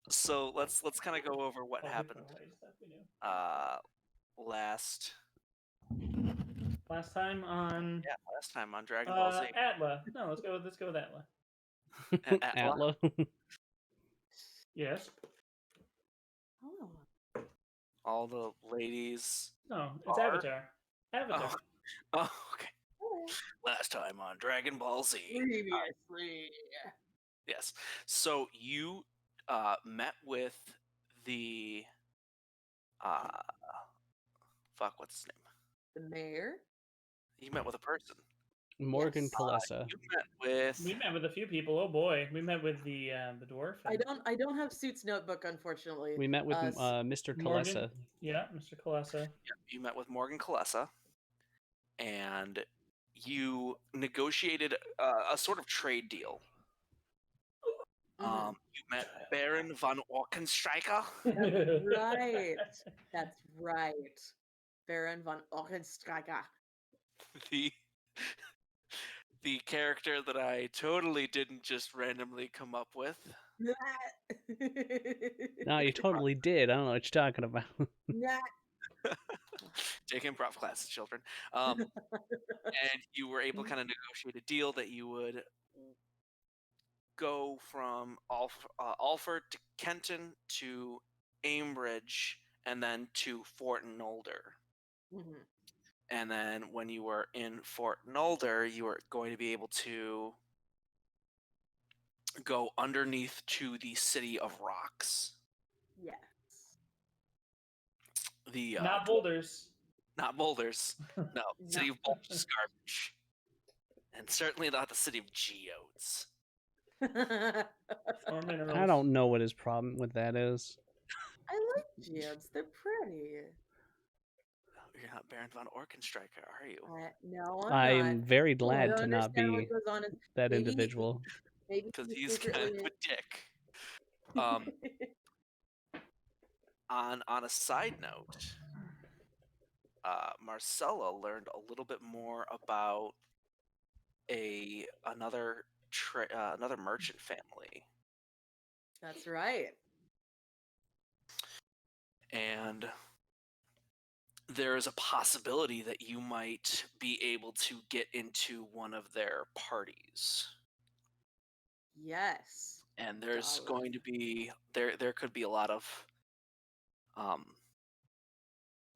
So let's kind of go over what All the happened kawaii stuff we knew. last Last time on last time on Dragon Ball Z. Atla. No, let's go with Atla. Atla. Atla. Yes. Oh. All the ladies. No, it's Are? Avatar. Avatar. Oh, okay. Last time on Dragon Ball Z. Previously. Yes. So you met with the fuck, what's his name? The mayor. You met with a person. Morgan Yes. Kalesa. You met with. We met with a few people. Oh boy, we met with the dwarf. I don't have Suit's notebook, unfortunately. We met with Mr. Morgan. Kalesa. Yeah, Mr. Kalesa. Yeah, you met with Morgan Kalesa, and you negotiated a sort of trade deal. Mhm. You met Baron von Orkenstreicher. Right. That's right. Baron von Orkenstreicher. The character that I totally didn't just randomly come up with. No, you totally did. I don't know what you're talking about. Take improv classes, children. And you were able to kind of negotiate a deal that you would go from Alford to Kenton to Aimbridge and then to Fort Nolder. Mhm. And then when you were in Fort Nolder, you were going to be able to go underneath to the City of Rocks. Yes. The Not boulders. Not boulders. No, City No. of Boulders is garbage. And certainly not the City of Geodes. Or minerals. I don't know what his problem with that is. I like geodes. They're pretty. You're not Baron von Orkenstreicher, are you? No, I I'm not. am very I glad don't to not understand what be goes on in- that maybe he- individual. Maybe Because he he's kind of secretly. a dick. On a side note, Marcella learned a little bit more about another merchant family, That's right. and there is a possibility that you might be able to get into one of their parties. Yes. And there's Darling. going to be there could be a lot of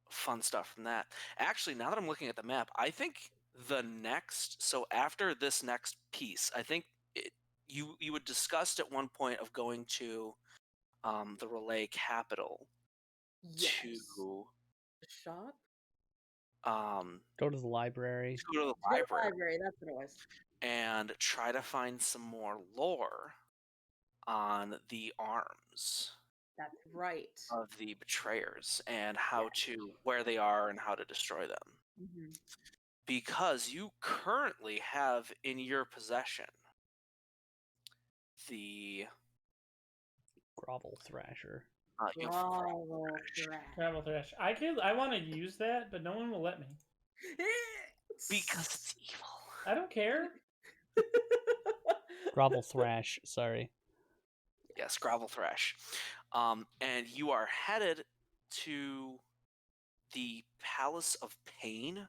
fun stuff from that. Actually, now that I'm looking at the map, I think after this next piece, I think you had discussed at one point of going to the Relay capital Yes. to The shop? Go to the library. to go to the To the library library, that's what it was. and try to find some more lore on the arms That's right. of the betrayers and how Yes. where they are and how to destroy them. Mhm. Because you currently have in your possession the Grovel Thrasher. you have Bravo, Travel thrash. I want to use that, but no one will let me. because it's evil. I don't care. Grovel Thrash, sorry. Yes, Gravel Thrash. And you are headed to the Palace of Pain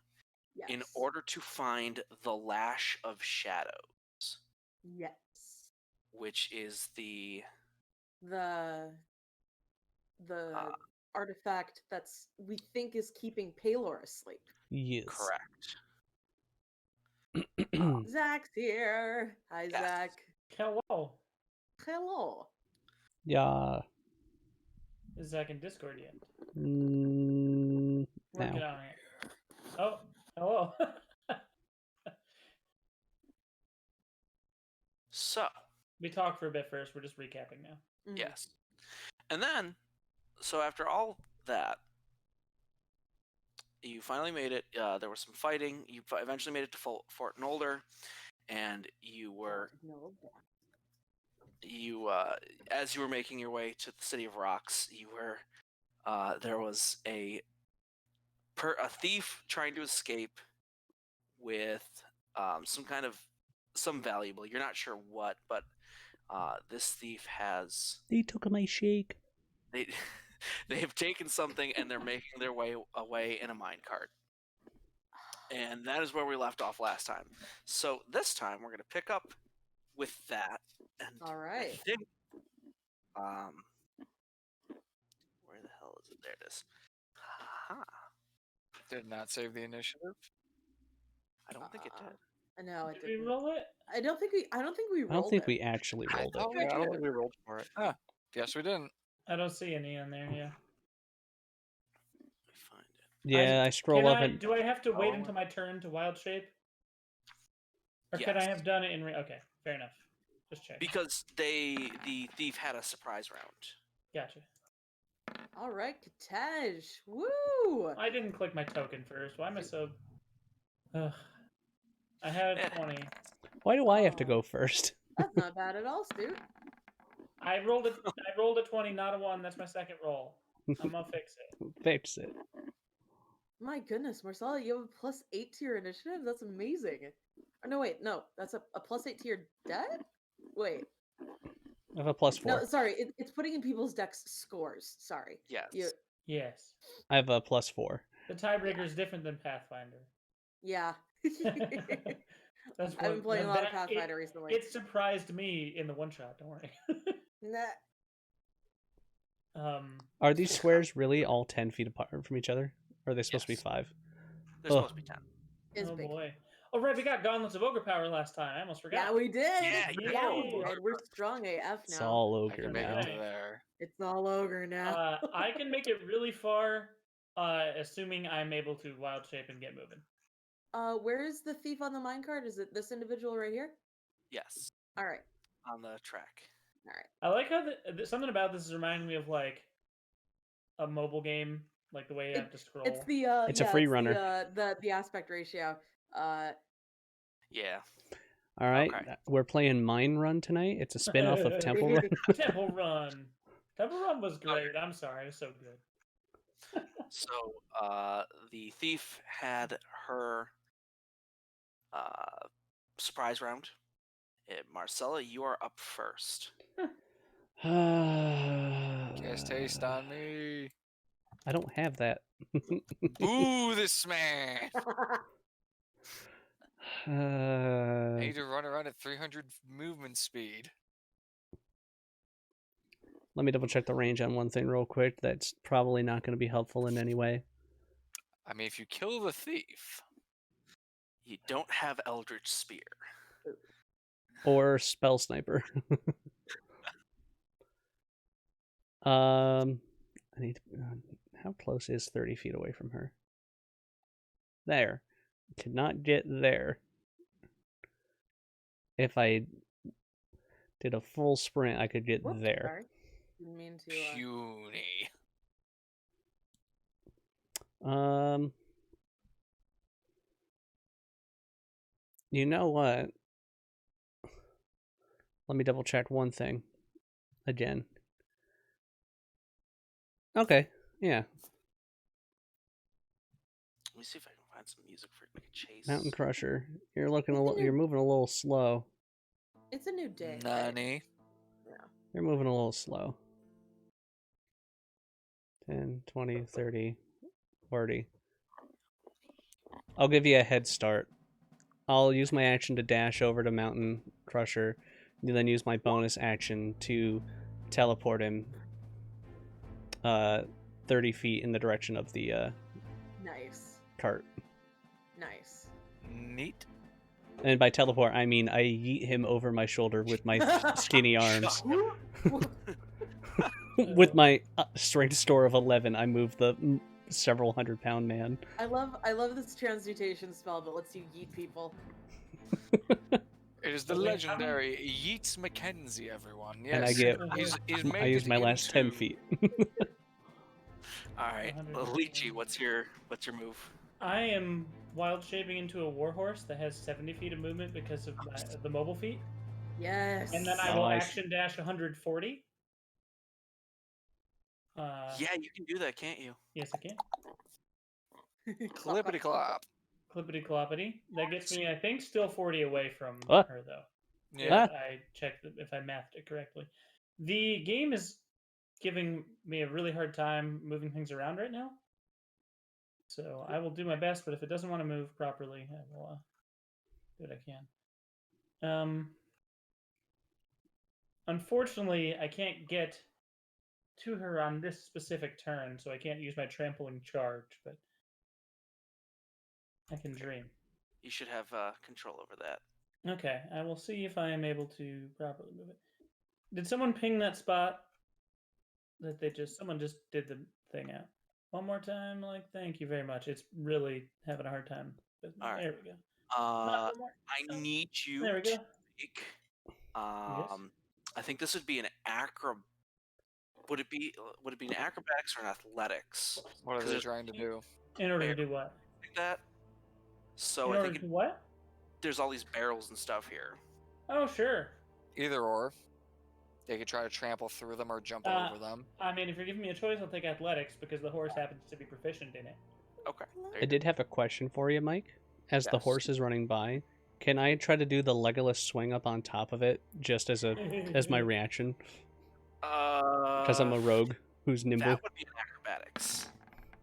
in Yes. order to find the Lash of Shadows, Yes. which is the The artifact that's we think is keeping Palor asleep. Yes. correct. Zach's here. Hi, Yes. Zach. Hello. Hello. Yeah. Is Zach in Discord yet? Now. Working on it. Oh, hello. So, We talked for a bit first. We're just recapping now. Mhm. yes. And then, so after all that, you finally made it. There was some fighting. You eventually made it to Fort Nolder, and you were No. as you were making your way to the City of Rocks, you were there was a thief trying to escape with some valuable. You're not sure what, but This thief has They took my shake. they they have taken something and they're making their way away in a minecart. And that is where we left off last time. So this time we're gonna pick up with that. And All I right. think where the hell is it? There it is. Aha. Did not save the initiative. I don't think it did. No, it Did we didn't. roll it? I don't think we I don't rolled think it. we actually rolled it. I don't think we rolled for it. Ah, guess we didn't. I don't see any on there. Yeah. Let me find it. Yeah, I scroll up and Do I have to wait Oh. until my turn to wild shape? Or can I Yes. have done it in? Okay, fair enough. Just check. Because the thief had a surprise round. Gotcha. All right, Katej. Woo! I didn't click my token first. Why am I so? Ugh. I had a Yeah. 20. why do I have to Oh. go first? That's not bad at all, Stu. I rolled a 20, not a 1. That's my second roll. I'm gonna fix it. Fix it. My goodness, Marcella, you have a +8 to your initiative? That's amazing. Or no, wait, no, that's a +8 to your debt? Wait, I have a +4. no, sorry, it's putting in people's dex scores. Sorry. Yes. Yes. I have a +4. The tiebreaker is different than Pathfinder. Yeah. That's I've been playing a lot of that- Pathfinder recently. It surprised me in the one shot. Don't worry. Nah. Are these squares really all 10 feet apart from each other? Or are they supposed to be Yes. 5? There's Ugh. supposed to be 10. It's Oh big. boy. Oh right, we got Gauntlets of Ogre Power last time. I almost forgot. Yeah, we did. Yeah, Yeah, we yeah. did. We're strong AF It's now. all I ogre can make now. it to there. It's all ogre now. I can make it really far, assuming I'm able to wild shape and get moving. Where is the thief on the minecart? Is it this individual right here? Yes. All right. On the track. All right. I like how something about this is reminding me of like a mobile game, like the way you have to scroll. It's the It's a free runner. The aspect ratio. Yeah. All right, Okay. we're playing Mine Run tonight. It's a spin-off of Temple Run. Temple Run. Temple Run was great. I'm sorry, it was so good. So the thief had her surprise round. Marcella, you are up first. Cast haste on me. I don't have that. Boo this man. I need to run around at 300 movement speed. Let me double check the range on one thing real quick. That's probably not going to be helpful in any way. I mean, if you kill the thief, You don't have Eldritch Spear. Or Spell Sniper. I need to, how close is 30 feet away from her? There. Could not get there. If I did a full sprint, I could get Whoops, there. Sorry. Didn't mean to. puny. You know what? Let me double check one thing. Again. Okay, yeah. Let me see if I can find some music for like a chase. Mountain Crusher. You're looking you're moving a little slow. It's a new day. right? Nani. You're moving a little slow. 10, 20, 30, 40. I'll give you a head start. I'll use my action to dash over to Mountain Crusher, and then use my bonus action to teleport him 30 feet in the direction of the Nice. cart. Nice. Neat. And by teleport, I mean I yeet him over my shoulder with my skinny arms. With my strength score of 11, I move the several 100-pound man. I love this transmutation spell that lets you yeet people. It is the Wait, how legendary Yeats Mackenzie, everyone. Yes, And I get- he's I made use it my last 10 into- feet. All right, 100. Lychee, what's your move? I am wild shaping into a warhorse that has 70 feet of movement because of the mobile feat, Yes. and then I will Nice. action dash 140. Yeah, you can do that, can't you? Yes, I can. Clippity clop. Clippity cloppity. That gets me, I think, still 40 away from Ah. her though. Yeah. I checked if I mathed it correctly. The game is giving me a really hard time moving things around right now. So I will do my best, but if it doesn't want to move properly, I will do what I can. Unfortunately, I can't get to her on this specific turn, so I can't use my trampling charge, but I can dream. You should have control over that. Okay, I will see if I am able to properly move it. Did someone ping that spot that someone just did the thing out? One more time, thank you very much. It's really having a hard time. All right. There we go. I Oh, need you there we to go. make. Yes. I think this would be an Would it be an acrobatics or an athletics? What are 'Cause they there's trying to do? In order to do what? like that. So In I order think to what? there's all these barrels and stuff here. Oh, sure. Either or. They could try to trample through them or jump Uh, over them. I mean, if you're giving me a choice, I'll take athletics because the horse happens to be proficient in it. Okay. there I you did have a question for you, Mike. As the Yes. horse is running by, can I try to do the Legolas swing up on top of it just as my reaction? go. Because I'm a rogue who's nimble. That would be an acrobatics.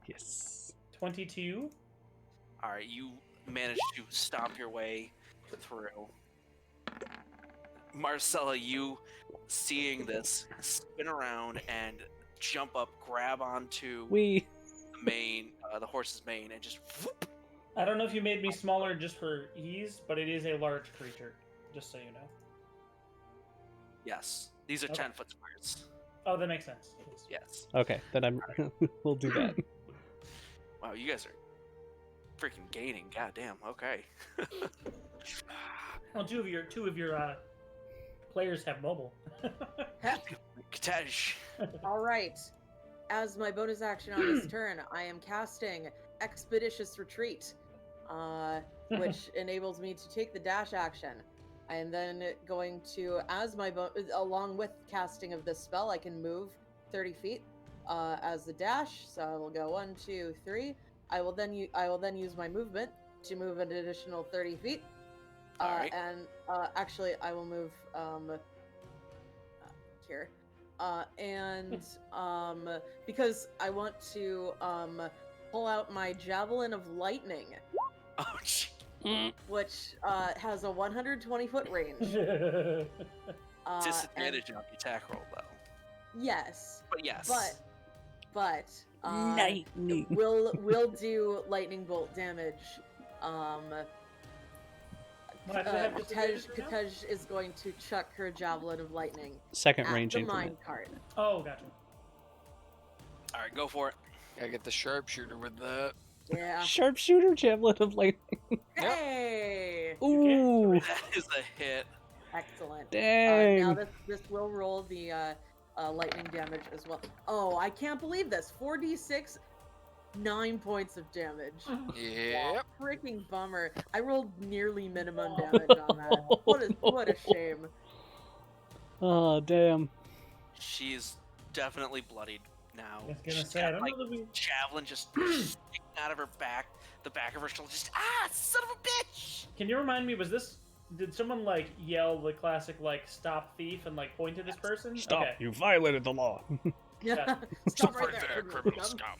Yes. 22. All right, you managed to stomp your way through. Marcella, you seeing this, spin around and jump up, grab onto We. the horse's mane, and just whoop. I don't know if you made me smaller just for ease, but it is a large creature, just so you know. Yes, these are Okay. 10-foot squares. Oh, that makes sense. Yes. Okay, then I'm. We'll do that. Wow, you guys are freaking gaining. Goddamn. Okay. Well, two of your players have mobile. Katej. All right. As my bonus action on this turn, I am casting Expeditious Retreat, which enables me to take the dash action. I am then going to, along with casting of this spell, I can move 30 feet as the dash. So I will go 1, 2, 3. I will then use my movement to move an additional 30 feet. Alright. And actually, I will move here. Because I want to pull out my Javelin of Lightning, Oh, gee. which has a 120-foot range. Disadvantage on the attack roll, though. Yes, But yes. but Lightning. will do lightning bolt damage. What, do I have disadvantage right now? Katej is going to chuck her Javelin of Lightning Second at range the increment. minecart. Oh, gotcha. All right, go for it. Gotta get the sharpshooter with that. Yeah. Sharpshooter, javelin of lightning. Hey! Ooh, That is a hit. Excellent. dang. Now this will roll the lightning damage as well. Oh, I can't believe this. 4d6, 9 points of damage. Yep. Freaking bummer. I rolled nearly minimum damage on that. What a shame. Oh, damn. She's definitely bloodied now. I was gonna She's say, got, I don't like, know that we. javelin just sticking out of her back, the back of her shoulder. Just son of a bitch! Can you remind me? Did someone yell the classic "stop thief" and point to this person? Stop! Okay. You violated the law. Yeah. Stop Stop right right there, there, criminal scum.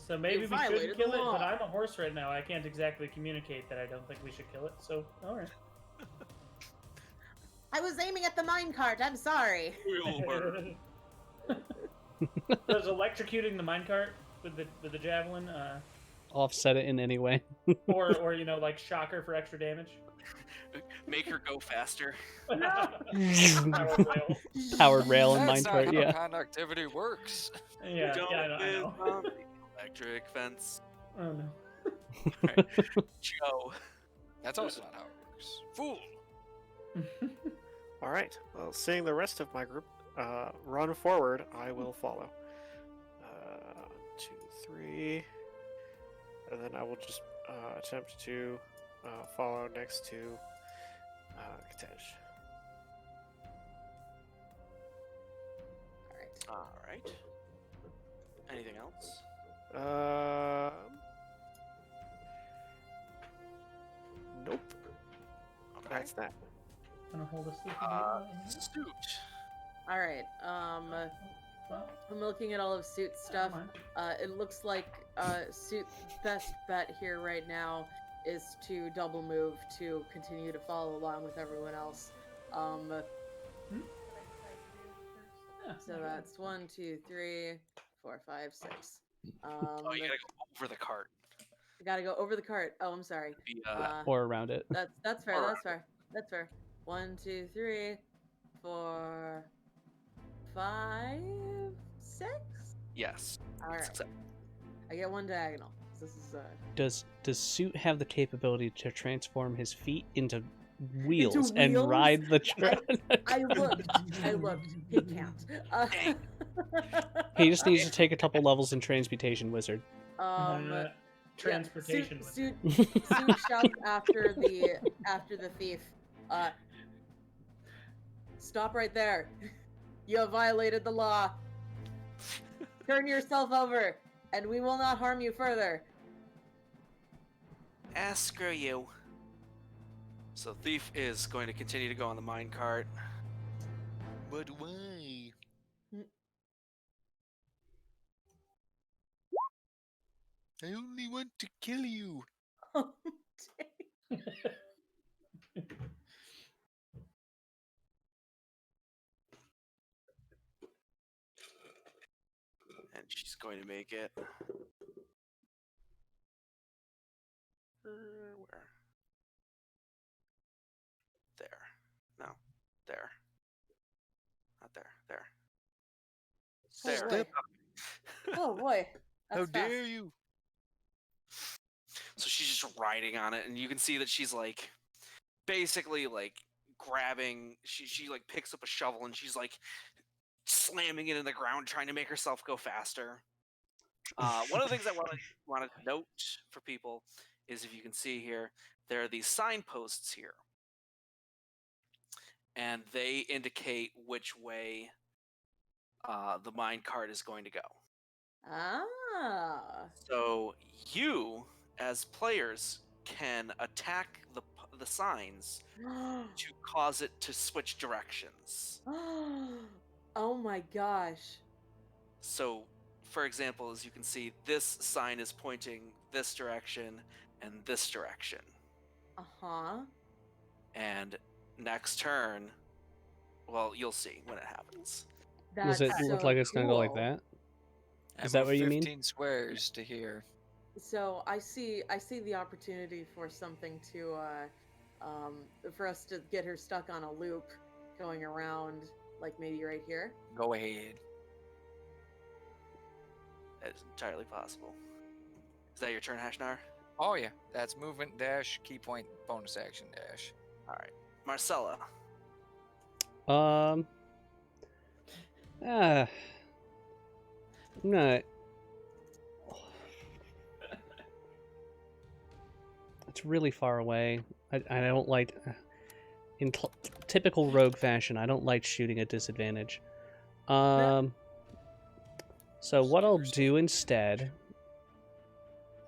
So maybe we violated should kill the it, but law. I'm a horse right now. I can't exactly communicate that I don't think we should kill it. So, all right. I was aiming at the minecart. I'm sorry. Does electrocuting the minecart with the javelin, Offset it in any way. or shocker for extra damage? Make her go faster. Power rail. Powered rail and That's not minecart, how yeah. conductivity works. Yeah, Don't I know. on the electric fence. Oh no. Right. Joe. That's also not how it works. Fool. All right. Well, seeing the rest of my group run forward, I will follow. 2, 3, and then I will just attempt to follow next to Katej. All right. Anything else? Nope. Okay. That's that. Gonna hold a sleepy Suit. All right. I'm looking at all of Suit's stuff. mind. It looks like Suit's best bet here right now is to double move to continue to follow along with everyone else. So that's 1, 2, 3, 4, 5, 6. Oh, you gotta go over the cart. I gotta go over the cart. Oh, I'm sorry. Be, Or around it. That's fair. or That's fair. That's fair. 1, 2, 3, 4, 5, 6. yes. All right. Success. I get one diagonal. This is Does Suit have the capability to transform his feet into wheels, and wheels? ride the train? I looked. He can't. He just needs to take a couple levels in Transmutation Wizard. Transportation. Suit shouts after the thief. Stop right there. You have violated the law. Turn yourself over, and we will not harm you further. Screw you. So Thief is going to continue to go on the minecart. But why? I only want to kill you. Oh, And she's going to make it. Where? There. No. There. Not there. There. There. boy. Oh boy. How That's dare fast. you? So she's just riding on it, and you can see that she's like basically like grabbing. She like picks up a shovel and she's like slamming it in the ground, trying to make herself go faster. One of the things I want to note for people is, if you can see here, there are these signposts here, and they indicate which way the mine cart is going to go. Ah. So you, as players, can attack the signs to cause it to switch directions. Oh my gosh. So, for example, as you can see, this sign is pointing this direction and this direction. Uh-huh. And next turn, well, you'll see when it happens. That's Does it look so like it's gonna go like cool. that? I Is that move what you mean? 15 squares to here. So I see the opportunity for something to for us to get her stuck on a loop going around, like maybe right here. Go ahead. That is entirely possible. Is that your turn, Hashnar? Oh yeah, that's movement dash, key point, bonus action dash. All right. Marcella. I'm not. It's really far away. I don't like. In typical rogue fashion, I don't like shooting at disadvantage. So what I'll do instead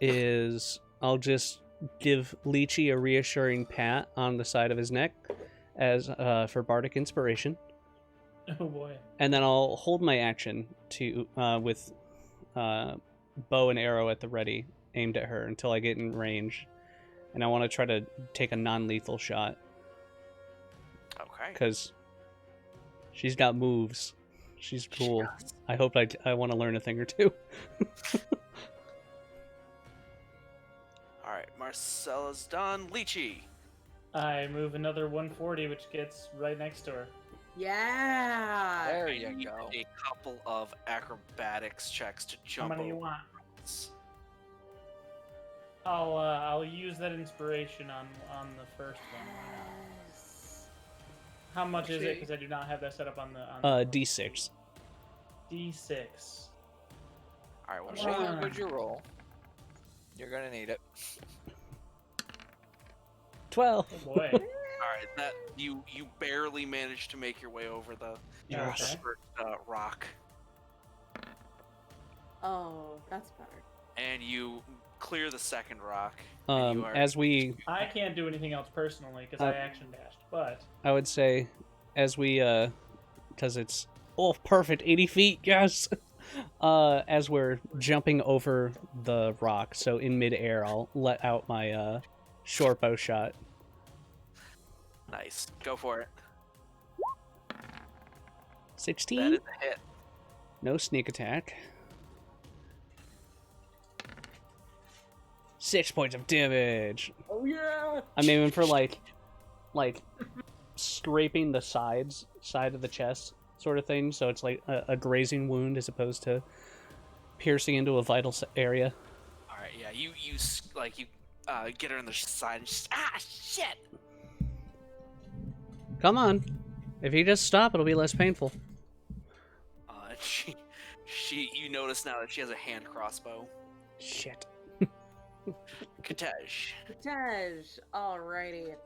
is I'll just give Lychee a reassuring pat on the side of his neck as for bardic inspiration. Oh boy. And then I'll hold my action to with bow and arrow at the ready, aimed at her until I get in range. And I want to try to take a non-lethal shot Okay. because she's got moves. She's cool. Yes. I hope I want to learn a thing or two. All right. Marcella's done. Lychee. I move another 140, which gets right next to her. Yeah. There You you need go. a couple of acrobatics checks to How jump many you over want? this. I'll use that inspiration on the first one. Why not? Yes. How much is it? Okay. Because I do not have that set up on the D6. D6. All right. Well, I'm she, sure Ah. how good you roll. You're gonna need it. 12. Oh boy. all right. That you barely managed to make your way over the Yes. first rock, Oh, that's better. and you clear the second rock. And you are As we, I can't do anything else personally because I action dashed, but I would say, as we, because it's perfect 80 feet, yes. As we're jumping over the rock, so in midair, I'll let out my short bow shot. nice. Go for it. 16. That is a hit. No sneak attack. 6 points of damage. Oh yeah. I'm aiming for like scraping the side of the chest, sort of thing. So it's like a grazing wound as opposed to piercing into a vital area. All right, yeah. You get her on the side and she's shit. Come on, if you just stop, it'll be less painful. You notice now that she has a hand crossbow. Shit. Katej. Tej. Alrighty.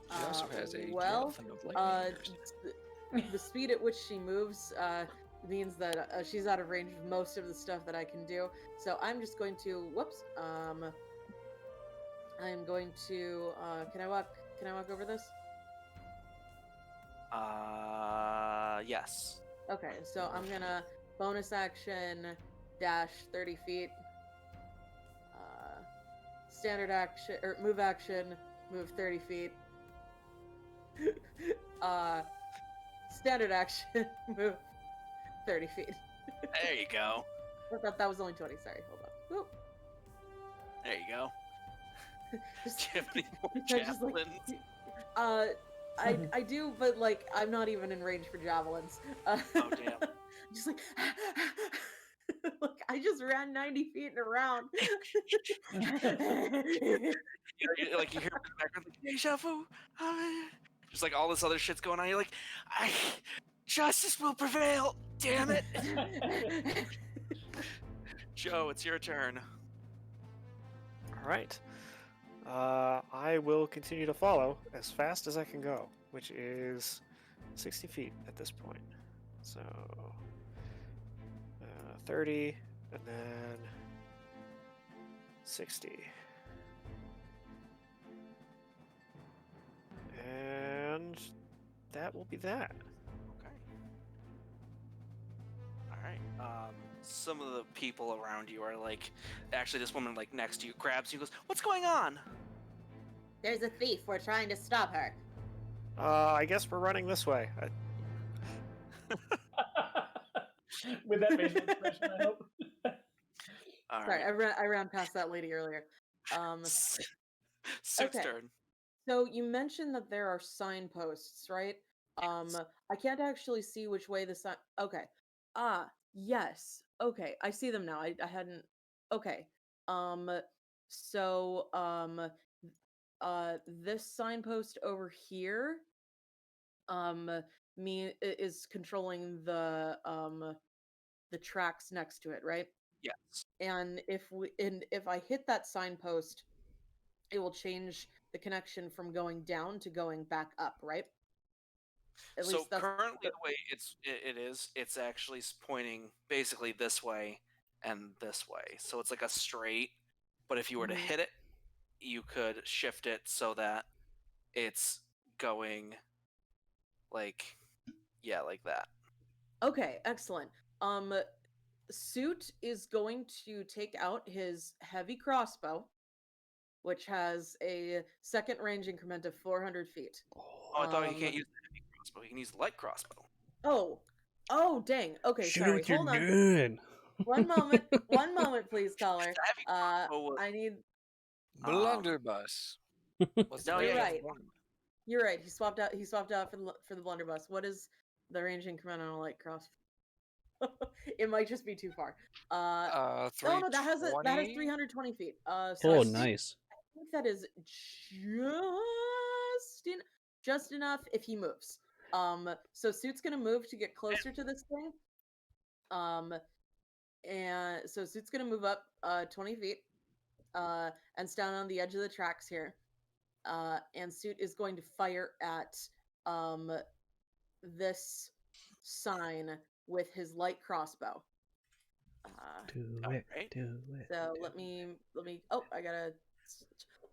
She also has a well, dolphin of lightning. the speed at which she moves means that she's out of range of most of the stuff that I can do. So I'm just going to I'm going to can I walk over this? Yes. Okay, so I'm gonna bonus action dash 30 feet. Standard action or move action, move 30 feet. Standard action, move 30 feet. There you go. I thought that was only 20. Sorry, hold on. Whoop. There you go. Just, Do you have any more just like, javelins? I do, but like I'm not even in range for javelins. Oh damn. Just like, look, I just ran 90 feet in a round. You hear in the background like deja vu. Just like all this other shit's going on. You're like, justice will prevail. Damn it. Joe, it's your turn. All right. I will continue to follow as fast as I can go, which is 60 feet at this point. So 30, and then 60. And that will be that. Okay. All right. Some of the people around you are like, actually, this woman like next to you grabs you, and goes, "What's going on?" There's a thief. We're trying to stop her. I guess we're running this way. with that facial expression, I hope. All Sorry, right. I ran past that lady earlier. Suit's okay. turn. So you mentioned that there are signposts, right? I can't actually see which way the sign. Okay. Yes. Okay, I see them now. I hadn't. Okay. So this signpost over here, is controlling the tracks next to it, right? Yes. And if I hit that signpost, it will change the connection from going down to going back up, right? At So least that's currently the way it's actually pointing basically this way and this way. So it's like a straight, but if you were to Mhm. hit it, you could shift it so that it's going like like that. Okay, excellent. Suit is going to take out his heavy crossbow, which has a second range increment of 400 feet. Oh, I thought he can't use the heavy crossbow. He can use the light crossbow. Oh, dang. Okay, Shoot sorry. what you're Hold on. doing. One moment, please, caller. The heavy crossbow was- I need. Blunderbuss. What's the No, name You're of right. the one? You're right. He swapped out for the blunderbuss. What is the range increment on a light crossbow? It might just be too far. Oh no, that has 320? 320 feet. So Oh, I think, nice. I think that is just enough if he moves. So Suit's gonna move to get closer to this thing. And so Suit's gonna move up 20 feet. And stand on the edge of the tracks here. And Suit is going to fire at this sign with his light crossbow. Do All it. right. Do it. So let me. Oh, I gotta.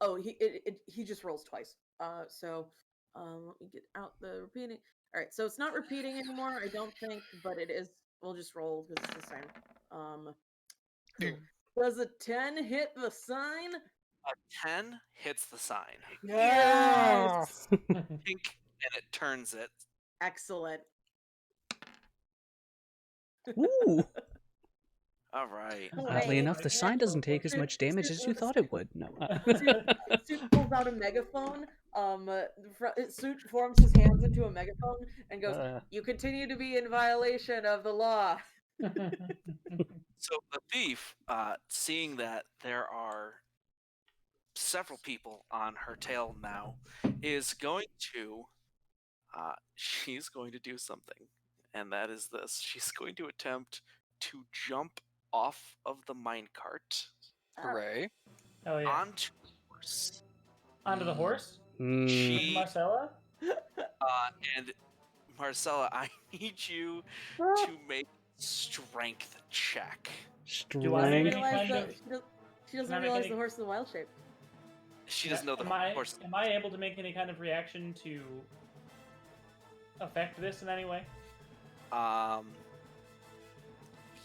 Oh, he just rolls twice. Let me get out the repeating. All right, so it's not repeating anymore, I don't think, but it is. We'll just roll because it's the same. Cool. Does a 10 hit the sign? A 10 hits the sign. Yes. Pink, and it turns it. Excellent. Ooh. All right. Oddly enough, the sign doesn't take as much damage as you thought it would. No. Suit pulls out a megaphone. Suit forms his hands into a megaphone and goes, "You continue to be in violation of the law." So the thief, seeing that there are several people on her tail now, is going to. She's going to do something, and that is this: she's going to attempt to jump off of the minecart Hooray. Oh yeah. onto the horse. Onto the horse. Mm. She Marcella. and Marcella, I need you to make strength check. Do I make Strength. any kind of? She doesn't Can I make realize any- the horse is the wild shape. She doesn't know the horse. Am I able to make any kind of reaction to affect this in any way?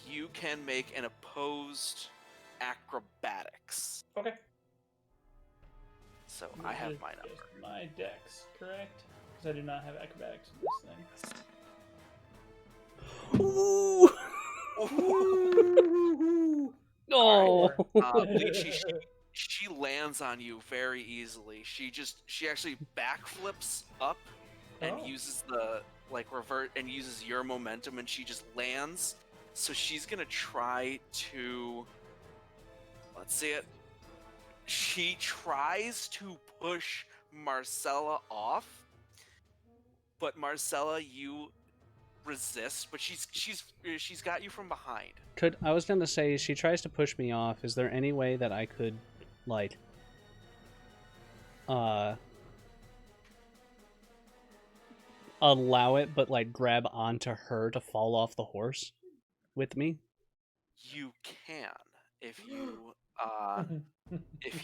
You can make an opposed acrobatics. Okay. So I have my Just number. my dex, correct? Because I do not have acrobatics in this thing. Ooh. Oh. Lychee, she lands on you very easily. She actually backflips up and Oh. uses the revert and uses your momentum, and she just lands. So she's gonna try to. Let's see it. She tries to push Marcella off, but Marcella, you resist. But she's got you from behind. I was gonna say, she tries to push me off. Is there any way that I could, like, allow it, but like grab onto her to fall off the horse with me? You can if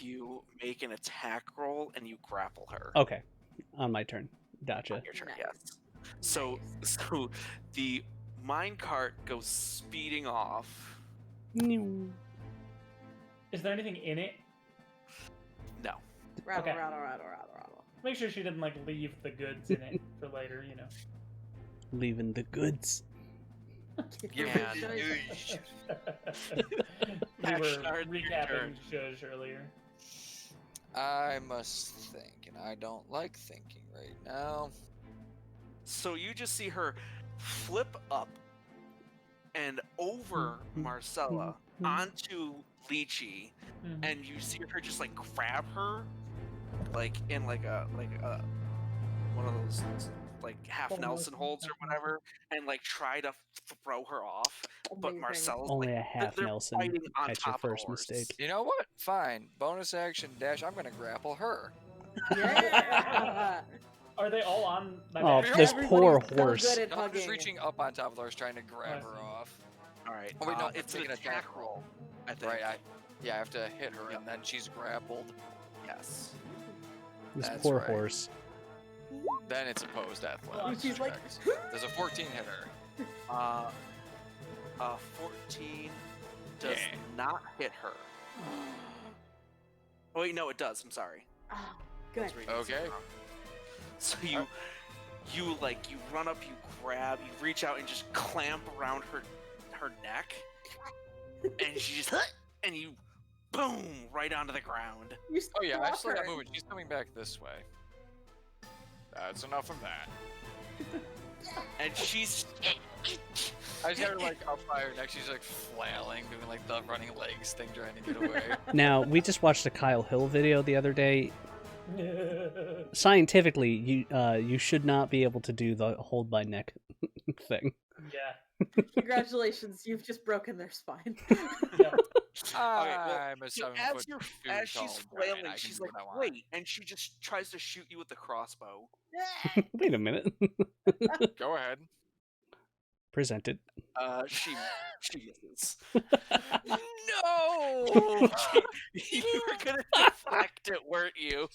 you make an attack roll and you grapple her. Okay, on my turn. Gotcha. Your turn, Nice. yes. So the minecart goes speeding off. Is there anything in it? No. Rattle, Okay. rattle. Make sure she didn't like leave the goods in it for later, you know. Leaving the goods. Give And- it We were Ashnar, it's your recapping turn. Shush earlier. I must think, and I don't like thinking right now. So you just see her flip up and over Marcella onto Lychee, Mhm. and you see her just like grab her, like in like a one of those like half Full Nelson Nelson, holds or half whatever, and like try to throw her off. But Amazing. Marcella's Only like a half they're Nelson fighting on at your top of the first horse. mistake. You know what? Fine. Bonus action dash. I'm gonna grapple her. Yeah. Are they all on my Oh, back? this poor Everybody's so horse. good at No, I'm just hugging. reaching up on top of the horse, trying to grab her see. off. All right. Oh, wait, no, it's make an an attack attack roll. I think. Right. I have to hit her, Yep. and then she's grappled. Yes. This That's poor right. horse. Then it's opposed athletics. She's like, checks. There's a 14 hitter. 14 does Yeah. not hit her. Oh wait, no, it does. I'm sorry. oh, I good. was reading something Okay. wrong. So you run up, you grab, you reach out and just clamp around her neck, and she just and you boom right onto the ground. You Oh yeah, I block still got her. moving. She's coming back this way. That's enough of that. And she's I just got her like up by her neck. She's like flailing, doing like the running legs thing, trying to get away. Now, we just watched a Kyle Hill video the other day. Scientifically, you should not be able to do the hold by neck thing. Yeah. Congratulations, you've just broken their spine. Yeah. I'm a so 7 as foot you're two as tall she's giant, flailing, I can she's do like, what I want. wait, and she just tries to shoot you with the crossbow. Wait a minute. Go ahead. Presented. She misses. No! You were gonna deflect it, weren't you?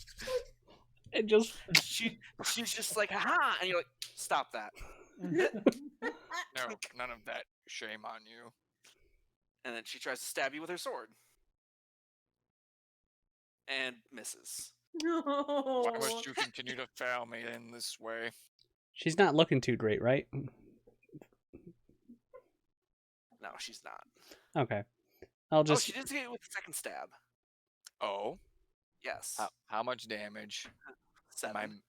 And just She's just like, ha! And you're like, stop that. No, none of that. Shame on you. And then she tries to stab you with her sword. And misses. No. Why must you continue to fail me in this way? she's not looking too great, right? No, she's not. Okay. I'll Oh, just she did get it with the second stab. Oh, Yes. how much damage? Am 7.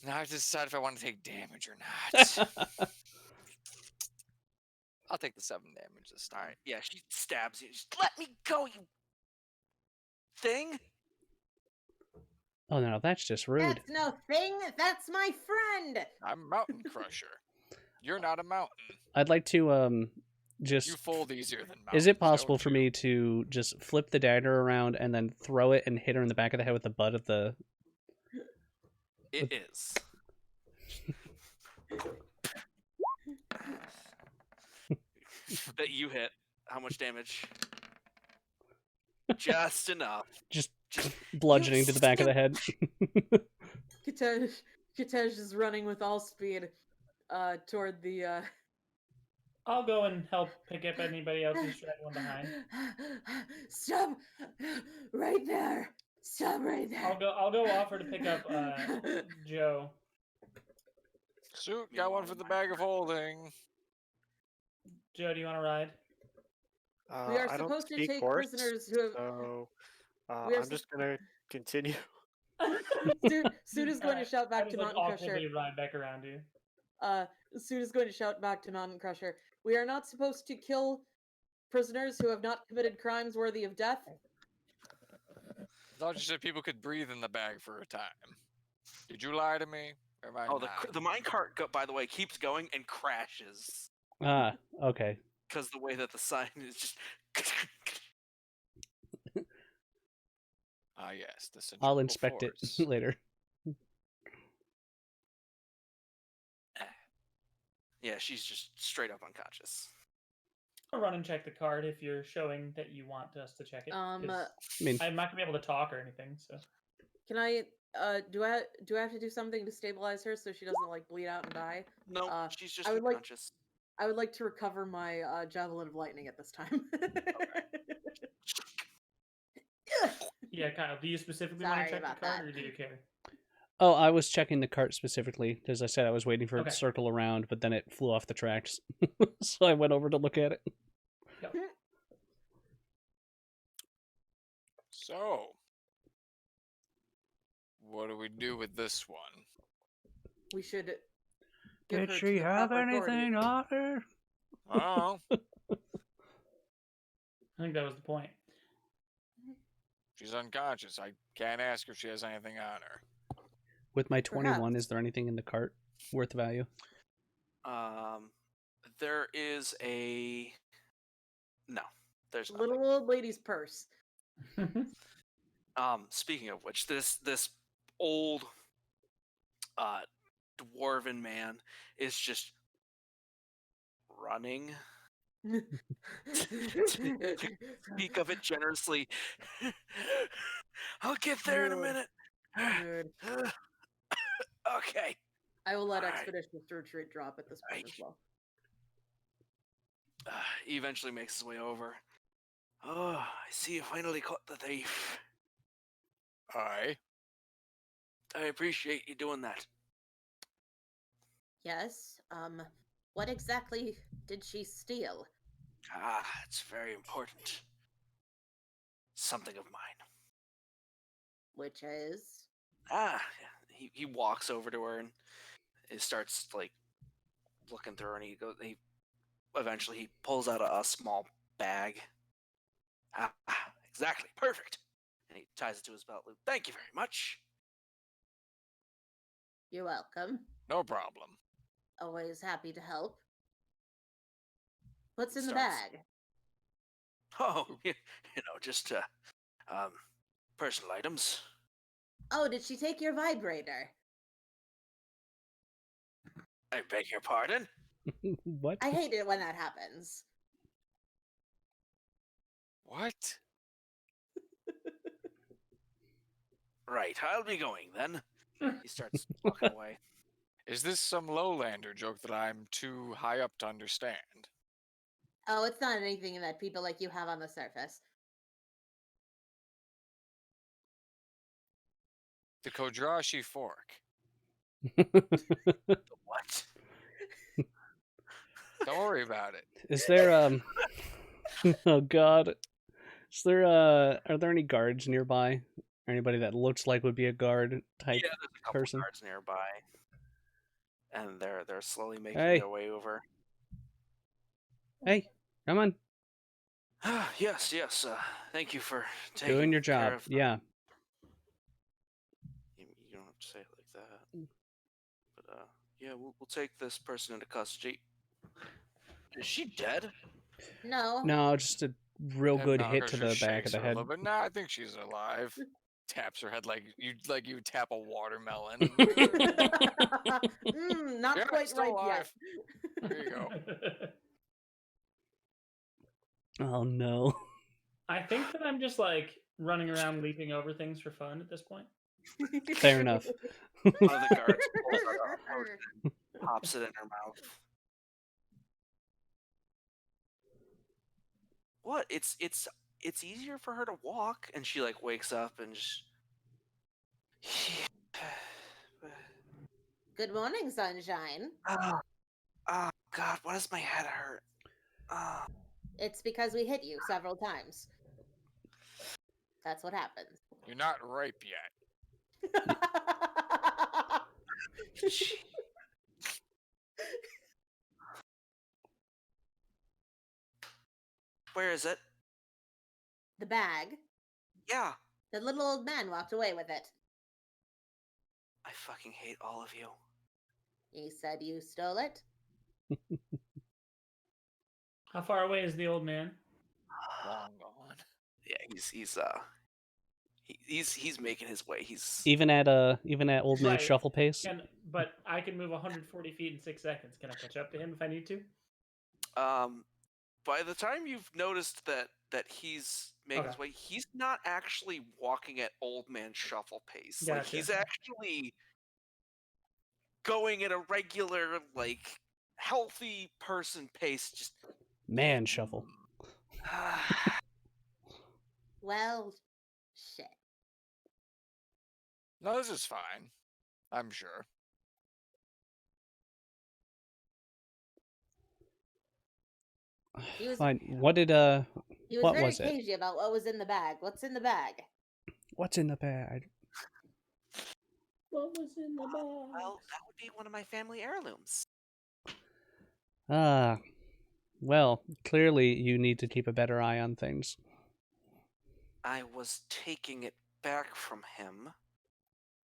Now I have to decide if I want to take damage or not. I'll take the 7 damage this time. Alright, yeah, she stabs you. She's, let me go, you thing! Oh no, that's just rude. That's no thing. That's my friend. I'm Mountain Crusher. You're not a mountain. I'd like to You just fold easier than mountains. is it possible don't for you? me to just flip the dagger around and then throw it and hit her in the back of the head with the butt of the It is. That you hit. How much damage? Just enough. just Just bludgeoning to the back of the head? Kitej is running with all speed toward the I'll go and help pick up anybody else who's straggling behind. Stop right there. Stop right there. I'll go offer to pick up Joe. Suit, got one for the bag of holding. Joe, do you want to ride? We are I don't supposed to speak take horse, prisoners who have. so We are I'm just gonna continue. Soon is going to shout I back just to like Mountain Crusher. awkwardly ride back around you. Soon is going to shout back to Mountain Crusher. We are not supposed to kill prisoners who have not committed crimes worthy of death. I thought you said people could breathe in the bag for a time. Did you lie to me? Or am I Oh, not? the minecart, by the way, keeps going and crashes. Ah, okay. Because the way that the sign is just. Ah, yes, the I'll centrifugal inspect force. it later. Yeah, she's just straight up unconscious. I'll run and check the card if you're showing that you want us to check it. 'cause I mean, I'm not gonna be able to talk or anything, so. Can I? Do I have to do something to stabilize her so she doesn't like bleed out and die? No, she's just I would like- unconscious. I would like to recover my javelin of lightning at this time. Yeah, Kyle, do you specifically want Sorry to check the about card, that. or do you care? oh, I was checking the cart specifically because I said I was waiting for it Okay. to circle around, but then it flew off the tracks, so I went over to look at it. So, what do we do with this one? We should. Give Did her to she the have proper authority. anything on her? Oh, I think that was the point. she's unconscious. I can't ask her if she has anything on her. With my 21, Perhaps. is there anything in the cart worth value? There is a. No, there's nothing. Little old lady's purse. Speaking of which, this old dwarven man is just running. Speak of it generously. I'll get there in a Good. minute. Good. Okay. I will let Alright. Expeditious Retreat drop at this point Right. as well. He eventually makes his way over. Oh, I see you finally caught the thief. Aye. I appreciate you doing that. Yes. What exactly did she steal? Ah, it's very important. Something of mine. Which is. Ah, yeah. He walks over to her and he starts like looking through her, and he eventually he pulls out a small bag. Ah, exactly, perfect. And he ties it to his belt loop. Thank you very much. You're welcome. No problem. Always happy to help. What's in the Starts- bag? Oh, just personal items. Oh, did she take your vibrator? I beg your pardon? What? I hate it when that happens. What? Right, I'll be going then. He starts walking away. Is this some lowlander joke that I'm too high up to understand? Oh, it's not anything that people like you have on the surface. The Kodrashi fork. What? Don't worry about it. Is there oh god. Is there are there any guards nearby? Anybody that looks like would be a guard type Yeah, there's a couple person? guards nearby, and they're slowly making Hey. their way over. Hey, come on. Yes, yes. Thank you for taking Doing your care job. of. Yeah. You don't have to say it like that. But yeah, we'll take this person into custody. Is she dead? No. No, just a real Head good hit knocker to just the back of shakes the her a head. little bit. Nah, I think she's alive. Taps her head like you would tap a watermelon. Not Yeah, quite still right yet. alive. There you go. Oh no. I think that I'm just like running around leaping over things for fun at this point. Fair enough. One of the guards pulls out a potion and pops it in her mouth. What? It's easier for her to walk, and she like wakes up and just. Good morning, sunshine. Oh, God, why does my head hurt? Ah. It's because we hit you several times. That's what happens. You're not ripe yet. Gee. Where is it? The bag. Yeah. The little old man walked away with it. I fucking hate all of you. He said you stole it. How far away is the old man? Long gone. Yeah, he's making his way. He's Even at old man Right. shuffle pace. But I can move 140 feet in 6 seconds. Can I catch up to him if I need to? by the time you've noticed that he's making his Okay. way, he's not actually walking at old man shuffle pace. Like Gotcha. he's actually going at a regular, like healthy person pace. Just Man shuffle. Well, shit. No, this is fine. I'm sure. He was Fine. What did he was what very was it? cagey about what was in the bag. What's in the bag? What's in the bag? What was in the bag? well, that would be one of my family heirlooms. Ah. Well, clearly you need to keep a better eye on things. I was taking it back from him.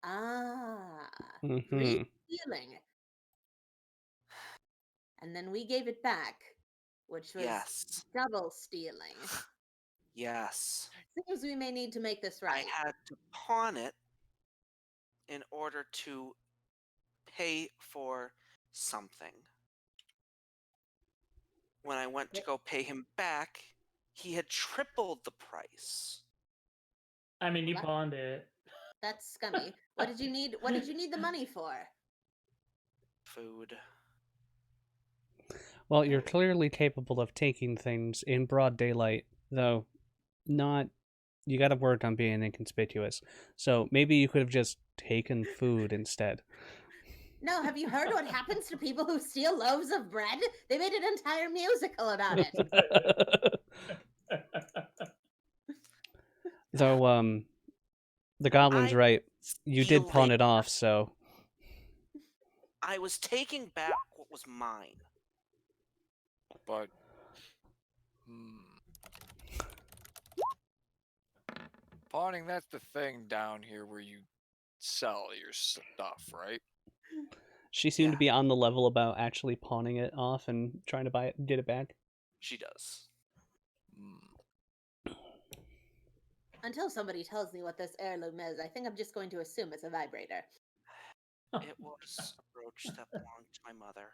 Ah. Hmm. Stealing. And then we gave it back, which was Yes. double stealing. Yes. Seems we may need to make this I right. had to pawn it in order to pay for something. When I went to go pay him back, he had tripled the price. I mean, you What? pawned it. That's scummy. What did you need? What did you need the money for? Food. Well, you're clearly capable of taking things in broad daylight, though not. You got to work on being inconspicuous. So maybe you could have just taken food instead. No, have you heard what happens to people who steal loaves of bread? They made an entire musical about it. Though, the goblin's I right. You did pawn stealing- it off, so I was taking back what was mine. But pawning, that's the thing down here where you sell your stuff, right? she seemed to Yeah. be on the level about actually pawning it off and trying to buy it, get it back. She does. Until somebody tells me what this heirloom is, I think I'm just going to assume it's a vibrator. It was a brooch that belonged to my mother.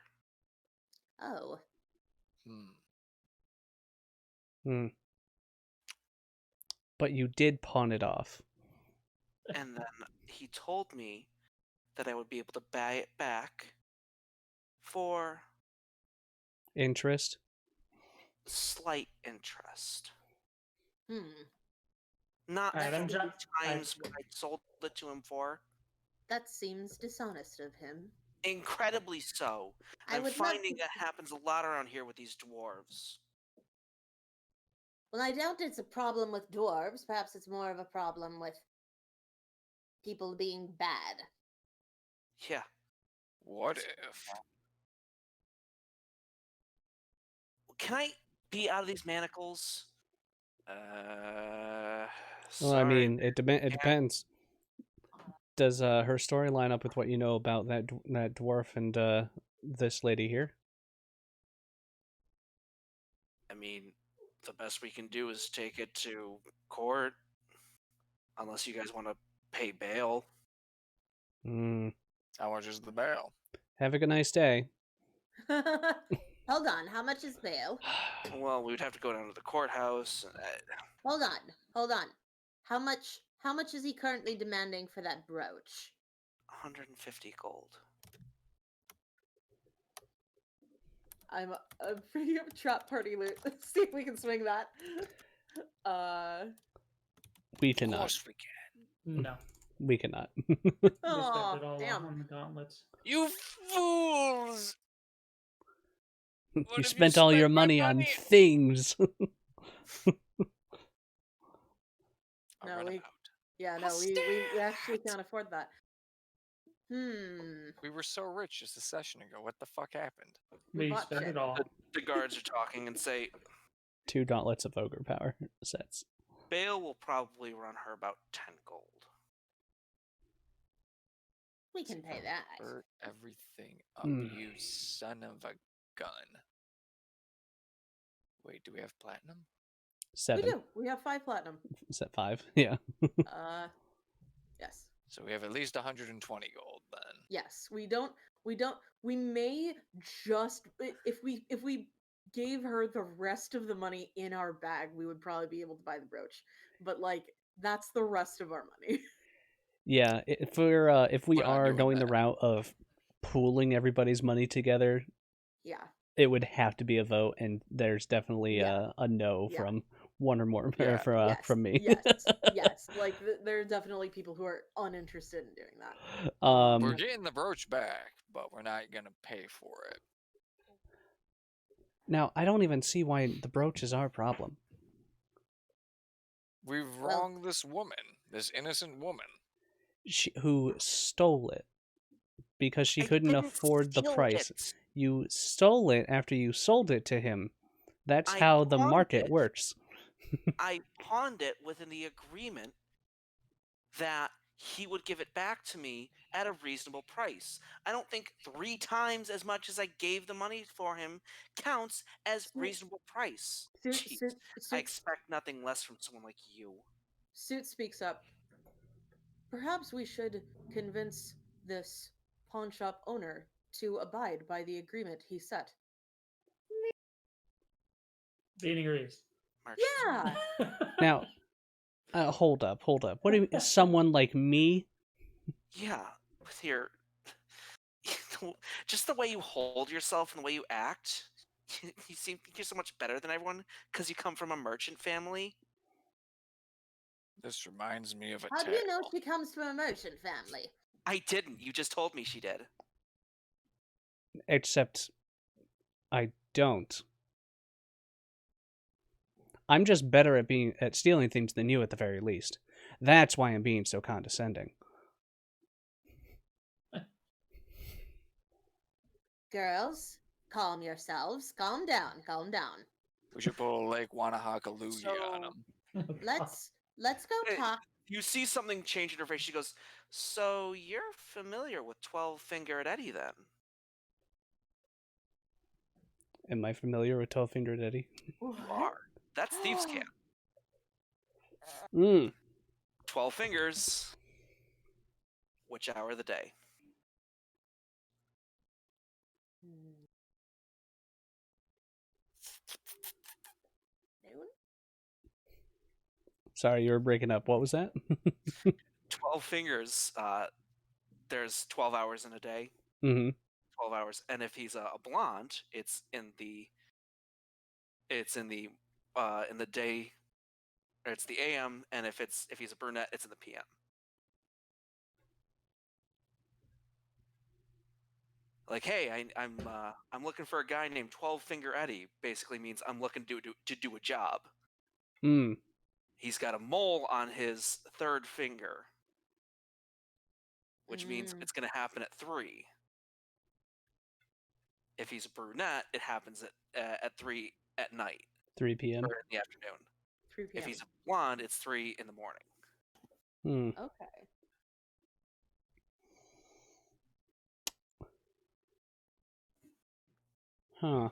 Oh. Hmm. But you did pawn it off. And then he told me that I would be able to buy it back for Interest? slight interest. Not Alright, I'm 3 ju- times what I sold it to him for. That seems dishonest of him. Incredibly so. I I'm would love finding to- that happens a lot around here with these dwarves. Well, I doubt it's a problem with dwarves. Perhaps it's more of a problem with people being bad. Yeah. What if? Can I be out of these manacles? Well, Sorry. I mean, it depends. Does her story line up with what you know about that dwarf and this lady here? I mean, the best we can do is take it to court. Unless you guys want to pay bail. Hmm. How much is the bail? Have a nice day. Hold on, how much is bail? Well, we would have to go down to the courthouse. Hold on. How much is he currently demanding for that brooch? 150 gold. I'm bringing up trap party loot. Let's see if we can swing that. We Of cannot. course we can. No. We cannot. We spent Oh, it all damn. on the gauntlets. You fools! What You have spent all your spent my money on things. A No, runabout. Yeah, How no, we actually sad. can't afford that. We were so rich just a session ago. What the fuck happened? We We bought spent shit. it all. The guards are talking and say, 2 gauntlets of ogre power sets. bail will probably run her about 10 gold. We can pay that. Burn everything up, Hmm. you son of a gun. Wait, do we have platinum? 7. We do. We have 5 platinum. Is that 5? Yeah. Yes. So we have at least 120 gold then. Yes. We may just if we gave her the rest of the money in our bag, we would probably be able to buy the brooch. But like that's the rest of our money. Yeah, if we We're not are doing going the that. route of pooling everybody's money together, Yeah. it would have to be a vote, and there's definitely Yeah. a no Yeah. from one or more Yeah. Yes. from me. Yes. Like there are definitely people who are uninterested in doing that. We're Um, getting the brooch back, but we're not gonna pay for it. now I don't even see why the brooch is our problem. We've Well- wronged this woman, this innocent woman. Who stole it because she I couldn't didn't afford the steal price. it. You stole it after you sold it to him. That's I how the pawned market it. works. I pawned it within the agreement that he would give it back to me at a reasonable price. I don't think 3 times as much as I gave the money for him counts as reasonable price. Jeez, I expect nothing less from someone like you. Suit speaks up. Perhaps we should convince this pawn shop owner to abide by the agreement he set. Bean agrees. Merchants. Yeah. Now, hold up. What do you someone like me? Yeah, with your just the way you hold yourself and the way you act, you seem think you're so much better than everyone because you come from a merchant family. This reminds me of a How do tale. you know she comes from a merchant family? I didn't. You just told me she did. Except I don't. I'm just better at stealing things than you at the very least. That's why I'm being so condescending. Girls, calm yourselves. Calm down. Calm down. We should pull a Lake Wanahakalugi So- on him. Let's go Hey, talk. You see something change in her face. She goes, "So you're familiar with 12-Fingered Eddie then?" Am I familiar with 12-Fingered Eddie? You are. That's thieves' camp. Mm. 12 fingers. Which hour of the day? Noon? Sorry, you were breaking up. What was that? 12 fingers. There's 12 hours in a day. Mm-hmm. 12 hours, and if he's a blonde, it's in the day, or it's the AM, and if he's a brunette, it's in the PM. Like, hey, I'm looking for a guy named 12 Finger Eddie. Basically means I'm looking to do a job. Mm. He's got a mole on his third finger, which means it's going to happen at 3. If he's a brunette, it happens at 3 at night 3 p.m. or in the afternoon. 3 p.m. If he's a blonde, it's 3 in the morning. Hmm. Okay. Huh.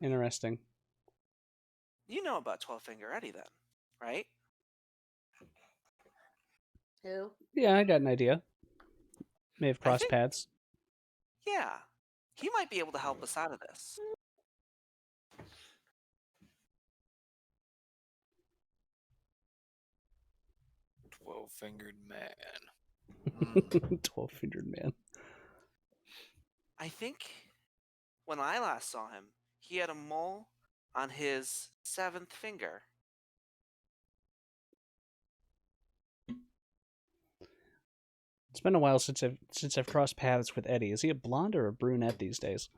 Interesting. You know about 12 Finger Eddie then, right? Who? Yeah, I got an idea. May have I crossed think- paths. Yeah. He might be able to help us out of this. Twelve-fingered man. 12-fingered man. I think when I last saw him, he had a mole on his 7th finger. It's been a while since I've crossed paths with Eddie. Is he a blonde or a brunette these days?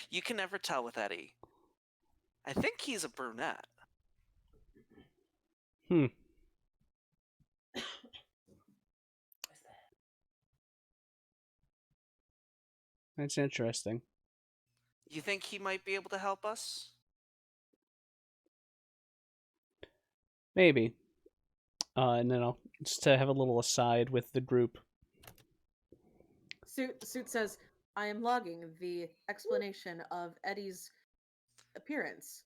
You can never tell with Eddie. I think he's a brunette. Hmm. That's interesting. You think he might be able to help us? Maybe. And then I'll just to have a little aside with the group. Suit says, I am logging the explanation of Eddie's appearance.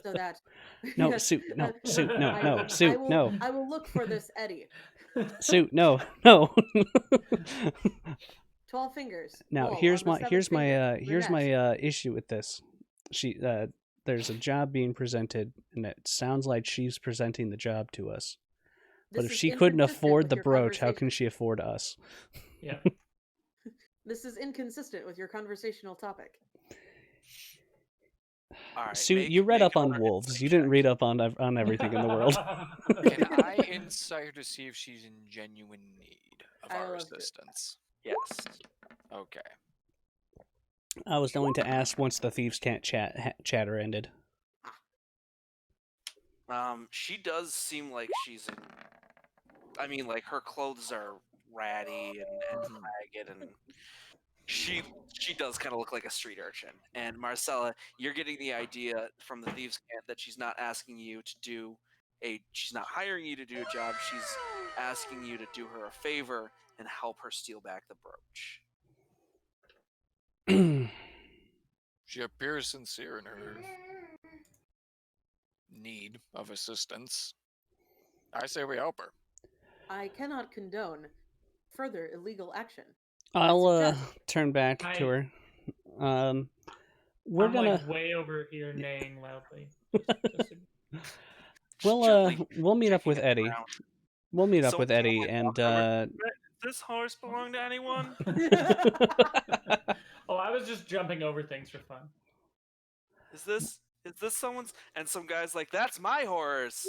So that No, Yes, Suit, no, Suit, no, I- no, I Suit, will, no. I will look for this Eddie. Suit, no, no. 12 fingers. Now mole here's on the my seventh finger, here's brunette. my issue with this. There's a job being presented, and it sounds like she's presenting the job to us. But This if is she couldn't inconsistent afford with the your brooch, how can conversation. she afford us? Yeah. This is inconsistent with your conversational topic. All right. Suit, you read make up on another wolves. insight You didn't check. read up on everything in the world. Can I insight her to see if she's in genuine need of I our love to. assistance? Yes. Okay. I was going to ask once the thieves can't chatter ended. She does seem like she's in. I mean, like her clothes are ratty and ragged, and she does kind of look like a street urchin. And Marcella, you're getting the idea from the thieves' camp that she's not asking you to do she's not hiring you to do a job. She's asking you to do her a favor and help her steal back the brooch. She appears sincere in her need of assistance. I say we help her. I cannot condone further illegal action. I'll suggest- turn back to I- her. We're I'm gonna like way over here neighing loudly. we'll meet up checking with the Eddie. ground. We'll meet up Someone's with gonna, Eddie like, and walk over, Does this horse belong to anyone? Oh, I was just jumping over things for fun. Is this someone's? And some guy's like, "That's my horse."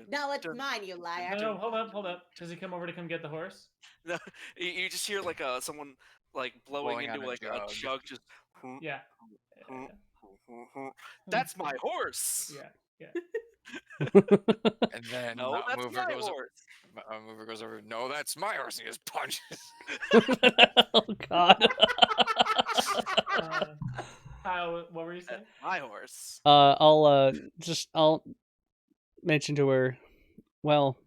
Now it's Dun, mine, you liar. No, hold up. Does he come over to come get the horse? No, you just hear like someone like blowing Blowing into on a like a jug. jug, just. Yeah. That's my horse. Yeah. And then No, that's Mover my goes horse. Mover goes over. No, that's my horse. And he just punches. Oh God. Kyle, what were you saying? That's my horse. I'll mention to her. Well,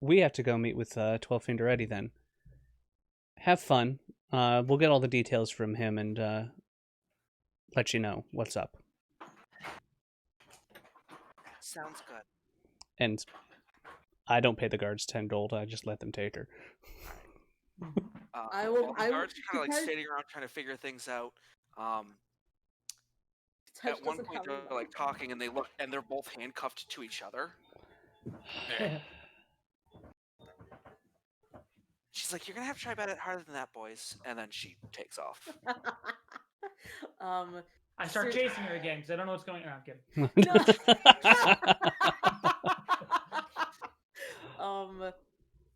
we have to go meet with 12-Finger Eddie then. Have fun. We'll get all the details from him and let you know what's up. Sounds good. And I don't pay the guards 10 gold. I just let them take her. I will- While the I will- guards are kind of like because- standing around trying to figure things out. Touch At one doesn't point, have they're a like talking, and they look, and they're both handcuffed to each other. She's like, "You're gonna have to try better, harder than that, boys." And then she takes off. I start Ser- chasing her again because I don't know what's going on. I'm kidding.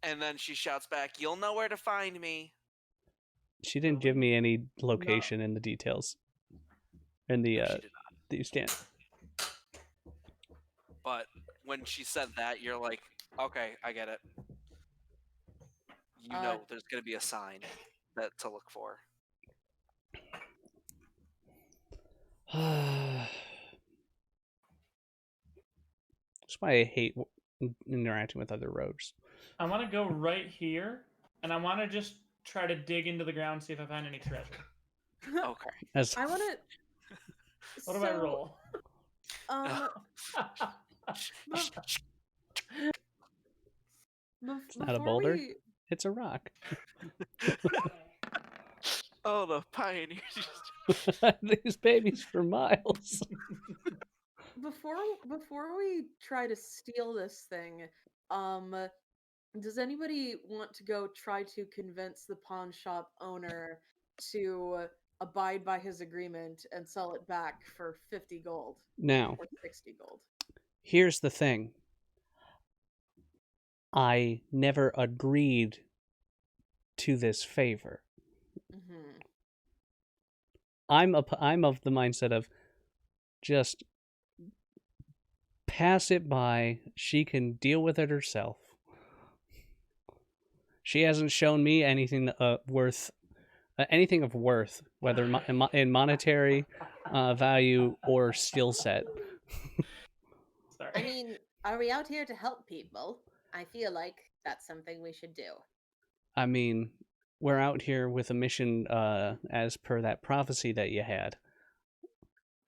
And then she shouts back, "You'll know where to find me." She didn't give me any location in the details. In the No, she did not. the stand. But when she said that, you're like, "Okay, I get it." You know, there's gonna be a sign that to look for. That's why I hate interacting with other rogues. I want to go right here, and I want to just try to dig into the ground, see if I find any treasure. Okay. As I want to. What do I roll? it's not a boulder. It's a rock. Oh, the pioneers. These babies for miles. Before we try to steal this thing, does anybody want to go try to convince the pawn shop owner to abide by his agreement and sell it back for 50 gold Now, or 60 gold? here's the thing. I never agreed to this favor. Mm-hmm. I'm of the mindset of just pass it by. She can deal with it herself. She hasn't shown me anything worth anything of worth, whether in monetary value or skill set. Sorry. I mean, are we out here to help people? I feel like that's something we should do. I mean, we're out here with a mission as per that prophecy that you had.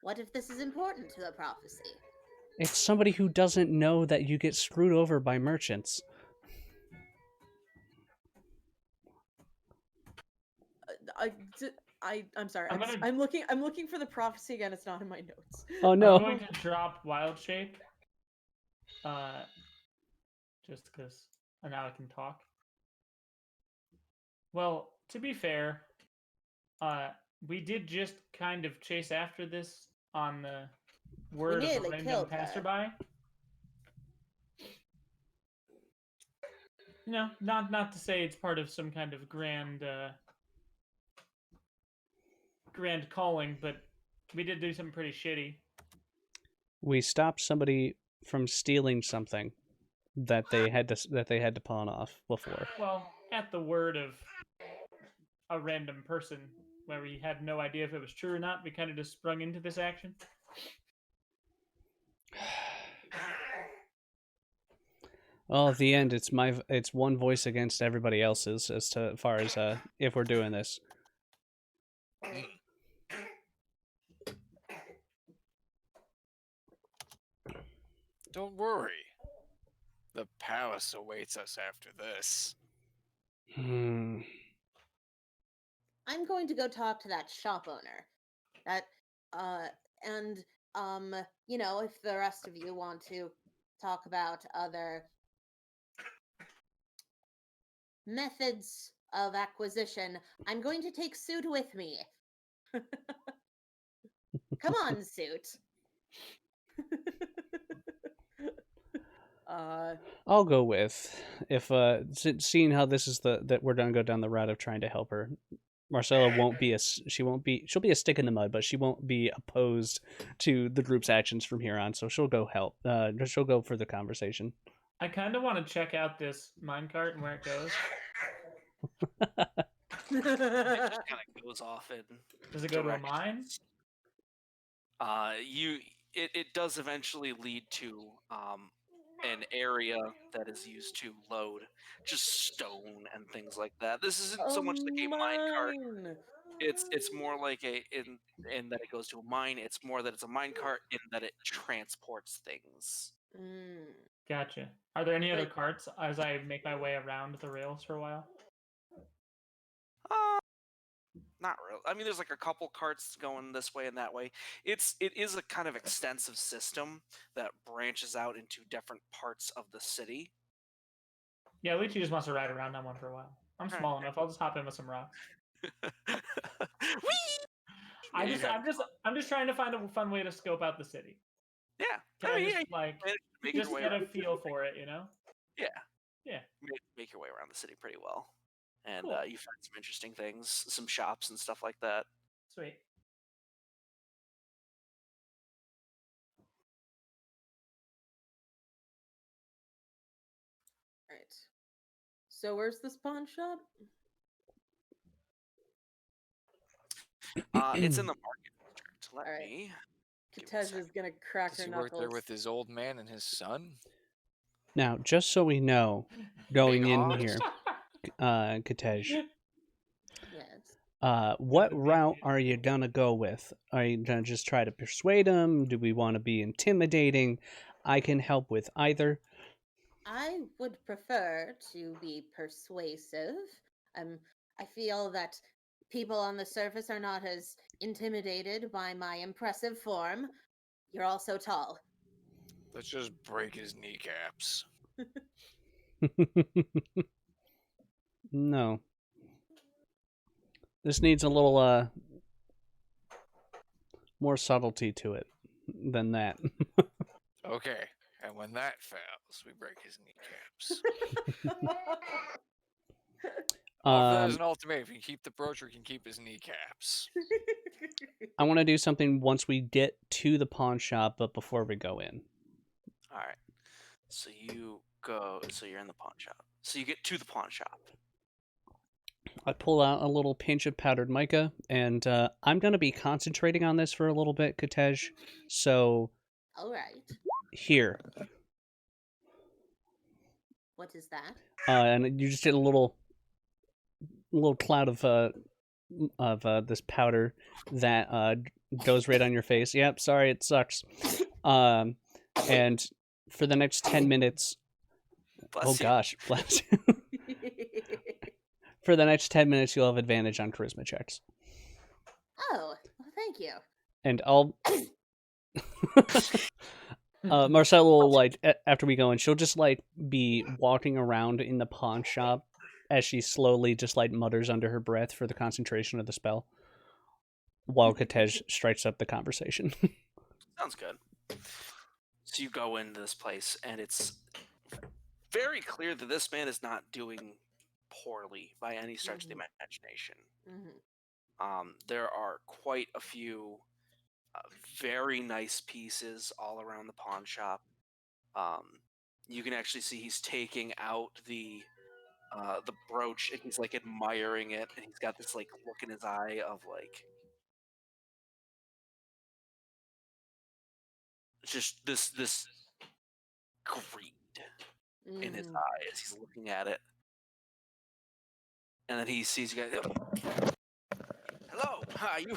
What if this is important to the prophecy? It's somebody who doesn't know that you get screwed over by merchants. I'm sorry. I'm gonna- I'm looking for the prophecy again. It's not in my notes. Oh no! I'm going to drop Wild Shape. Just because now I can talk. Well, to be fair, we did just kind of chase after this on the word of a nearly random killed her. passerby. No, not to say it's part of some kind of grand calling, but we did do something pretty shitty. We stopped somebody from stealing something that they had to pawn off before. Well, at the word of a random person, where we had no idea if it was true or not, we kind of just sprung into this action. Well, at the end, it's one voice against everybody else's as far as if we're doing this. Don't worry. The palace awaits us after this. Hmm. I'm going to go talk to that shop owner. And if the rest of you want to talk about other methods of acquisition, I'm going to take Suit with me. Come on, Suit. I'll go with if seeing how this is that we're gonna go down the route of trying to help her. Marcella won't be she'll be a stick in the mud, but she won't be opposed to the group's actions from here on. So she'll go help. She'll go for the conversation. I kind of want to check out this minecart and where it goes. It just kind of goes off in. Does it go to a mine? It does eventually lead to an area that is used to load just stone and things like that. This isn't so much like a minecart. It's more like in that it goes to a mine. It's more that it's a minecart in that it transports things. Gotcha. Are there any other Like- carts as I make my way around the rails for a while? Uh, not really. I mean, there's like a couple carts going this way and that way. It is a kind of extensive system that branches out into different parts of the city. Yeah, Lychee just wants to ride around on one for a while. I'm Alright. small enough. I'll just hop in with some rocks. Whee! I'm You just, have I'm just trying to find a fun way to scope out the city. Yeah, Can I I mean, just yeah, you like managed to make just your way get a around. feel for it, you know? Yeah, Yeah, make your way around the city pretty well, and cool. you find some interesting things, some shops and stuff like that. Sweet. Right. So where's this pawn shop? It's in the market district. Let Alright. me give me a Katej second. is gonna crack Does her he work there knuckles. with his old man and his son? Now, just so we know, going Big in hogs? here, Katej, Yes. what the big route dude. are you gonna go with? Are you gonna just try to persuade him? Do we want to be intimidating? I can help with either. I would prefer to be persuasive. I feel that people on the surface are not as intimidated by my impressive form. You're all so tall. Let's just break his kneecaps. No. This needs a little more subtlety to it than that. Okay, and when that fails, we break his kneecaps. Offer that as an ultimatum. If he can keep the brooch, or he can keep his kneecaps. I want to do something once we get to the pawn shop, but before we go in. All right. So you go. So you're in the pawn shop. So you get to the pawn shop. I pull out a little pinch of powdered mica, and I'm going to be concentrating on this for a little bit, Katej. So All right. here, What is that? and you just get a little cloud of this powder that goes right on your face. Yep, sorry, it sucks. And for the next 10 minutes, Bless oh you. gosh, bless you. For the next 10 minutes, you'll have advantage on charisma checks. Oh, well, thank you. And I'll Marcella will, like, after we go in, she'll just like be walking around in the pawn shop as she slowly just like mutters under her breath for the concentration of the spell, while Katej strikes up the conversation. Sounds good. So you go into this place, and it's very clear that this man is not doing poorly by any stretch of the imagination. There are quite a few very nice pieces all around the pawn shop. You can actually see he's taking out the brooch, and he's like admiring it, and he's got this like look in his eye of like just this greed in his eye as he's looking at it. And then he sees you guys. Hello, hi. You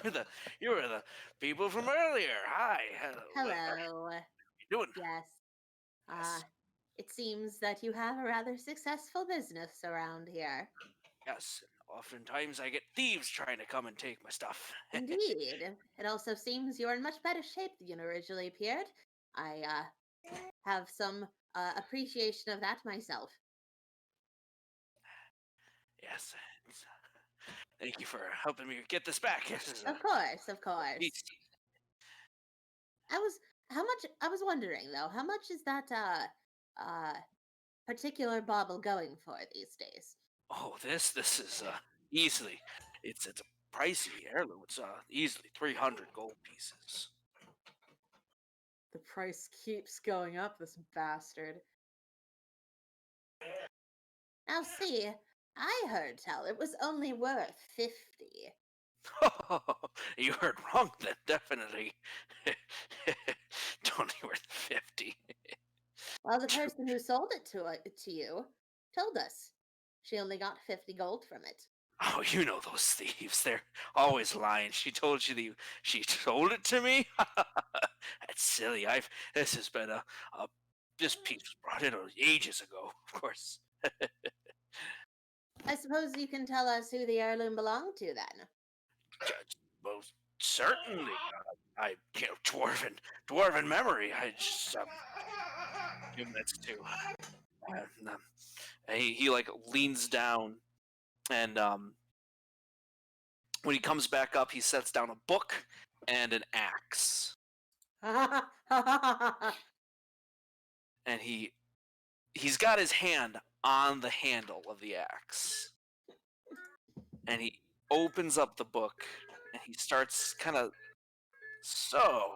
were the people from earlier. Hi. What are Hello. you doing? Yes. Yes. It seems that you have a rather successful business around here. Yes. Oftentimes I get thieves trying to come and take my stuff. Indeed. It also seems you're in much better shape than you originally appeared. I have some appreciation of that myself. Yes. Thank you for helping me get this back. This is Of course, of course. beast. I was wondering though, how much is that particular bauble going for these days? Oh, this is easily. It's a pricey heirloom. It's easily 300 gold pieces. The price keeps going up, this bastard. Now see, I heard tell it was only worth 50. You heard wrong then, definitely. It's only worth 50. Well, the person who sold it to you told us she only got 50 gold from it. Oh, you know those thieves. They're always lying. She told you she sold it to me? That's silly. This has been this piece was brought in ages ago, of course. I suppose you can tell us who the heirloom belonged to then. Well, certainly. I can't dwarven memory. I just few minutes to. He like leans down, and when he comes back up, he sets down a book and an axe, and he's got his hand on the handle of the axe, and he opens up the book and he starts kind of. So,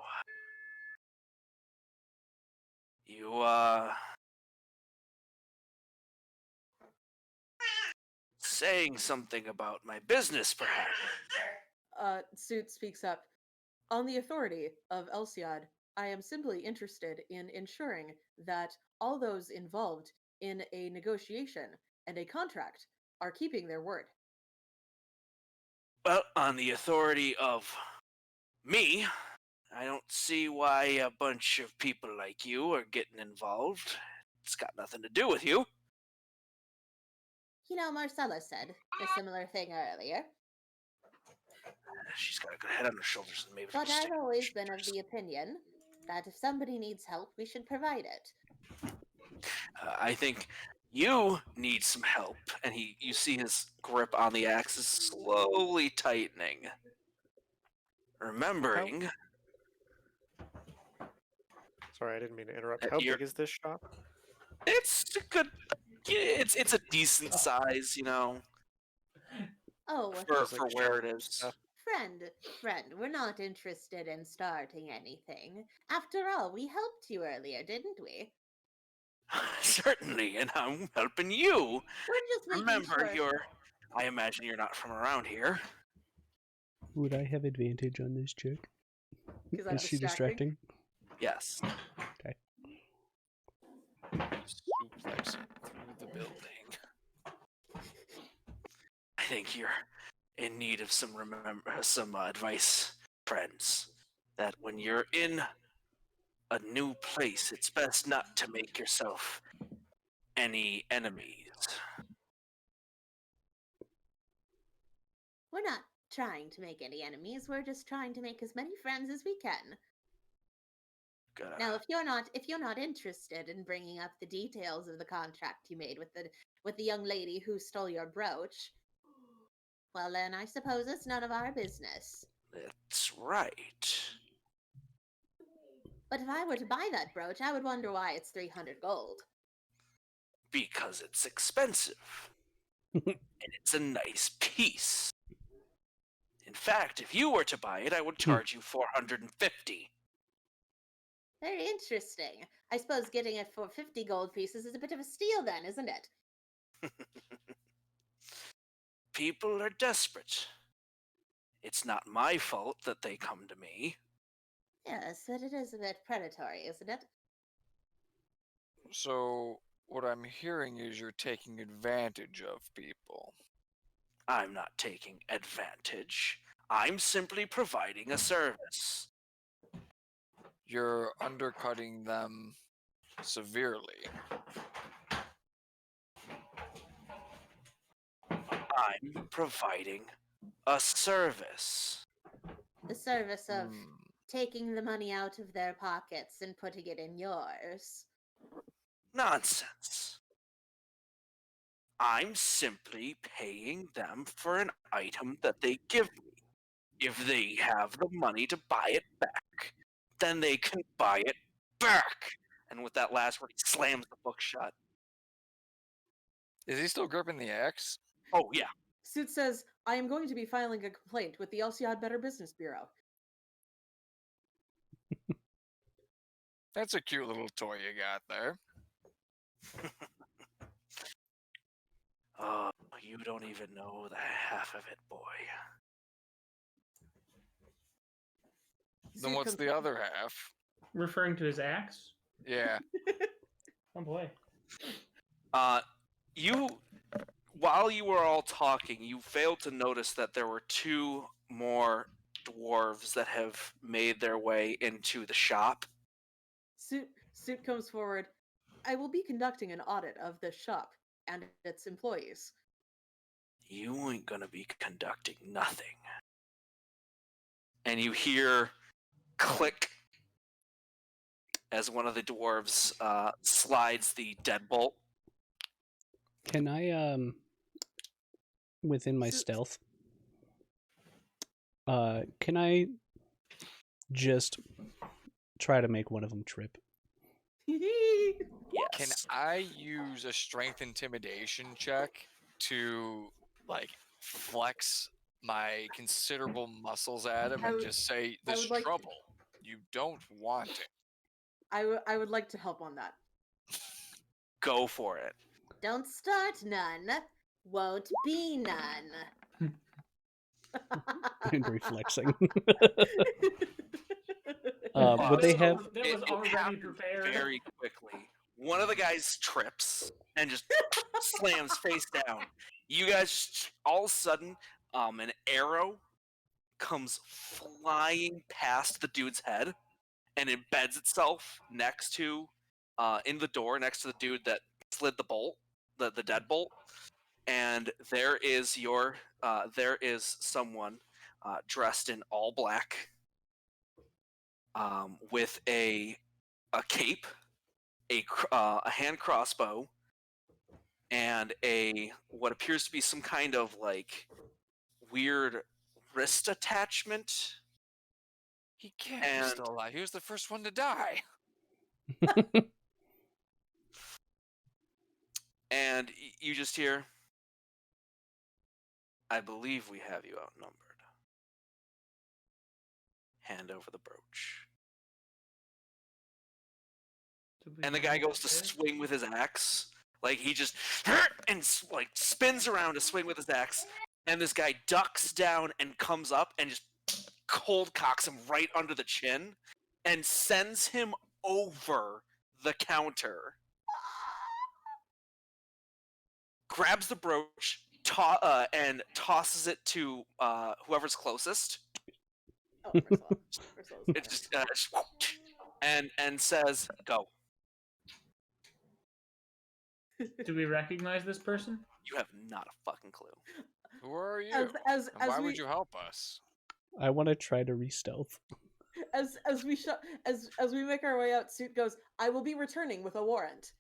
you saying something about my business, perhaps? Suit speaks up. On the authority of Elsiad, I am simply interested in ensuring that all those involved in a negotiation and a contract are keeping their word. Well, on the authority of me, I don't see why a bunch of people like you are getting involved. It's got nothing to do with you. You know, Marcella said a similar thing earlier, She's got a good head on her shoulders, and maybe but she'll I've stick- always been of the opinion that if somebody needs help, we should provide it. I think you need some help, and you see his grip on the axe is slowly tightening. Remembering Sorry, I didn't mean to interrupt. that How you're, big is this shop? it's a good, it's a decent size, Oh, Just, like, for where it shelves and is. stuff. friend, we're not interested in starting anything. After all, we helped you earlier, didn't we? Certainly, and I'm helping you. We're just making Remember, sure. I imagine you're not from around here. Would I have advantage on this check? Because I'm Is she distracting. distracting? Yes. Suplexing through the building. I think you're in need of some advice, friends. That when you're in a new place, it's best not to make yourself any enemies. We're not trying to make any enemies. We're just trying to make as many friends as we can. Gotta, Now, if you're not interested in bringing up the details of the contract you made with the young lady who stole your brooch, well then I suppose it's none of our business. that's right. But if I were to buy that brooch, I would wonder why it's 300 gold. Because it's expensive. And it's a nice piece. In fact, if you were to buy it, I would charge you 450. Very interesting. I suppose getting it for 50 gold pieces is a bit of a steal then, isn't it? People are desperate. It's not my fault that they come to me. Yes, but it is a bit predatory, isn't it? So, what I'm hearing is you're taking advantage of people. I'm not taking advantage. I'm simply providing a service. You're undercutting them severely. I'm providing a service. The service of Hmm. taking the money out of their pockets and putting it in yours. Nonsense. I'm simply paying them for an item that they give me. If they have the money to buy it back, then they can buy it back. And with that last word, he slams the book shut. Is he still gripping the axe? Oh, yeah. Suit says, I am going to be filing a complaint with the Elsiad Better Business Bureau. That's a cute little toy you got there. Oh, you don't even know the half of it, boy. Then Suit what's comes- the other half? Referring to his axe? Yeah. Oh boy. While you were all talking, you failed to notice that there were two more dwarves that have made their way into the shop. Suit comes forward. I will be conducting an audit of this shop and its employees. You ain't gonna be conducting nothing. And you hear click as one of the dwarves slides the deadbolt. Can I within my So- stealth? Can I just try to make one of them trip? Yes. Can I use a strength intimidation check to like flex my considerable muscles at him I and would- just say, I "There's would like- trouble. You don't want it." I would like to help on that. Go for it. Don't start none. Won't be none. And reflexing. Oh, Would they so have? That was it already happened prepared. very quickly. One of the guys trips and just slams face down. You guys, all of a sudden, an arrow comes flying past the dude's head and embeds itself next to, in the door next to the dude that slid the bolt, the deadbolt. And there is someone dressed in all black, with a cape, a hand crossbow, and a what appears to be some kind of like weird wrist attachment. He can't be And still alive. He was the first one to die. and you just hear, "I believe we have you outnumbered. Hand over the brooch." Did we And the know guy what goes to that is? swing with his axe. Like he just and like spins around to swing with his axe, and this guy ducks down and comes up and just cold cocks him right under the chin, and sends him over the counter. Grabs the brooch and tosses it to whoever's closest. Oh, Ursula. Ursula's It just and says, "Go." Do we recognize this person? You have not a fucking clue. Who are you? as and why we would you help us? I want to try to re-stealth. as we make our way out, Suit goes, "I will be returning with a warrant."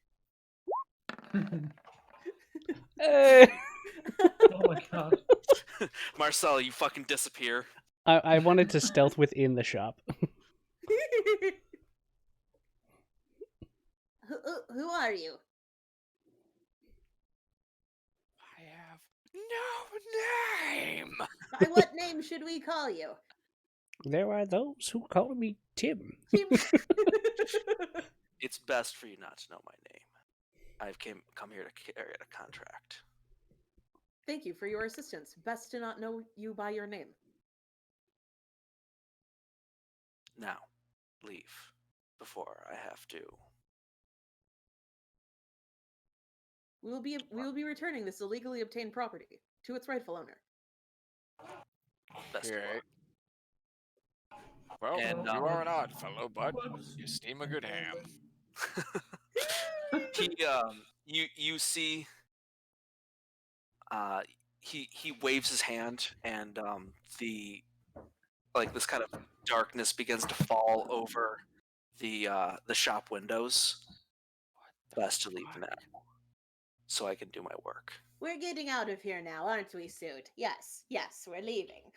Hey! Oh my god. Marcel, you fucking disappear. I wanted to stealth within the shop. Who are you? I have no name. By what name should we call you? There are those who call me Tim. It's best for you not to know my name. I've come here to carry out a contract. Thank you for your assistance. Best to not know you by your name. Now, leave before I have to. We will be returning this illegally obtained property to its rightful owner. Best of Okay. luck. Well, And, you are an odd fellow, but Whoops. you steam a good ham. You see, he waves his hand, and this kind of darkness begins to fall over the shop windows. Best to leave now, so I can do my work. We're getting out of here now, aren't we, Suit? Yes, we're leaving.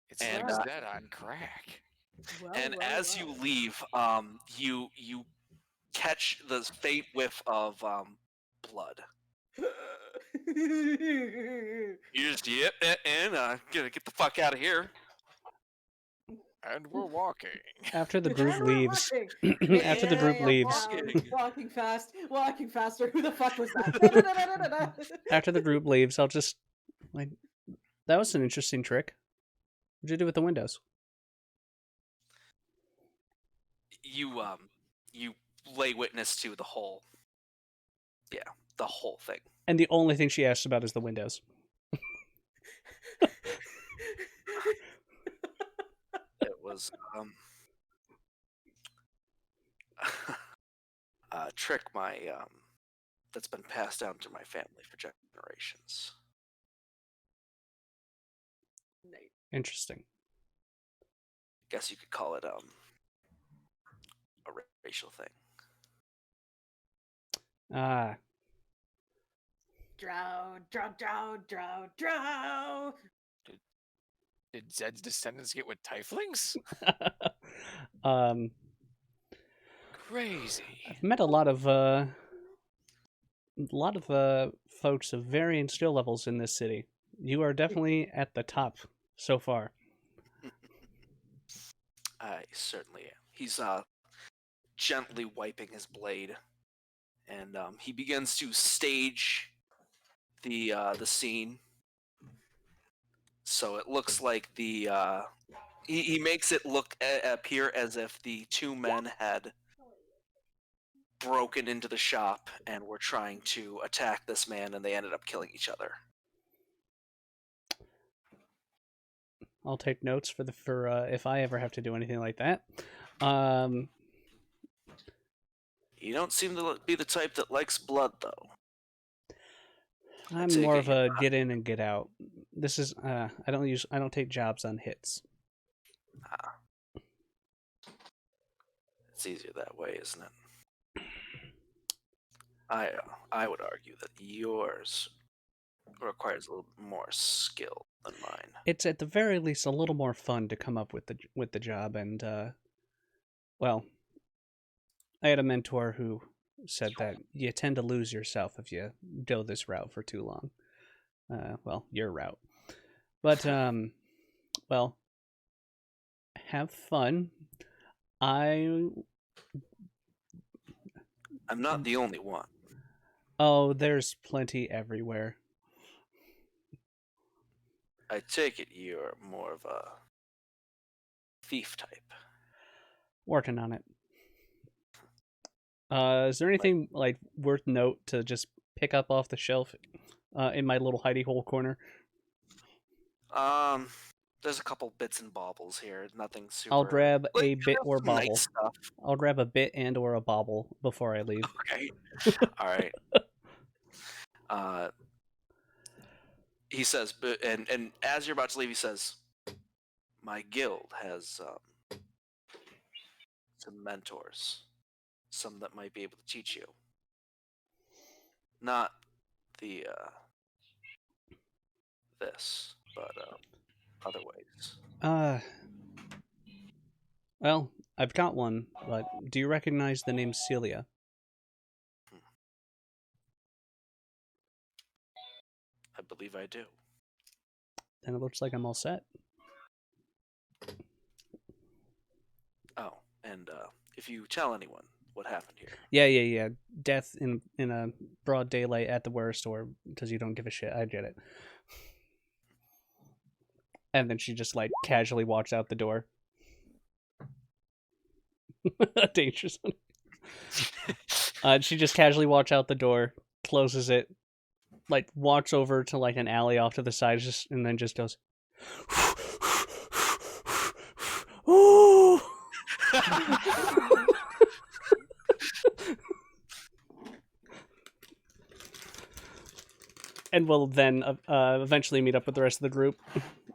It's And, like dead on crack. And as you leave, you catch the faint whiff of blood. You just gonna get the fuck out of here. And we're walking. After the group And we're leaves, walking. after the group Yeah, leaves, Walking fast, walking faster. Who the fuck was that? after the group leaves, I'll just like, that was an interesting trick. What'd you do with the windows? You lay witness to the whole thing. And the only thing she asks about is the windows. It was trick that's been passed down to my family for generations. Nice. Interesting. Guess you could call it a racial thing. Ah, Drow, drow, drow, drow, drow. Did Zed's descendants get with tieflings? um, Crazy. I've met a lot of folks of varying skill levels in this city. You are definitely at the top so far. I certainly am. He's gently wiping his blade, and he begins to stage the scene. So it looks like he makes it appear as if the two men had broken into the shop and were trying to attack this man, and they ended up killing each other. I'll take notes for if I ever have to do anything like that. Um, You don't seem to be the type that likes blood, though. I'm take more it of you're a not- get in and get out. This is I don't take jobs on hits. It's easier that way, isn't it? I would argue that yours requires a little more skill than mine. It's at the very least a little more fun to come up with the job, and well, I had a mentor who said that you tend to lose yourself if you go this route for too long. Well, your route, but well, have fun. I'm not the only one. Oh, there's plenty everywhere. I take it you're more of a thief type. Working on it. Is there anything like worth note to just pick up off the shelf in my little hidey hole corner? There's a couple bits and baubles here. Nothing super. I'll grab Like, a bit or some nice bauble. stuff. I'll grab a bit and or a bauble before I leave. Okay. All right. He says, and as you're about to leave, he says, "My guild has some mentors, some that might be able to teach you. Not the this, but other ways." Well, I've got one, but do you recognize the name Celia? I believe I do. Then it looks like I'm all set. Oh, and if you tell anyone what happened here, Yeah. Death in a broad daylight at the wear store because you don't give a shit. I get it. And then she just like casually walks out the door. Dangerous. She just casually walks out the door, closes it, like walks over to like an alley off to the side, and then just goes. Ooh! And will then eventually meet up with the rest of the group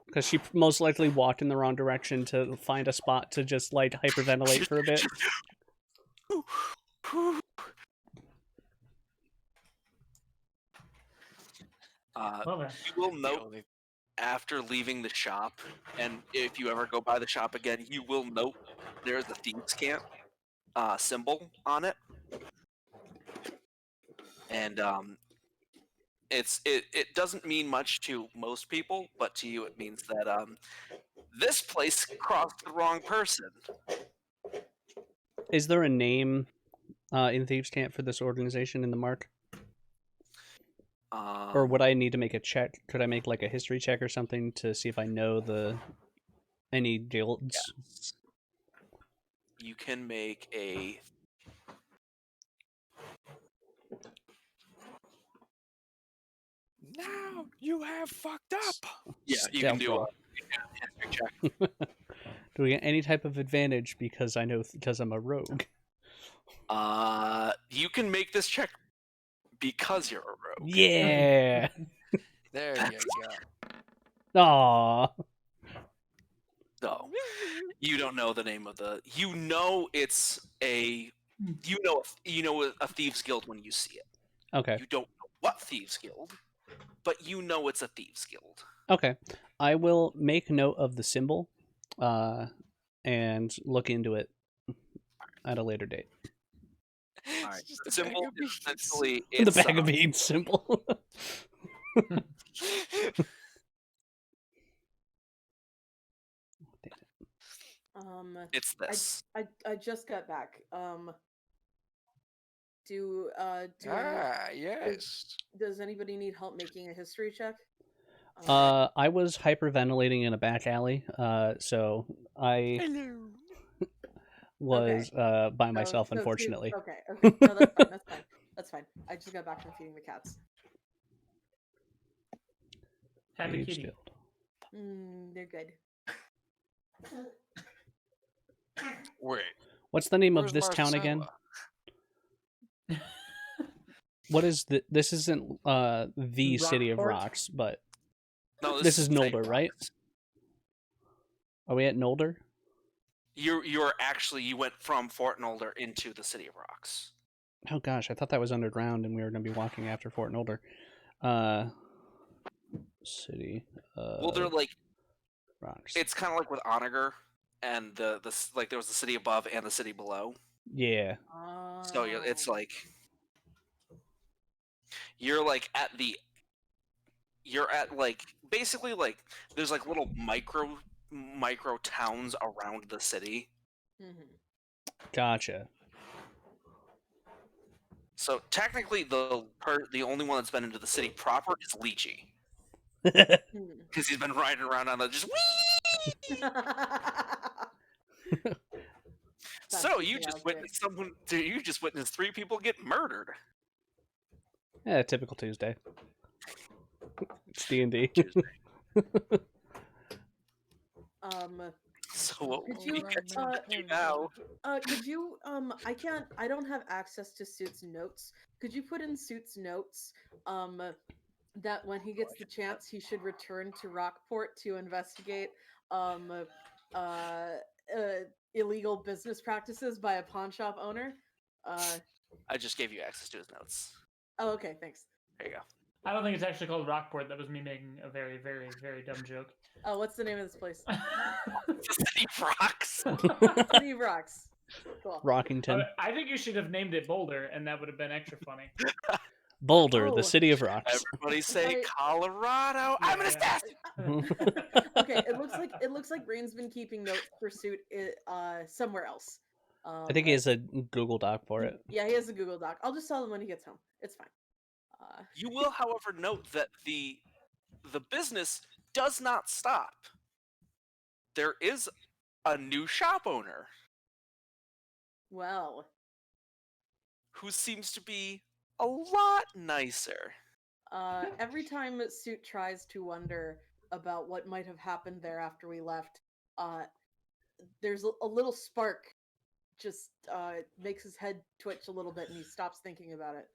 because she most likely walked in the wrong direction to find a spot to just like hyperventilate for a bit. Love it. you will note after leaving the shop, and if you ever go by the shop again, you will note there's a thieves' camp symbol on it, and it doesn't mean much to most people, but to you it means that this place crossed the wrong person. Is there a name in Thieves' Camp for this organization in the mark? Or would I need to make a check? Could I make like a history check or something to see if I know any guilds? Yes. You can make a. Now you have fucked up. Yeah, you can Stealth do roll. a history check. Do we get any type of advantage because I'm a rogue? You can make this check because you're a rogue. Yeah. There you go. Aw. No, you don't know the name of the. You know it's a. You know a thieves guild when you see it. Okay. You don't know what thieves guild, but you know it's a thieves guild. Okay. I will make note of the symbol, and look into it at a later date. Alright, It's just the a symbol bag of is beans. essentially The it's bag of beans symbol. it's this. I just got back. Do Yes. does anybody need help making a history check? I was hyperventilating in a back alley, so I Hello. was by So- myself, so two- unfortunately. Okay. No, that's fine. That's fine. That's fine. I just got back from feeding the cats. Happy Thieves kitty. Guild. They're good. Wait. What's the name Where's of this town again? Marcella? What is the? This isn't the city of Rockport? rocks, but No, this is St. Nolder, right? Rock's. Are we at Nolder? You're actually you went from Fort Nolder into the City of Rocks. Oh gosh, I thought that was underground, and we were going to be walking after Fort Nolder. City. Well, they're like Rocks. it's kind of like with Onager and the like there was the city above and the city below. Yeah. So it's like you're like you're at like basically like there's like little micro towns around the city. Gotcha. So technically the only one that's been into the city proper is Lychee because he's been riding around on a just whee! So you just witnessed three people get murdered. Yeah, typical Tuesday. It's D&D. So what Could will you, you guys want to do now? could you I don't have access to Suit's notes. Could you put in Suit's notes that when he gets the chance he should return to Rockport to investigate illegal business practices by a pawn shop owner? I just gave you access to his notes. Oh, okay, thanks. There you go. I don't think it's actually called Rockport. That was me making a very, very, very dumb joke. Oh, what's the name of this place? The City of Rocks. City of Rocks. Cool. Rockington. I think you should have named it Boulder, and that would have been extra funny. Boulder, Oh. the city of rocks. Everybody say Right. Colorado. I'm an Yeah. assassin. Okay, it looks like Rain's been keeping notes for Suit somewhere else. I think he has a Google Doc for it. Yeah, he has a Google Doc. I'll just tell him when he gets home. It's fine. You will, however, note that the business does not stop. There is a new shop owner Well, who seems to be a lot nicer. every time Suit tries to wonder about what might have happened there after we left, there's a little spark just makes his head twitch a little bit and he stops thinking about it.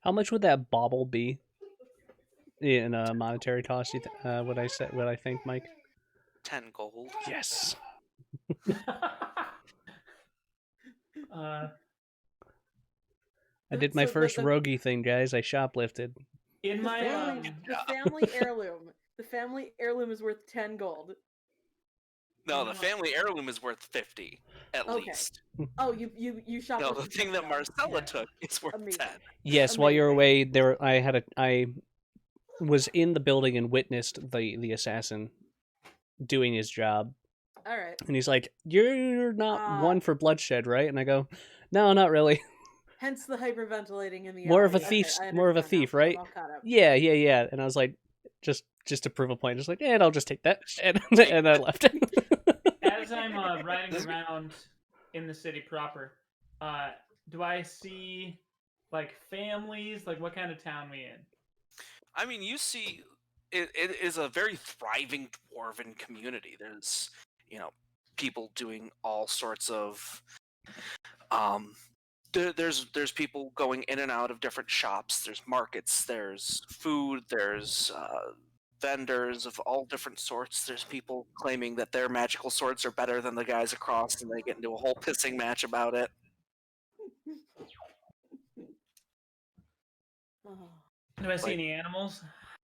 How much would that bauble be in monetary cost? Would I think, Mike? 10 gold. Yes. I did my So first roguey thing, guys. I shoplifted. In The my family heirloom. The family heirloom is worth 10 gold. No, the family heirloom is worth 50 at Okay. least. Oh, you shot. No, the thing that Marcella Yeah. took is worth Amazing. 10. Yes, while you were Amazing. away, I was in the building and witnessed the assassin doing his job. All right. And he's like, "You're not Ah. one for bloodshed, right?" And I go, "No, not really. Hence the hyperventilating in the More of a alley. thief, I more of a understand now. thief, right? I'm all caught up. Yeah." And I was like, just to prove a point, just like, I'll just take that, and I left. As I'm riding around in the city proper, do I see like families? Like, what kind of town we in? I mean, you see, it is a very thriving dwarven community. There's, people doing all sorts of there's people going in and out of different shops. There's markets, there's food, there's vendors of all different sorts. There's people claiming that their magical swords are better than the guys across, and they get into a whole pissing match about it. Oh. Do I see Like- any animals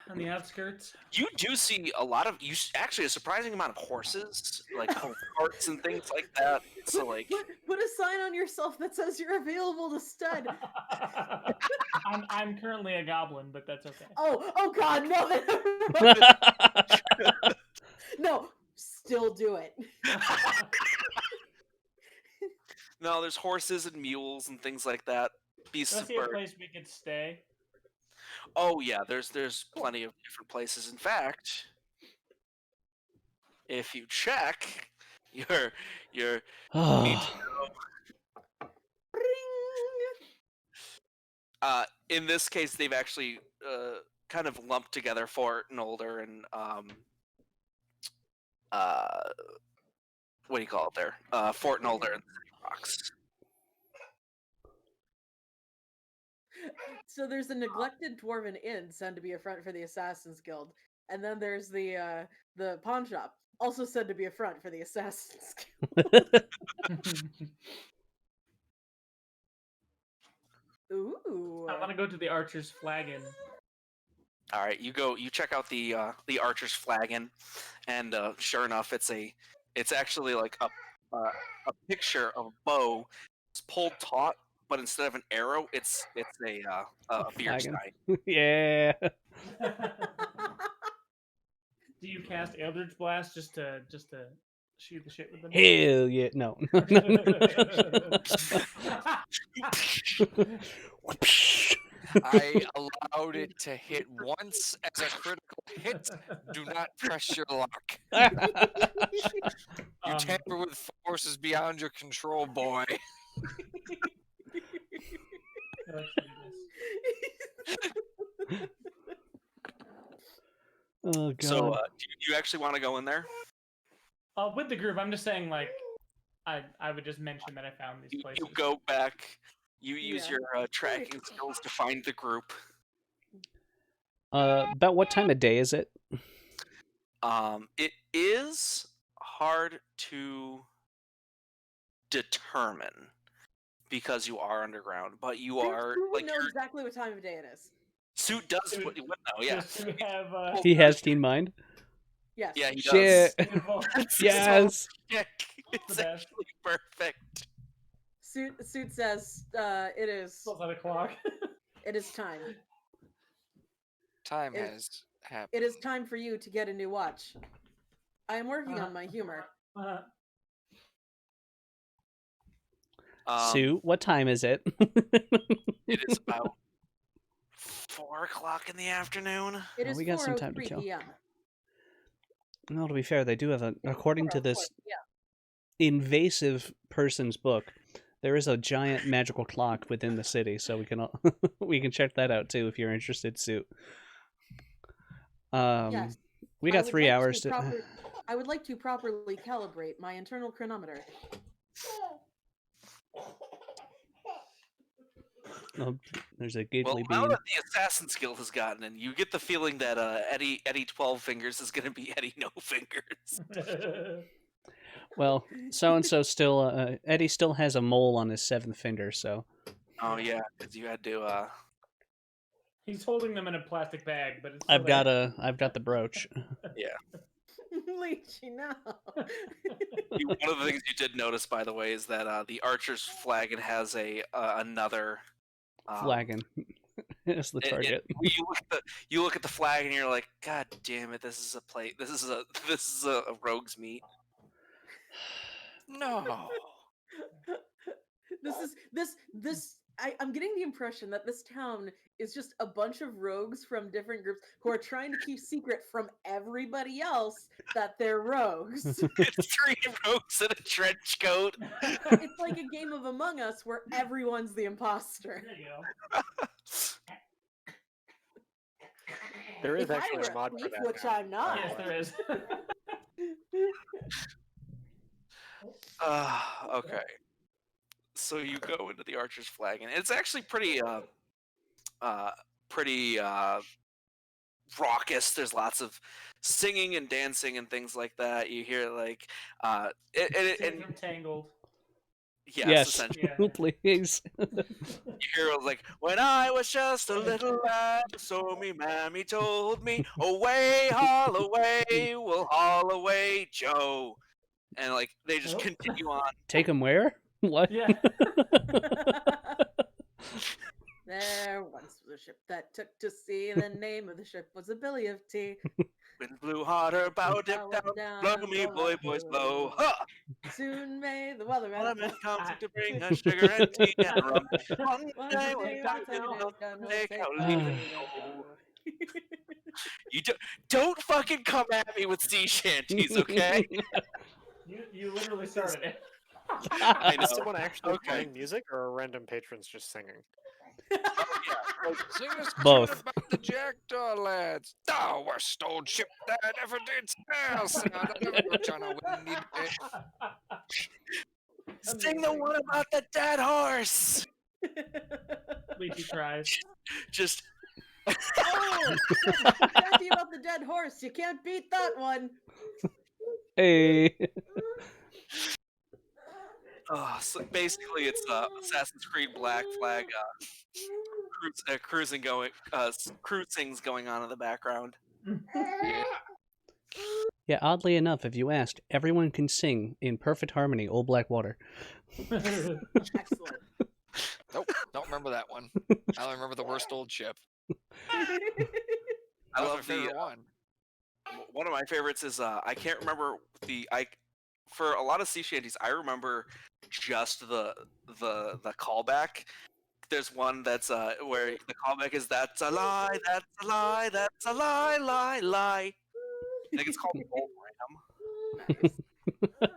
on the outskirts? You do see a lot of actually a surprising amount of horses, like carts and things like that. So like, Put a sign on yourself that says you're available to stud. I'm currently a goblin, but that's okay. Oh God, no! No, still do it. no, there's horses and mules and things like that. Beasts Do I of see a burden. place we could stay? Oh yeah, there's plenty of different places. In fact, if you check your in this case they've actually kind of lumped together Fort Nolder and what do you call it there? Fort Nolder and City Rocks. So there's a neglected dwarven inn said to be a front for the Assassin's Guild, and then there's the pawn shop, also said to be a front for the Assassin's Guild. Ooh. I want to go to the Archer's Flagon. All right, you check out the Archer's Flagon, and sure enough, it's actually like a picture of a bow. It's pulled taut, but instead of an arrow, it's a beer Flagon. stein. Yeah. Do you cast Eldritch Blast just to shoot the shit with them? Hell yeah. No. I allowed it to hit once as a critical hit. Do not press your luck. You tamper with forces beyond your control, boy. Oh god. So, do you actually want to go in there? With the group, I'm just saying, like, I would just mention that I found these places. You go back. You use Yeah. your tracking skills to find the group. About what time of day is it? It is hard to determine because you are underground, but you are Who would like know your exactly what time of day it is? suit does Suit- what you would know. Yeah, Just to have He has keen mind. Yes. yeah, he Shit. does. it's Yes. It's the best. actually perfect. Suit says it is 12 o'clock. it is time. Time It- has happened. It is time for you to get a new watch. I am working on my humor. Sue, what time is it? It is about 4 o'clock in the afternoon. It Oh, is we got some time to 4:03 kill. p.m. No, to be fair, they do have according to this Yeah. invasive person's book, there is a giant magical clock within the city, so we can we can check that out too if you're interested, Suit. Yes. We I got would 3 like to hours to. I would like to properly calibrate my internal chronometer. Oh, there's a Well, giggly now bean. that the Assassin's Guild has gotten in, you get the feeling that Eddie 12 Fingers is going to be Eddie No Fingers. Well, so and so still. Eddie still has a mole on his 7th finger, so. Oh yeah, because you had to. He's holding them in a plastic bag, but it's I've got the brooch. Leechy, no. One of the things you did notice, by the way, is that the Archer's Flagon has another Flagon is the target. you look at the flag and you're like, God damn it! This is a plate. This is a rogue's meat. No. I'm getting the impression that this town is just a bunch of rogues from different groups who are trying to keep secret from everybody else that they're rogues. It's 3 rogues in a trench coat. It's like a game of Among Us where everyone's the imposter. There you go. There is If I actually were a mod for thief, that. which now. I'm not. Yes, there is. Okay. So you go into the Archer's Flag, and it's actually pretty pretty raucous. There's lots of singing and dancing and things like that. You hear like Scene from Tangled. yes, essentially. Yeah. Please. You hear like, when I was just a little lad, so me mammy told me, away, we'll haul away, Joe. And like they just Nope. continue on. Take him where? What? Yeah. There once was a ship that took to sea. The name of the ship was a Billy of Tea. Wind blew harder, bow dip down, blow me, boys, blow. Ha! Soon may the weatherman Parliament comes to bring us sugar and tea and rum. One One day day we'll we'll have take to out take take out out leave leave it it go. You don't fucking come at me with sea shanties, okay? You literally started it. I Is know. someone actually Okay. playing music, or are random patrons just singing? Sing us Both. tune about the Jackdaw lads. Thou worst old ship that ever did sail. Sing out of the on a windy day. Sing the one about the dead horse. Sleepy cries. Just Oh, shanty about the dead horse. You can't beat that one. Hey. so basically, it's Assassin's Creed Black Flag cruising cruising's going on in the background. Yeah, oddly enough, if you asked, everyone can sing in perfect harmony Old Black Water. Excellent. Nope, don't remember that one. I only remember the worst old ship. I That was love my favorite the one. one of my favorites is I can't remember for a lot of sea shanties I remember just the callback. There's one that's where the callback is that's a lie, that's a lie, lie. I think it's called Old Ram. Nice.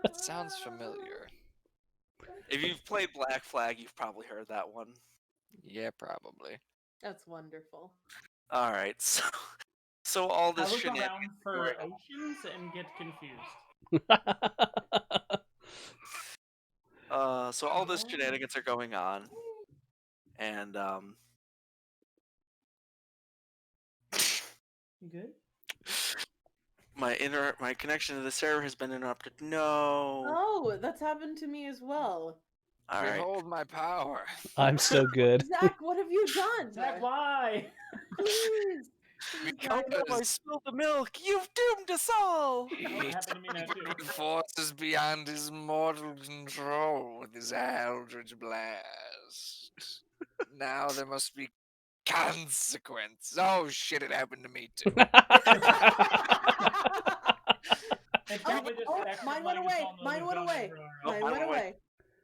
It sounds familiar. If you've played Black Flag, you've probably heard that one. Yeah, probably. That's wonderful. All right, so all I this look shenanigans around for going on. oceans and get confused. So all this shenanigans are going on, and You good? my connection to the server has been interrupted. No. Oh, that's happened to me as well. All right. Behold my power. I'm so good. Zach, what have you done? Zach, why? Please. Oh no, I spilled the milk. You've doomed us all. That happened to me now too. Forces beyond his mortal control with his eldritch blast. Now there must be consequence. Oh shit, it happened to me too. It's probably just oh, an extra mine went microphone away. that Mine was went on away. over our- Mine mine went went away. away.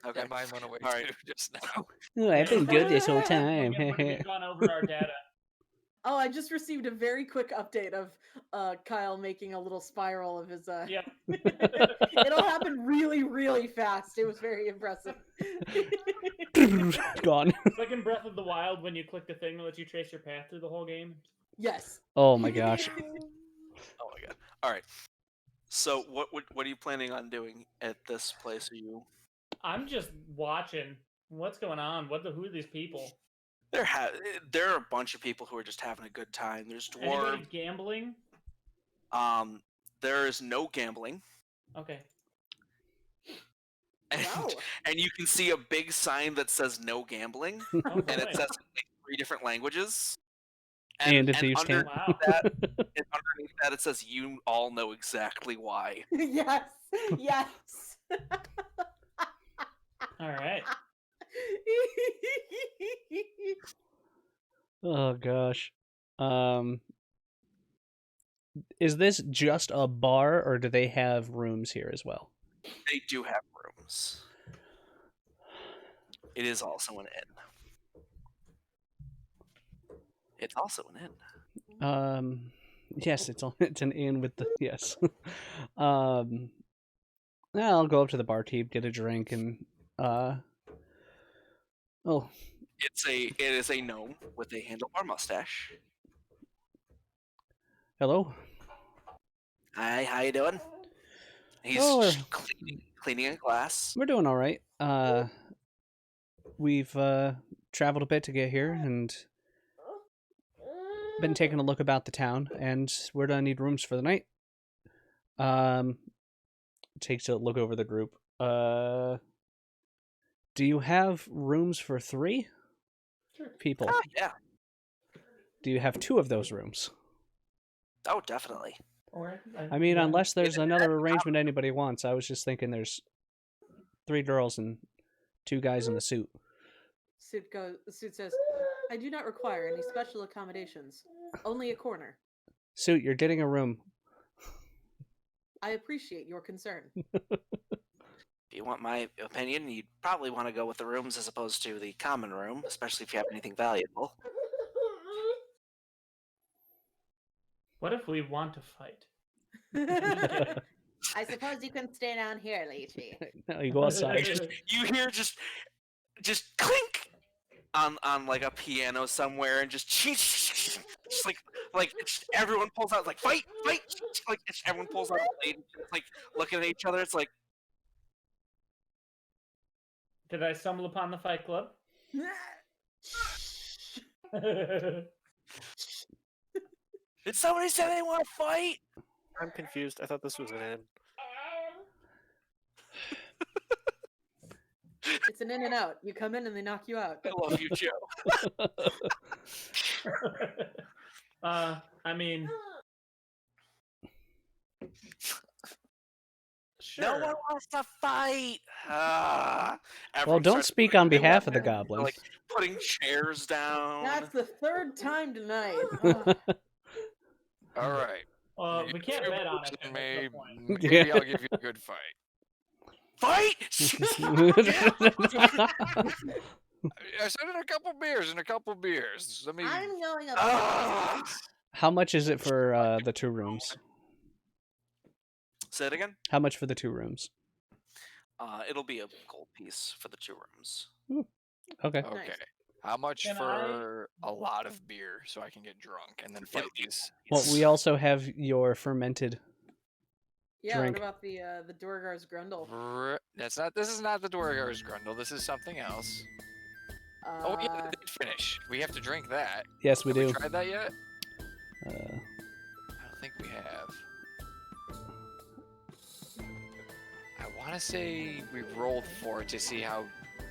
Okay. Yeah, mine went away All right. too just now. Ooh, I've been good this whole time. Would have gone over our data. Oh, I just received a very quick update of Kyle making a little spiral of his. Yep. It'll happen really, really fast. It was very impressive. Gone. It's like in Breath of the Wild when you click the thing that lets you trace your path through the whole game. Yes. Oh my gosh. Oh my god. All right. So what are you planning on doing at this place? Are you? I'm just watching. What's going on? Who are these people? There are a bunch of people who are just having a good time. There's Anybody dwarves. gambling? There is no gambling, Okay. and, Wow. and you can see a big sign that says "No gambling," Oh, and it boy. says in like 3 different languages. And a douche under tent. Wow. that, and underneath that, it says "You all know exactly why." Yes. Yes. All right. Oh gosh. Is this just a bar or do they have rooms here as well? They do have rooms. It is also an inn. It's also an inn. Yes, it's an inn with the yes. I'll go up to the barkeep, get a drink, and oh, It is a gnome with a handlebar mustache. hello. Hi, how you doing? He's Oh, just cleaning a glass. we're doing all right. We've traveled a bit to get here and been taking a look about the town, and we're gonna need rooms for the night. Takes a look over the group. Do you have rooms for 3 people? Yeah. Do you have 2 of those rooms? Oh, definitely. Or I mean, yeah. unless there's Yeah, another arrangement anybody wants. I was just thinking there's 3 girls and 2 guys in the suit. Suit says, I do not require any special accommodations. Only a corner. Suit, you're getting a room. I appreciate your concern. If you want my opinion, you'd probably want to go with the rooms as opposed to the common room, especially if you have anything valuable. What if we want to fight? I suppose you can stay down here, Leechy. No, you go outside. You hear just clink on like a piano somewhere, and just like just everyone pulls out like fight, like everyone pulls out a blade, like looking at each other. It's like, Did I stumble upon the Fight Club? did somebody say they want to fight? I'm confused. I thought this was an inn. It's an in and out. You come in and they knock you out. I love you, Joe. I mean, sure. No one wants to fight. Well, Everyone don't starts speak putting on their behalf of the weapons, goblins. like putting chairs down. That's the 3rd time tonight. Ugh. All right. We can't bet on it. Maybe, That's the point. maybe I'll give you a good fight. Fight! I said in a couple beers. Let me. I'm going up. Ah! How much is it for the 2 rooms? Say it again. How much for the 2 rooms? It'll be a gold piece for the 2 rooms. Okay. Okay. Nice. How much Can for a lot of beer so I can get drunk and then fight It'll be- these? Well, we also have your fermented. Yeah, Drink. what about the Dorgar's Grundle? That's not. This is not the Dwargar's Grundle. This is something else. Oh yeah, they did finish. We have to drink that. Yes, we Have do. we tried that yet? Uh, I don't think we have. I want to say we rolled for it to see how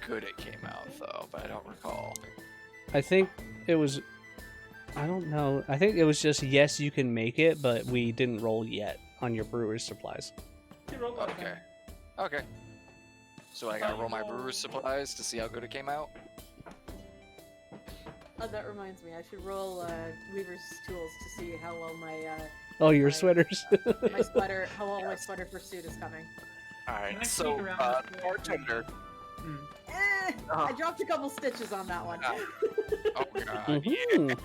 good it came out, though, but I don't recall. I think it was. I don't know. I think it was just yes, you can make it, but we didn't roll yet on your brewer's supplies. You roll that Okay. thing. Okay. So I gotta roll my brewer's supplies to see how good it came out. Oh, that reminds me. I should roll Weaver's tools to see how well my Oh, your Right. sweaters. my sweater, how well my sweater pursuit is coming. All Can I right. sneak So around this way? bartender. Hmm. I dropped a couple stitches on that one. Oh god. Mhm.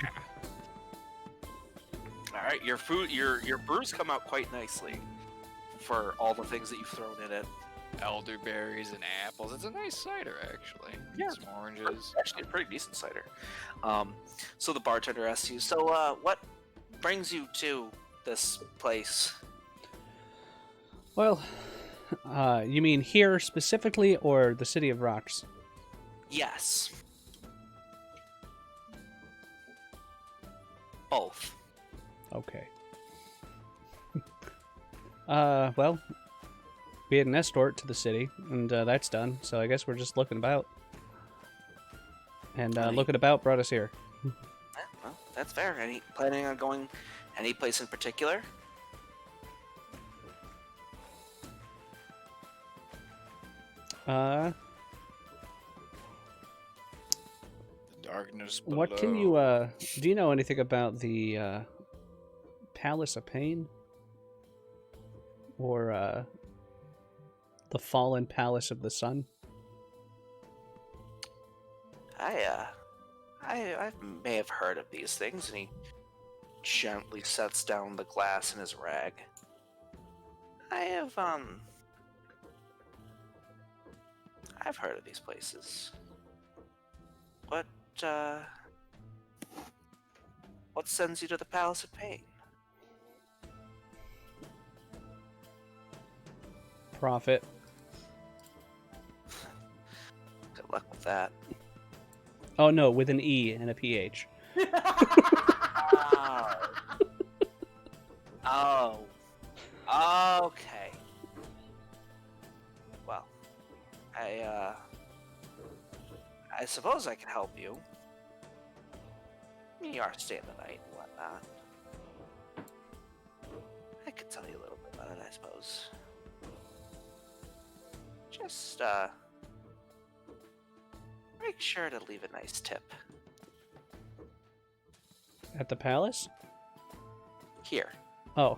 All right. Your food, your brews come out quite nicely for all the things that you've thrown in it. Elderberries and apples. It's a nice cider, actually. Yeah. Some oranges. Actually, a pretty decent cider. So the bartender asks you, "So, what brings you to this place?" Well, you mean here specifically, or the City of Rocks? Yes. Both. Okay. Well, we had an escort to the city, and that's done. So I guess we're just looking about. And Right. looking about brought us here. Well, that's fair. Any planning on going any place in particular? Uh, The darkness what can you do you know anything about the Palace of Pain? Or the Fallen Palace of the Sun? I may have heard of these things, and he gently sets down the glass in his rag. I've heard of these places. What sends you to the Palace of Pain? Profit. Good luck with that. Oh no, with an E and a PH. Oh. Okay. Well, I suppose I can help you. You are staying the night and whatnot. I could tell you a little bit about it, I suppose. Just, make sure to leave a nice tip. At the palace? Here. Oh.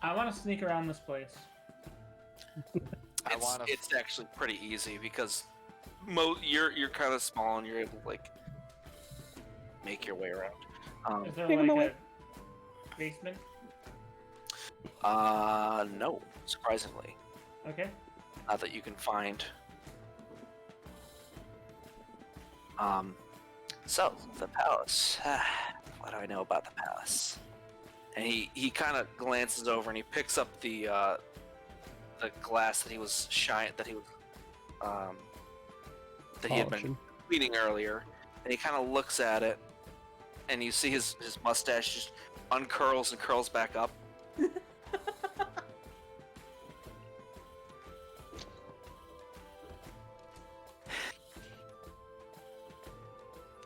I want to sneak around this place. It's actually pretty easy because you're kind of small and you're able to like make your way around. Is there Take 'em like away. a basement? No, surprisingly, Okay. not that you can find. So the palace. What do I know about the palace? And he kind of glances over and he picks up the glass that he was that he had been Polishing. cleaning earlier, and he kind of looks at it, and you see his mustache just uncurls and curls back up.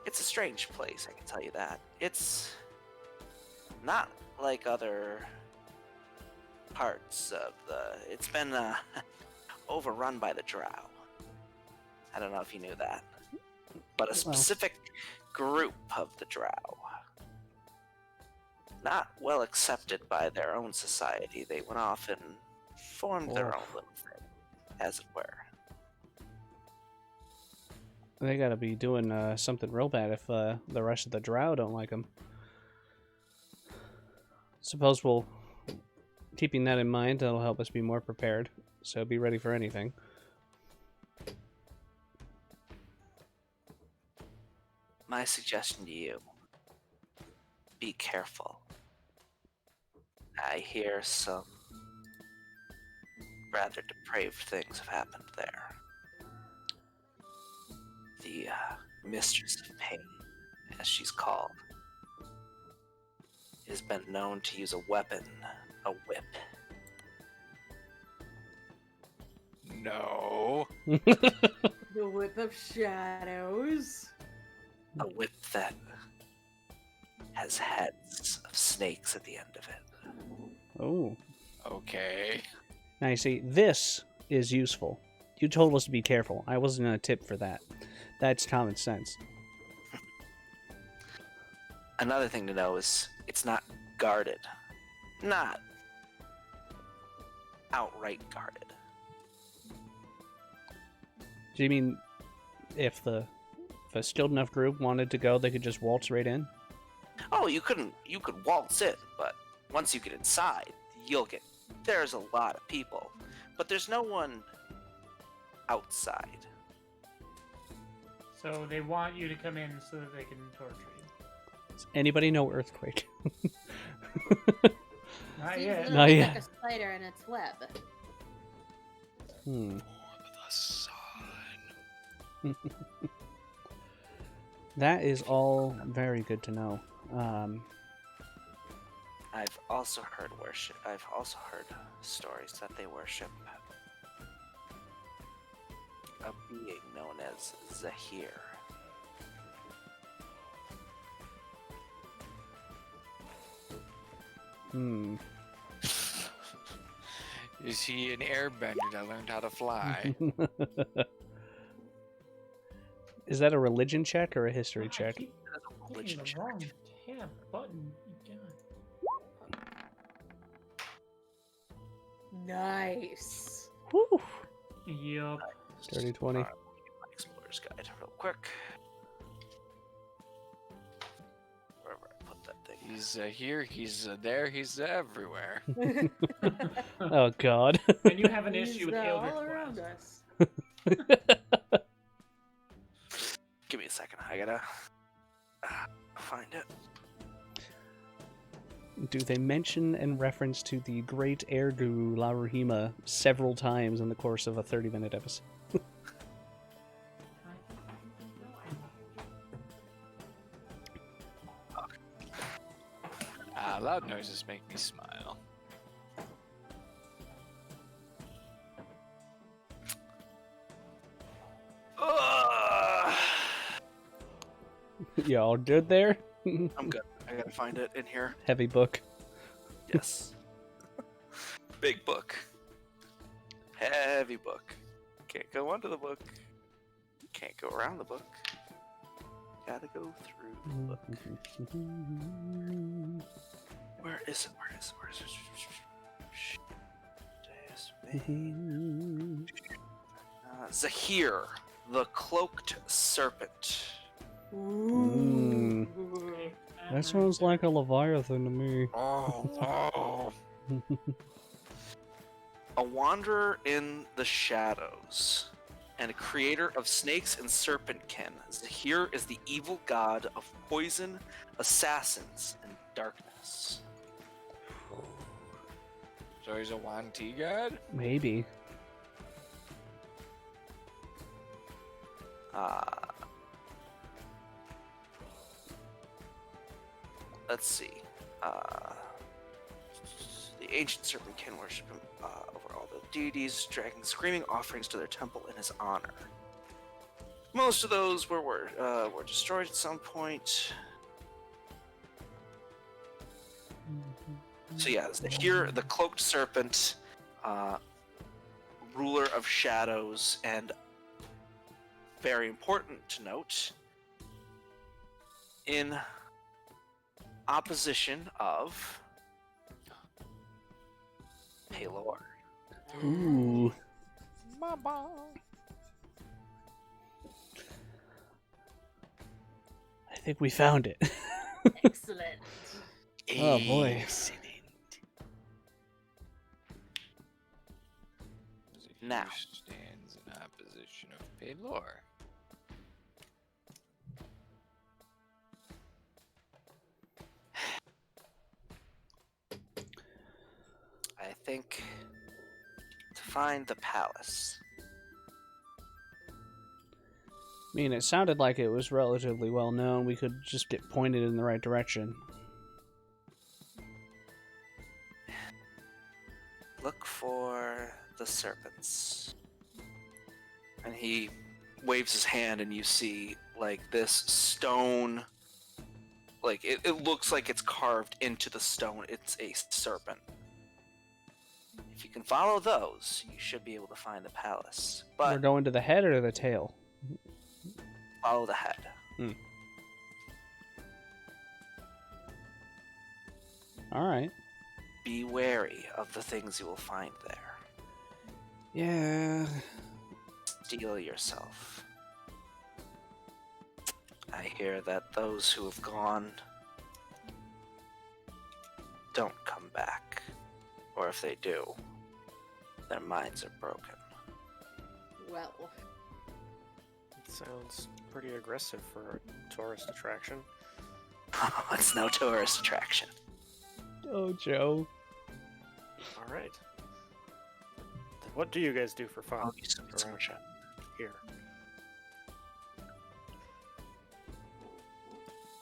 It's a strange place, I can tell you that. It's not like other parts of the... It's been overrun by the drow. I don't know if you knew that. But a specific group of the drow. Not well accepted by their own society. They went off and formed their own little thing, as it were. They gotta be doing something real bad if the rest of the drow don't like them. Suppose we'll... Keeping that in mind, that'll help us be more prepared. So be ready for anything. My suggestion to you, be careful. I hear some rather depraved things have happened there. The Mistress of Pain, as she's called, has been known to use a weapon, a whip. No. The Whip of Shadows. A whip that has heads of snakes at the end of it. Oh. Okay. Now you see, this is useful. You told us to be careful. I wasn't gonna tip for that. That's common sense. Another thing to know is it's not guarded. Not outright guarded. Do you mean if a skilled enough group wanted to go, they could just waltz right in? Oh, you could waltz in, but once you get inside, there's a lot of people. But there's no one outside. So they want you to come in so that they can torture you. Does anybody know Earthquake? Not Seems yet. a Not little yet. like a spider in its web. Hmm. The sun. That is all very good to know. I've also heard stories that they worship a being known as Zahir. Hmm. Is he an airbender that learned how to fly? Is that a religion check or a history I check? keep hitting Religion the check. wrong tab button. God. Nice. Whew. Yup. Dirty 20. My Explorer's Guide, real quick. Wherever I put that thing. He's here, he's there, he's everywhere. Oh god. And you have an He's, issue with all Eldritch around Blast. us. Give me a second. I gotta find it. Do they mention and reference to the great air guru Laruhima several times in the course of a 30-minute episode? Loud noises make me smile. You all good there? I'm good. I gotta find it in here. Heavy book. Yes. Big book. Heavy book. Can't go under the book. Can't go around the book. Gotta go through the book. Where is it? Where is it? Where is it? Zahir, the cloaked serpent. Mm. That sounds like a leviathan to me. Oh, no. A wanderer in the shadows and a creator of snakes and serpentkin, Zahir is the evil god of poison, assassins, and darkness. So he's a Wanti god? Maybe. Let's see. The ancient serpentkin worship him over all the deities, dragging screaming offerings to their temple in his honor. Most of those were destroyed at some point. So yeah, here the cloaked serpent, ruler of shadows, and very important to note, in opposition of Palor. Ooh. Mama. I think we found it. Excellent. Oh, boy. Excellent. Now. Stands in opposition of Palor. I think to find the palace. I mean, it sounded like it was relatively well known. We could just get pointed in the right direction. Look for the serpents. And he waves his hand, and you see, like, this stone. Like, it looks like it's carved into the stone. It's a serpent. If you can follow those, you should be able to find the palace. We're But going to the head or the tail? follow the head. All right. Be wary of the things you will find there. Yeah. Steel yourself. I hear that those who have gone don't come back. Or if they do, their minds are broken. Well, It sounds pretty aggressive for a tourist attraction. It's no tourist attraction. Oh, Joe. All right. What do you guys do for fun Oh, you still get some more around shot. here?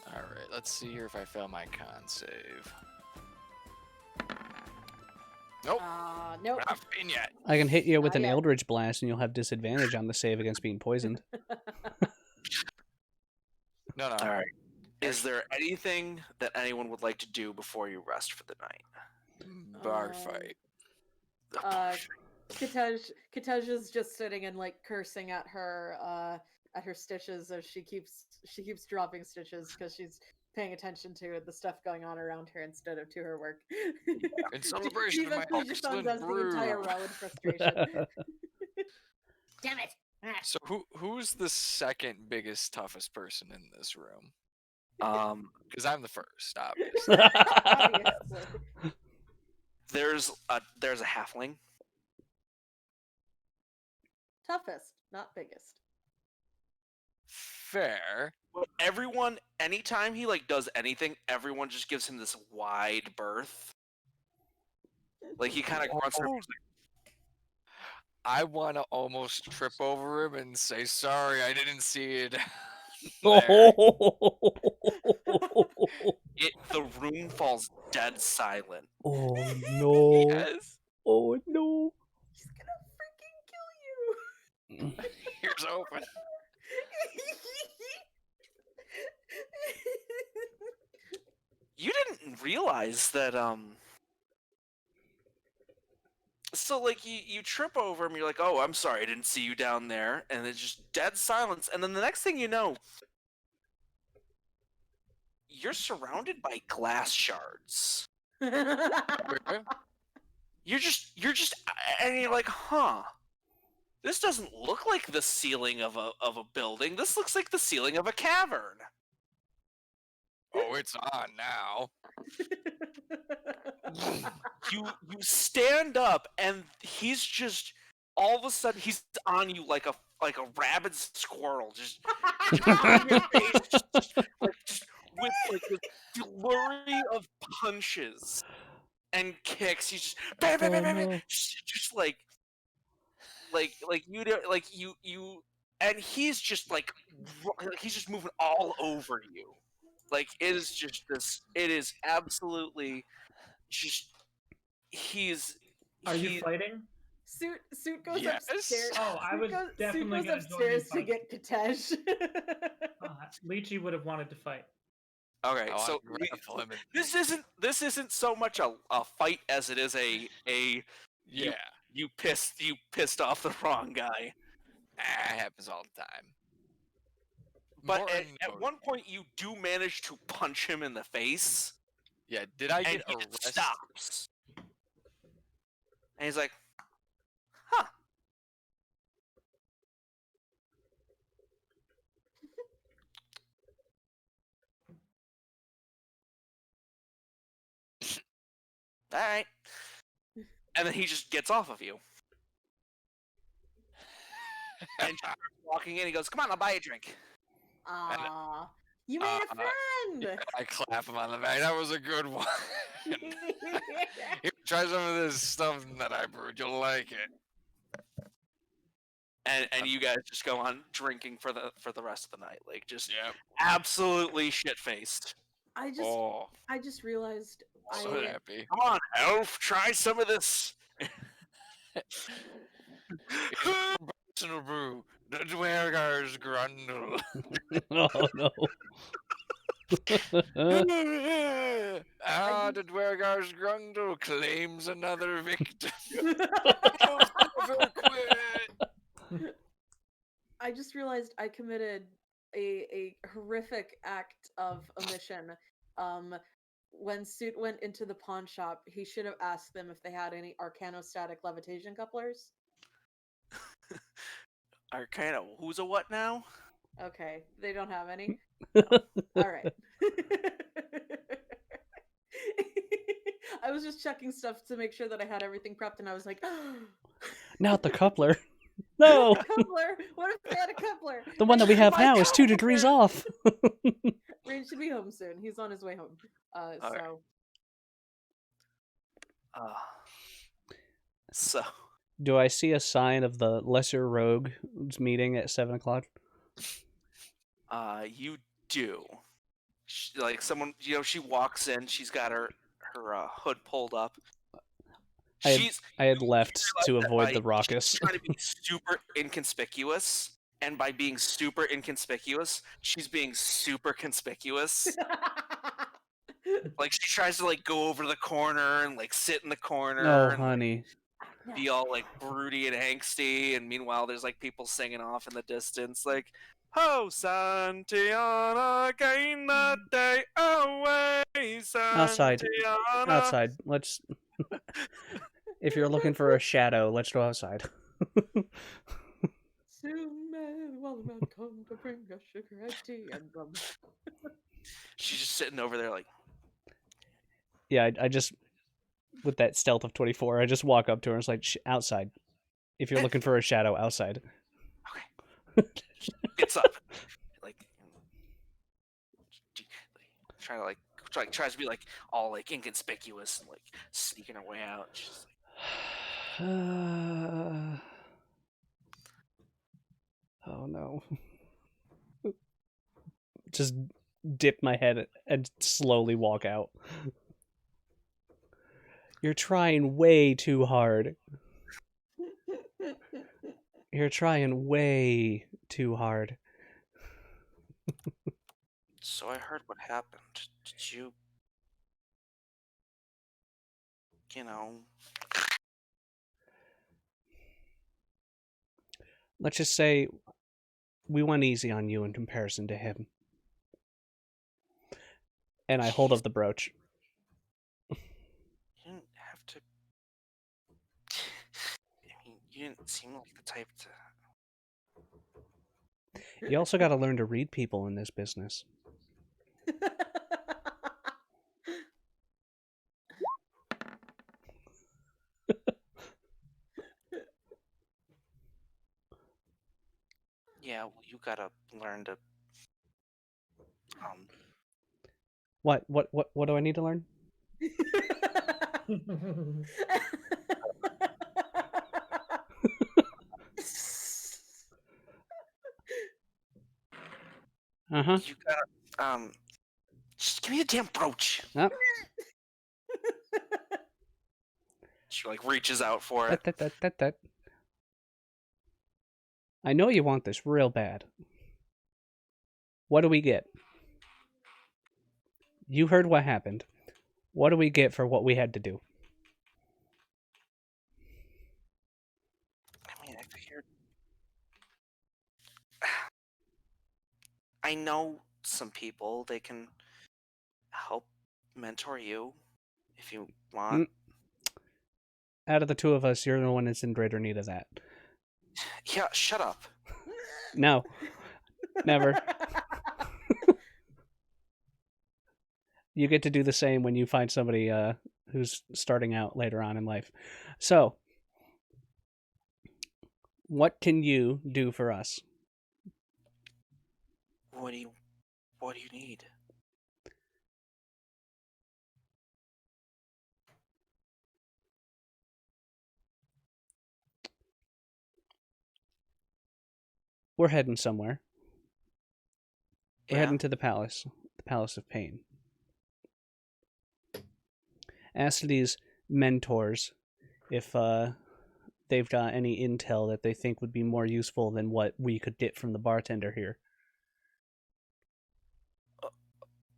Alright, let's see here if I fail my con save. Nope, nope. we're not in yet. I can hit you with Not an yet. Eldritch Blast, and you'll have disadvantage on the save against being poisoned. No, no. All right. Is there anything that anyone would like to do before you rest for the night? Bar Um, fight. Katej is just sitting and like cursing at her stitches as she keeps dropping stitches because she's paying attention to the stuff going on around her instead of to her work. In celebration She of my eventually just excellent undoes the entire brew. row in frustration. Damn it! So who's the second biggest, toughest person in this room? Because I'm the first, obviously. Obviously. There's a halfling. Toughest, not biggest. fair. But everyone, anytime he like does anything, everyone just gives him this wide berth. Like he kind of grunts. Oh. I want to almost trip over him and say, sorry, I didn't see it. There. The room falls dead silent. Oh no! Yes. Oh no! He's gonna freaking kill you. Here's open. You didn't realize that so like you trip over him, you're like, oh, I'm sorry, I didn't see you down there, and it's just dead silence, and then the next thing you know, you're surrounded by glass shards. You're just and you're like, huh, this doesn't look like the ceiling of a building, this looks like the ceiling of a cavern. Oh, it's on now. You stand up, and he's just all of a sudden he's on you like a rabid squirrel, just on your face, just with like this flurry of punches and kicks. He's just bam, bam, bam, bam, bam, no. just like you do, like you, and he's just like he's just moving all over you. Like it is just this. It is absolutely just. Are you fighting? Suit goes Yes. upstairs. Oh, I was Suit definitely goes gonna join you upstairs to fighting. get Katesh. Lychee would have wanted to fight. Okay, I so want to grapple him and- this isn't so much a fight as it is a Yeah. you pissed off the wrong guy. It happens all the time. But More at one point you do manage to punch him in the face, yeah, did I and get he arrested? stops. And he's like, huh. All right. And then he just gets off of you. And he starts walking in, he goes, come on, I'll buy you a drink. Aw, you made a friend. I clap him on the back. That was a good one. Here, try some of this stuff that I brewed. You'll like it. And you guys just go on drinking for the rest of the night. Like just Yep. absolutely shit-faced. I just Oh, realized so happy. Come on, elf, try some of this. It's a personal brew. The Dwergar's Grundle. Oh no! The Dwergar's Grundle claims another victim. Never quit. I just realized I committed a horrific act of omission. When Suit went into the pawn shop, he should have asked them if they had any arcanostatic levitation couplers. Arcana, who's a what now? Okay, they don't have any. All right. I was just checking stuff to make sure that I had everything prepped, and I was like, Not the coupler. No, coupler. What if they had a coupler? the one that we have My now is 2 degrees coupler! off. Rain should be home soon. He's on his way home. Alright. So So Do I see a sign of the lesser rogue's meeting at 7 o'clock? you do. Like someone, she walks in. She's got her hood pulled up. I had left to realize that avoid by- the raucous. She's trying to be super inconspicuous, and by being super inconspicuous, she's being super conspicuous. Like she tries to like go over to the corner and like sit in the corner Oh, and honey. be all like broody and angsty, and meanwhile there's like people singing off in the distance, like "Ho Santiana, gain the day away, Outside. Santiana." Outside. Let's. If you're looking for a shadow, let's go outside. Soon may the wild man come to bring us sugar iced tea and rum. She's just sitting over there like, Yeah, I just, with that stealth of 24, I just walk up to her and it's like, outside. If you're looking for a shadow, outside. okay, gets up, like tries to be like all like inconspicuous and like sneaking her way out. She's like, Oh no. Just dip my head and slowly walk out. You're trying way too hard. You're trying way too hard. so I heard what happened. Did you, you know? Let's just say we went easy on you in comparison to him. And I hold up the brooch. You didn't have to. I mean, you didn't seem like the type to. You also got to learn to read people in this business. Yeah, well, you gotta learn to. What do I need to learn? Uh-huh. You gotta just give me the damn brooch. Oh. She like reaches out for it. That. I know you want this real bad. What do we get? You heard what happened. What do we get for what we had to do? I mean, I figured. I know some people. They can help mentor you if you want. Out of the two of us, you're the one that's in greater need of that. Yeah, shut up. No. Never. You get to do the same when you find somebody who's starting out later on in life. So, what can you do for us? What do you need? We're heading somewhere. We're Yeah. heading to the Palace of Pain. Ask these mentors if they've got any intel that they think would be more useful than what we could get from the bartender here.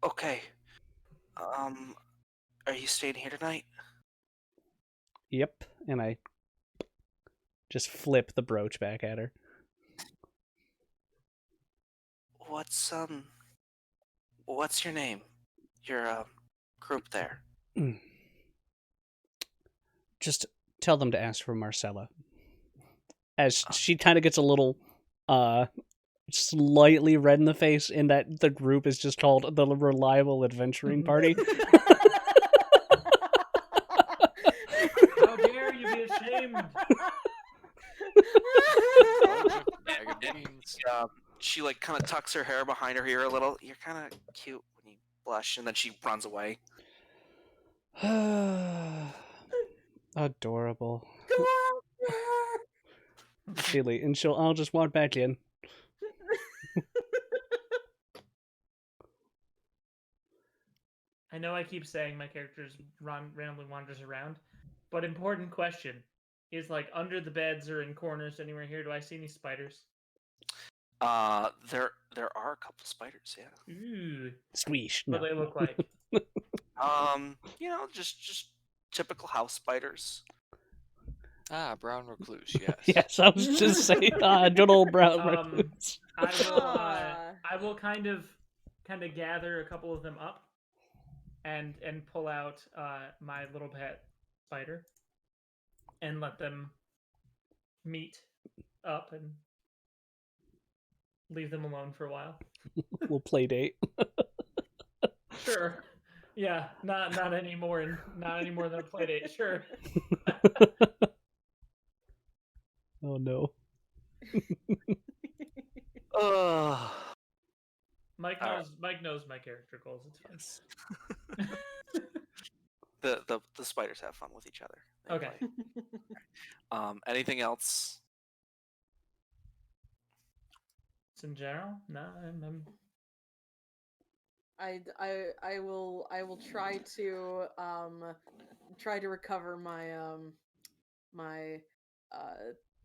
Okay. Are you staying here tonight? Yep, and I just flip the brooch back at her. What's your name? Your group there. Just tell them to ask for Marcella. As she kind of gets a little slightly red in the face in that the group is just called the Reliable Adventuring Party. How dare you be ashamed? Bag of beans. She like kind of tucks her hair behind her ear a little. You're kind of cute when you blush, and then she runs away. Adorable. I'll just walk back in. I know I keep saying my character's randomly wanders around, but important question is like under the beds or in corners anywhere here. Do I see any spiders? There are a couple spiders. Yeah. Ooh, Squeeze. what No. do they look like? Just typical house spiders. Ah, brown recluse, yes. Yes, I was just saying, good old brown recluse. I will kind of gather a couple of them up and pull out my little pet spider and let them meet up and leave them alone for a while. We'll play date. Sure. Yeah, not anymore than a play date. Sure. Oh no. Ugh. Mike All right. knows. Mike knows my character goals. It's fine. Yes. The spiders have fun with each other. They Okay. play. Anything else? It's in general. No, I will try to recover my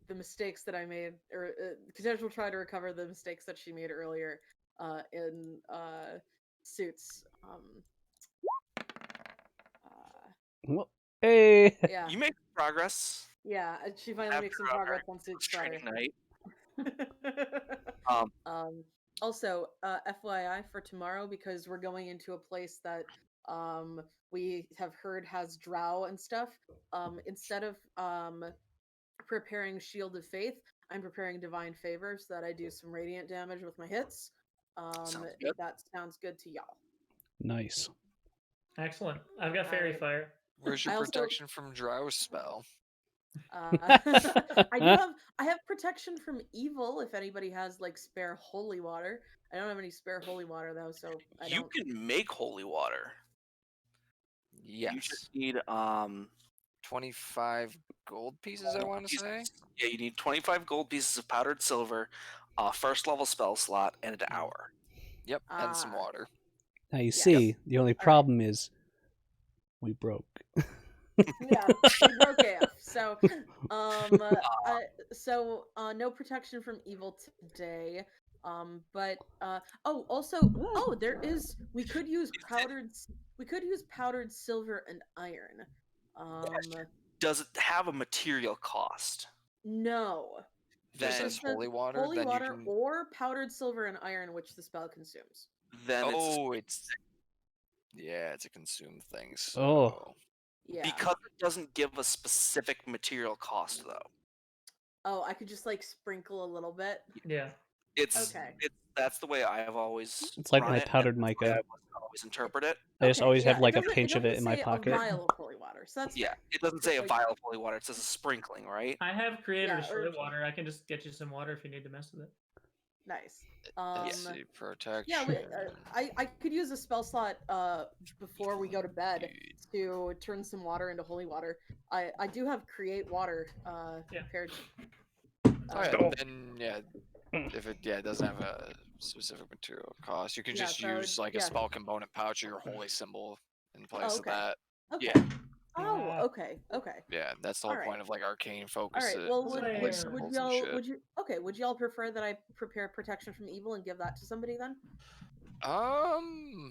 the mistakes that I made, or Kadesh will try to recover the mistakes that she made earlier in Suits. Well, hey. Yeah, You make progress she finally after makes some a progress very on Suits frustrating daughter. night. Also, FYI for tomorrow, because we're going into a place that we have heard has drow and stuff. Instead of preparing Shield of Faith, I'm preparing Divine Favor so that I do some radiant damage with my hits. Sounds good. That sounds good to y'all. Nice. excellent. I've got fairy Alright. fire. Where's your I also- protection from drow spell? I have protection from evil if anybody has like spare holy water. I don't have any spare holy water though, so I You don't. can make holy water. You Yes. just need 25 gold pieces, I want to say. Yeah, you need 25 gold pieces of powdered silver, first level spell slot, and an hour. Yep, and some water. Now you Yes. see, the only problem is we broke. Yeah, we broke AF. So, no protection from evil today. But there is. We could use powdered silver and iron. Does it have a material cost? No. If it Then, says holy water, Holy then water you can. or powdered silver and iron, which the spell consumes. then Oh, it's a consume thing. So. Oh. Yeah. because it doesn't give a specific material cost, though. Oh, I could just like sprinkle a little bit. Yeah. Okay. That's the way I have always. It's like run my it, and powdered that's the way mica. I always interpret it. I just Okay, always have yeah, like a doesn't- pinch of it doesn't in my say pocket. A vial of holy water, so that's Yeah, fair. it doesn't Just say a like- vial of holy water. It says a sprinkling, right? I have creator Yeah, destroy or- water. I can just get you some water if you need to mess with it. Nice. Let's see, protection. Yeah, I could use a spell slot before we go to bed to turn some water into holy water. I do have create water prepared. Oh, yeah, then if it doesn't have a specific material cost, you can Yeah, just so, use like a yeah. spell component pouch or your holy symbol in place of okay. that. Okay. Yeah. Oh, okay. Yeah, that's the whole Alright. point of like arcane All focus. right. Well, would y'all prefer that I prepare protection from evil and give that to somebody then?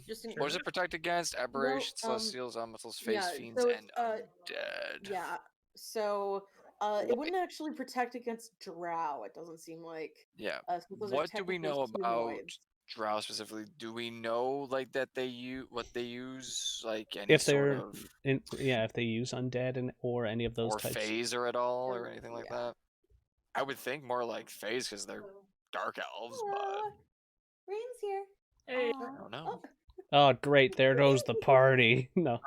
Just in What does it protect against? Aberrations, celestials, elementals, face yeah, fiends, so and it's, undead. Yeah. So it wouldn't actually protect against drow. It doesn't seem like. Yeah. Since those are What do we know technically about humanoids. drow specifically? Do we know like that they use what they use, like any If sort they're of if they use undead or any of those or types. phaser at all or Or- anything like yeah. that? I would think more like phase because they're dark elves, but Rain's here. Hey, I don't know. Oh, great! There goes the party. No.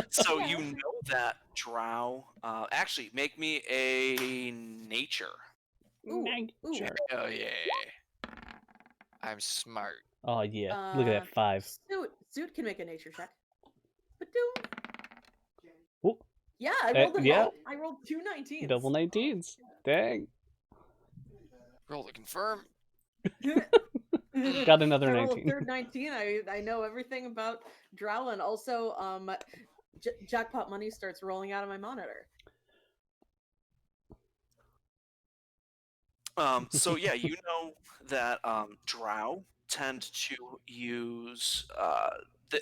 So you know that drow. Actually, make me a nature. Ooh. Nature. Hell yeah! I'm smart. Oh yeah! Look at that 5. Suit can make a nature check. Ba-doom. Ooh. Yeah, I rolled yeah. I rolled 2 19s. Double 19s. Dang. Roll to confirm. Got another I rolled a 19. third 19. I know everything about drow, and also jackpot money starts rolling out of my monitor. So yeah, you know that drow tend to use.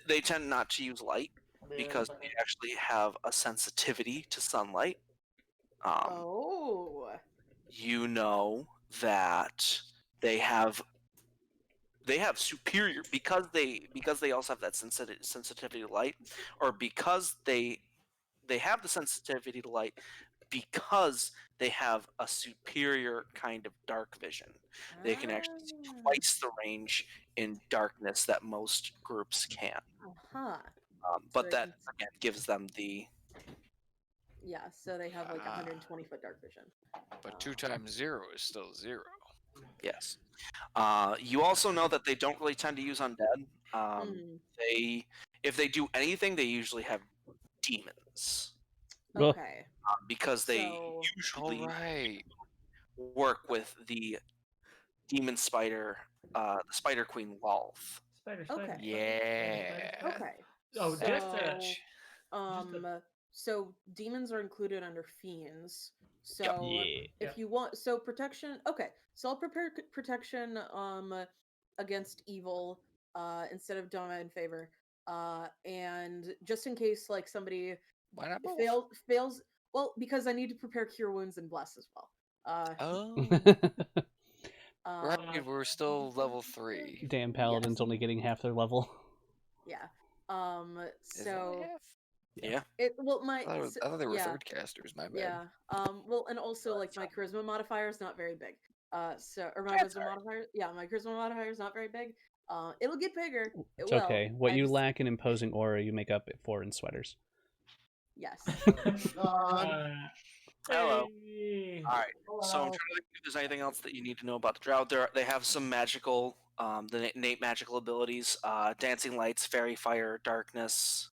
They tend not to use light because they actually have a sensitivity to sunlight. Oh. You know that they have superior because they also have that sensitivity to light, or because they have the sensitivity to light because they have a superior kind of dark vision. They can actually see twice the range in darkness that most groups can. Uh-huh. But they that can- again gives them the Yeah, so they have like 120-foot dark vision. But 2 times 0 is still 0. Yes. You also know that they don't really tend to use undead. Mhm. If they do anything, they usually have demons Ugh. Okay. because they So All usually right. work with the demon spider, the spider queen Lolth. Spider, Okay. Yeah. okay. Oh, just So just a so demons are included under fiends. Yep. So Yeah. if you want protection, okay. So I'll prepare protection against evil instead of Donna in favor. And just in case like somebody Why not both? fails well because I need to prepare cure wounds and bless as well. Oh. Um Right, we're still level 3. Damn paladins yes. only getting half their level. Yeah. Is it only So half? Yeah. it well my I thought they were yeah. third casters, my bad. Yeah. Well, and also like my charisma modifier is not very big. So or my That's wisdom modifier. Yeah, my charisma modifier is not very big. It'll get bigger. It It's will. okay. What I you just- lack in imposing aura, you make up for in sweaters. Yes. Hello. Hey. All right. So I'm trying to think if there's anything else that you need to know about the Drow. They have some magical, the innate magical abilities: dancing lights, fairy fire, darkness.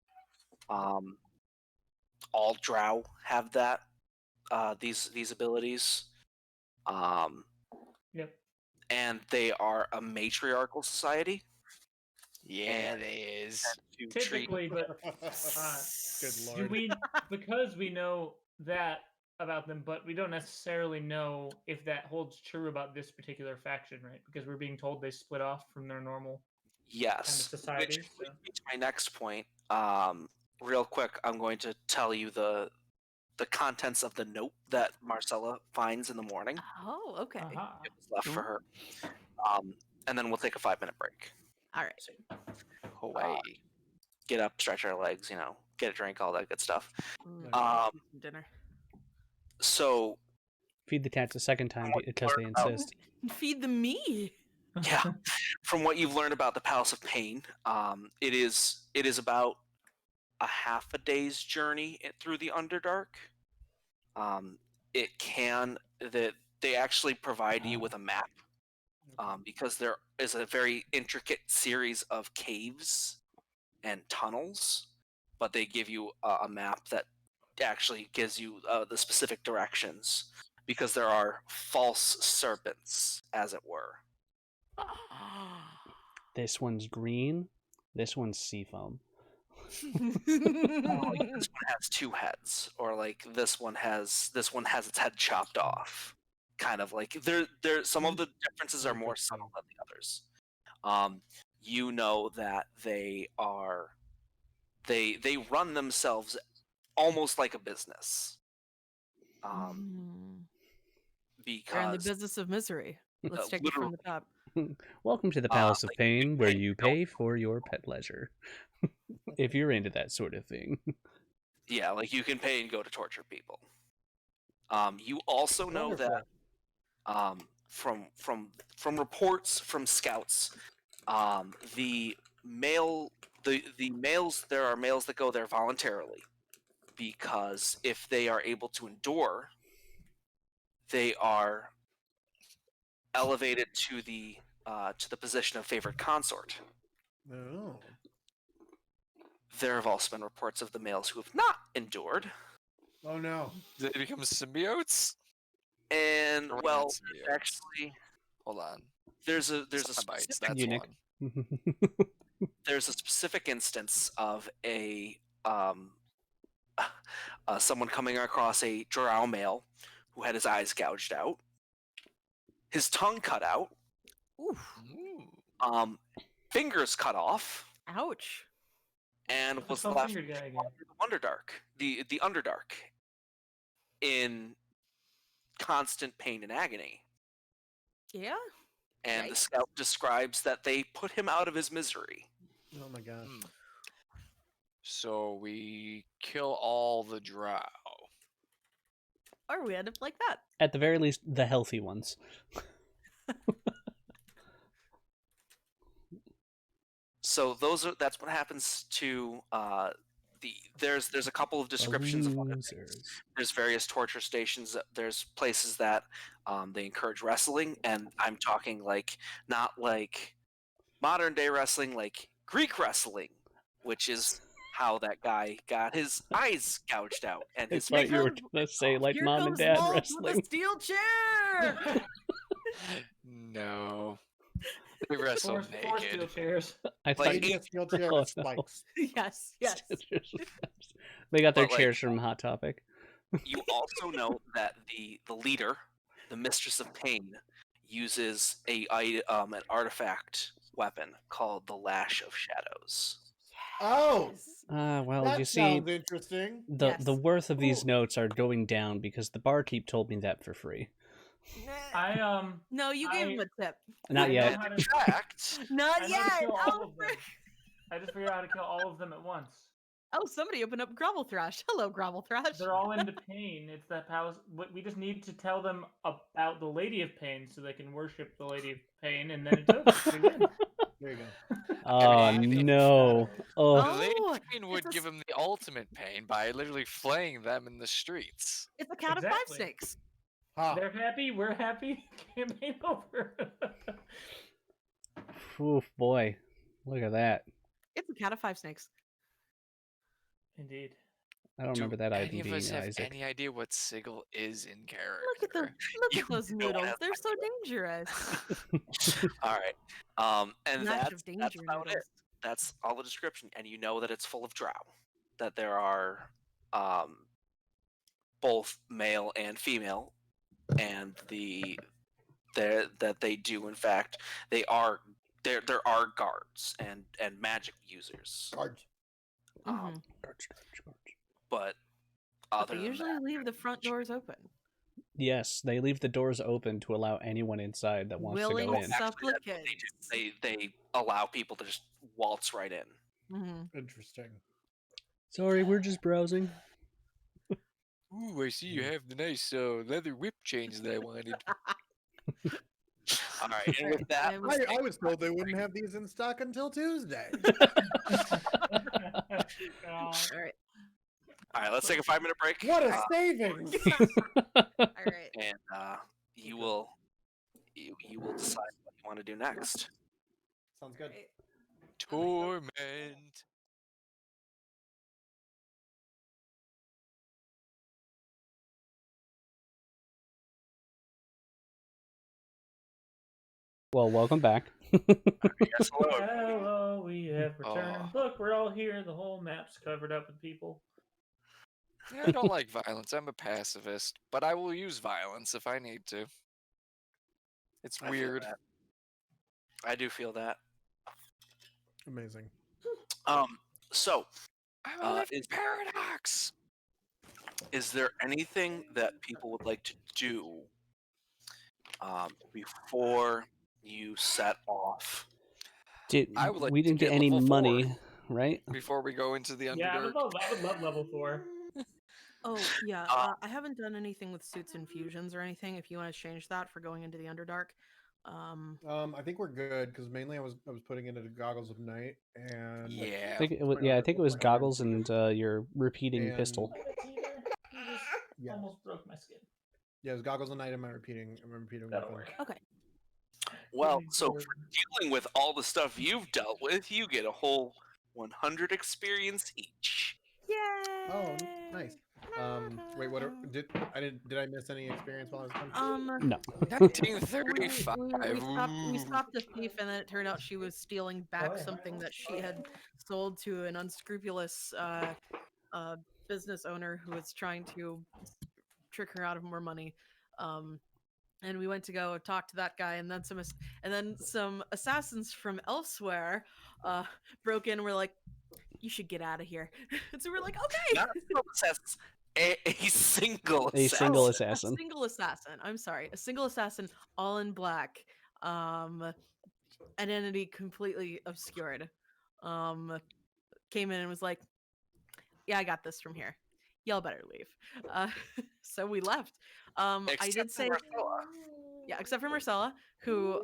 All Drow have that. These abilities. Um, Yep. and they are a matriarchal society. Yeah, And they is. to treat Typically, but Good do lord. we because we know that about them, but we don't necessarily know if that holds true about this particular faction, right? Because we're being told they split off from their normal yes, society. which So leads me to my next point. Real quick, I'm going to tell you the contents of the note that Marcella finds in the morning. Oh, okay. aha. It was left for her. And then we'll take a 5-minute break. All right. So, Hawaii. get up, stretch our legs, get a drink, all that good stuff. Mm, Um, dinner. so Feed the cats a second time because they insist. Feed them me. yeah, from what you've learned about the Palace of Pain, it is about a half a day's journey through the Underdark. It can that they actually provide you with a map because there is a very intricate series of caves and tunnels, but they give you a map that actually gives you the specific directions because there are false serpents, as it were. This one's green. This one's seafoam. This one has 2 heads, or like this one has its head chopped off. Kind of like there some of the differences are more subtle than the others. You know that they run themselves almost like a business. They're in the Because business of misery. Let's take it from the top. Welcome to the Palace of like, Pain, where you don't- pay for your pet pleasure. If you're into that sort of thing. yeah, like you can pay and go to torture people. You also know that from reports from scouts, the males, there are males that go there voluntarily because if they are able to endure, they are elevated to the position of favorite consort. Oh. There have also been reports of the males who have not endured, Oh no. Did they become symbiotes? and Or well, not symbiotes? actually, Hold on. there's a Soundbites, specific, that's Eunuch. one. there's a specific instance of a someone coming across a drow male who had his eyes gouged out, his tongue cut out, Oof. Ooh. fingers cut off, Ouch. and was Some left finger guy in again. the Underdark, the Underdark, in constant pain and agony. Yeah. And the Yikes. scout describes that they put him out of his misery. Oh my gosh. Hmm. So we kill all the drow. Or we end up like that. At the very least, the healthy ones. So that's what happens to there's a couple of descriptions of what it is. Losers. There's various torture stations. There's places that they encourage wrestling, and I'm talking like not like modern day wrestling, like Greek wrestling, which is how that guy got his eyes gouged out and I his thought you were face gonna say like Here mom and comes dad Walt with wrestling. a steel chair. No. They wrestle Four steel naked. chairs. I Like, thought Maybe a steel chair Oh, with no. spikes. Yes, yes. They got their But, like, chairs from Hot Topic. you also know that the leader, the Mistress of Pain, uses an artifact weapon called the Lash of Shadows. Oh, Well, that you see, sounds interesting. the Yes. worth of these Ooh. notes are going down because the barkeep told me that for free. I No, you gave him a tip. Not I yet. know how to, In fact, Not I know how to yet. kill all Oh, of them. I just figured out how to kill all of them at once. oh, somebody opened up Grovel Thrash. Hello, Grovel Thrash. They're all into pain. It's that palace. We just need to tell them about the Lady of Pain so they can worship the Lady of Pain, and then it's over. We win. There you go. Oh mean, no! Oh, The Lady Oh, of Pain would it's a give him the ultimate pain by literally flaying them in the streets. It's a cat of five Exactly. snakes. Ha. They're happy. We're happy. Campaign over. oof, boy, look at that. It's a cat of five snakes. Indeed. I don't Do remember that any item of being us have Isaac. any idea what Sigil is in character? Look You at those don't noodles. have They're so dangerous. all right, and Lash that's of danger about it. noodles. That's all the description, and you know that it's full of drow. That there are both male and female, and that they do in fact there are guards and magic users. Guards. Um, Guards. but But other they than usually that, leave the front doors open. Yes, they leave the doors open to allow anyone inside that wants Willing to go in. actually, that's what supplicants. they allow people to just waltz right in. Interesting. Sorry, we're just browsing. Ooh, I see you have the nice leather whip chains that I wanted. All right, and with that, I'm- let's I take was told they wouldn't have these in stock until Tuesday. God. All right. all right, let's take a 5-minute break. What a savings! All right. And you will decide what you want to do next. Sounds good. Right. Torment. Well, welcome back. Yes, hello. Hello, we have returned. Oh. Look, we're all here. The whole map's covered up with people. Yeah, I don't like violence. I'm a pacifist, but I will use violence if I need to. It's I feel weird. that. I do feel that. Amazing. So I'm a living is paradox. is there anything that people would like to do before you set off? I would like we to didn't get get any level 4. money, right? Before we go into the Yeah, I would Underdark. love level 4. Oh, yeah. Uh, I haven't done anything with suits and fusions or anything. If you want to change that for going into the Underdark. I think we're good because mainly I was putting it into goggles of night and Yeah. I think it was, I think it was goggles and your repeating And- pistol. You just Yeah. almost broke my skin. yeah, it was goggles of night and my repeating That'll weapon. work. Okay. well, so for dealing with all the stuff you've dealt with, you get a whole 100 experience each. Yay! Oh, nice. Wait, did I miss any experience while I was gone? No. 1935. We stopped a thief, and then it turned out she was stealing back yeah. something that she had sold to an unscrupulous business owner who was trying to trick her out of more money. And we went to go talk to that guy, and then some assassins from elsewhere broke in and were like, "You should get out of here." And so we're like, "Okay." Not a assassin, a single A assassin. single A assassin. single assassin. I'm sorry. A single assassin, all in black. Identity completely obscured. Came in and was like, "Yeah, I got this from here. Y'all better leave." So we left. I Except did for say, Marcella. yeah, except for Marcella, who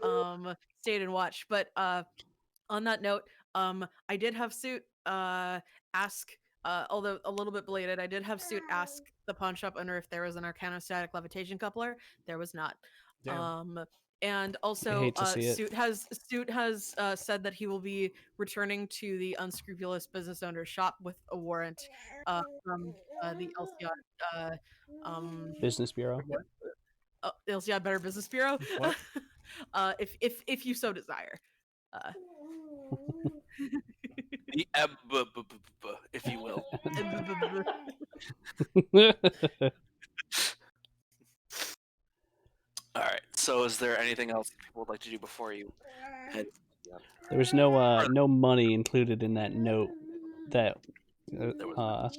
stayed and watched. But on that note, I did have Suit ask although a little bit belated, I did have Suit ask the pawn shop owner if there was an Arcanostatic levitation coupler. There was not. Damn. And also, hate to see it. Suit has said that he will be returning to the unscrupulous business owner's shop with a warrant from the LCI Business Bureau. LCI Better Business Bureau, What? if you so desire. The if you will. All right. So, is there anything else people would like to do before you head? There was no money included in that note. That There was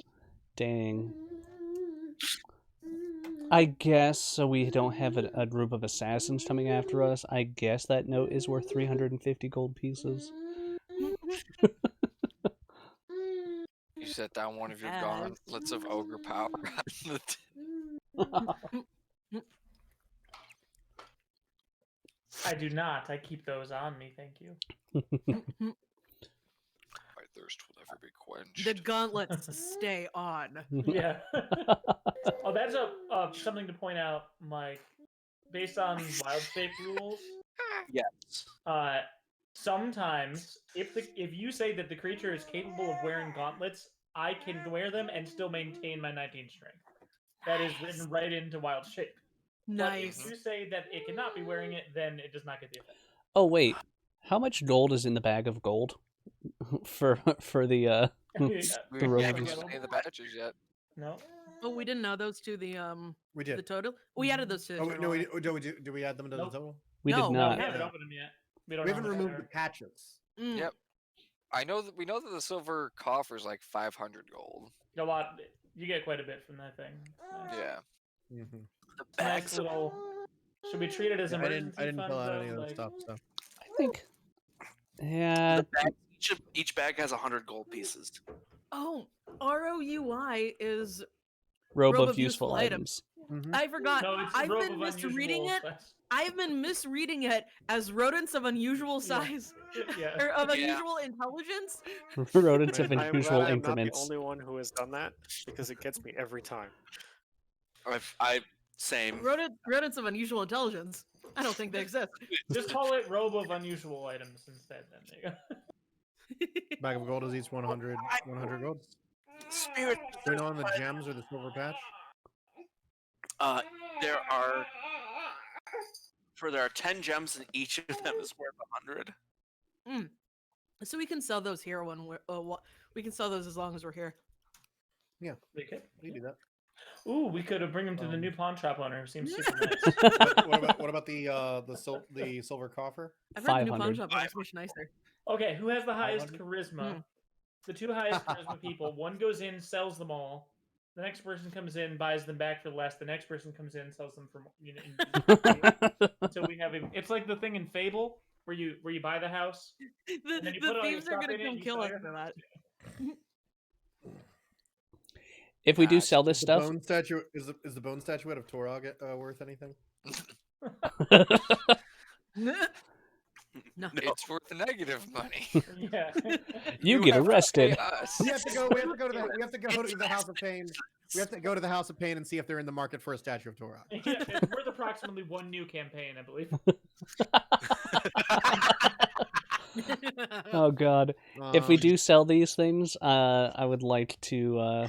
dang. I guess so. We don't have a group of assassins coming after us. I guess that note is worth 350 gold pieces. You set down one of your Yes. gauntlets of ogre power. I do not. I keep those on me. Thank you. My thirst will never be quenched. The gauntlets stay on. Yeah. Oh, that's something to point out, Mike. Based on wild shape rules, yes. Sometimes if you say that the creature is capable of wearing gauntlets, I can wear them and still maintain my 19 strength. That is written right into wild shape. But Nice. if you say that it cannot be wearing it, then it does not get the effect. Oh wait, how much gold is in the bag of gold for the We the robe? haven't used any of the badges yet. No. Oh, we didn't add those to the We the did. total. We added those to the Oh, total. no, right? do we add them to Nope. the total? We No, did No, not. we haven't Yeah. opened them yet. We don't We know haven't how much removed they the are. patches. Mm. Yep. We know that the silver coffer is like 500 gold. A lot. You get quite a bit from that thing. Nice. Yeah. Mm-hmm. The It's a nice bags of little. Should we treat it as I emergency didn't fund fill out though? any of those Like, stuff. So I think. Yeah. the bag, each bag has 100 gold pieces. Oh, ROUI is Robe of useful items. Mhm. I forgot. no, it's I've robe been of misreading unusual it. class. I've been misreading it as rodents of unusual Yeah. size Yeah. or of Yeah. unusual intelligence. Rodents of I am glad unusual I am not the increments. only one who has done that because it gets me every time. Same. Rodents of unusual intelligence. I don't think they exist. Just call it robe of unusual items instead. Then there you go. bag of gold is each 100 gold. Spirit. Do we know on the gems or the silver patch? There are 10 gems and each of them is worth 100. So we can sell those here when we can sell those as long as we're here. We could. We do that. Ooh, we could have bring them to the new pawn shop owner. Who seems super nice. What about the silver coffer? I've heard the new pawn 500. shop owner is much nicer. Okay, who has the highest 500? charisma? The two highest charisma people. One goes in, sells them all. The next person comes in, buys them back for less. The next person comes in, sells them for until we have a. It's like the thing in Fable where you buy the house. The then you put all your thieves are stuff gonna in it and come you kill sell us your for that. If we do Gosh, sell this The stuff, bone statue is the bone statuette of Torog worth anything? No. It's worth the negative money. Yeah. you get have to arrested. pay us. We have to go to the House of Pain. We have to go to the House of Pain and see if they're in the market for a statue of Torog. Yeah, it's worth approximately one new campaign, I believe. Oh god. If we Um, do sell these things, I would like to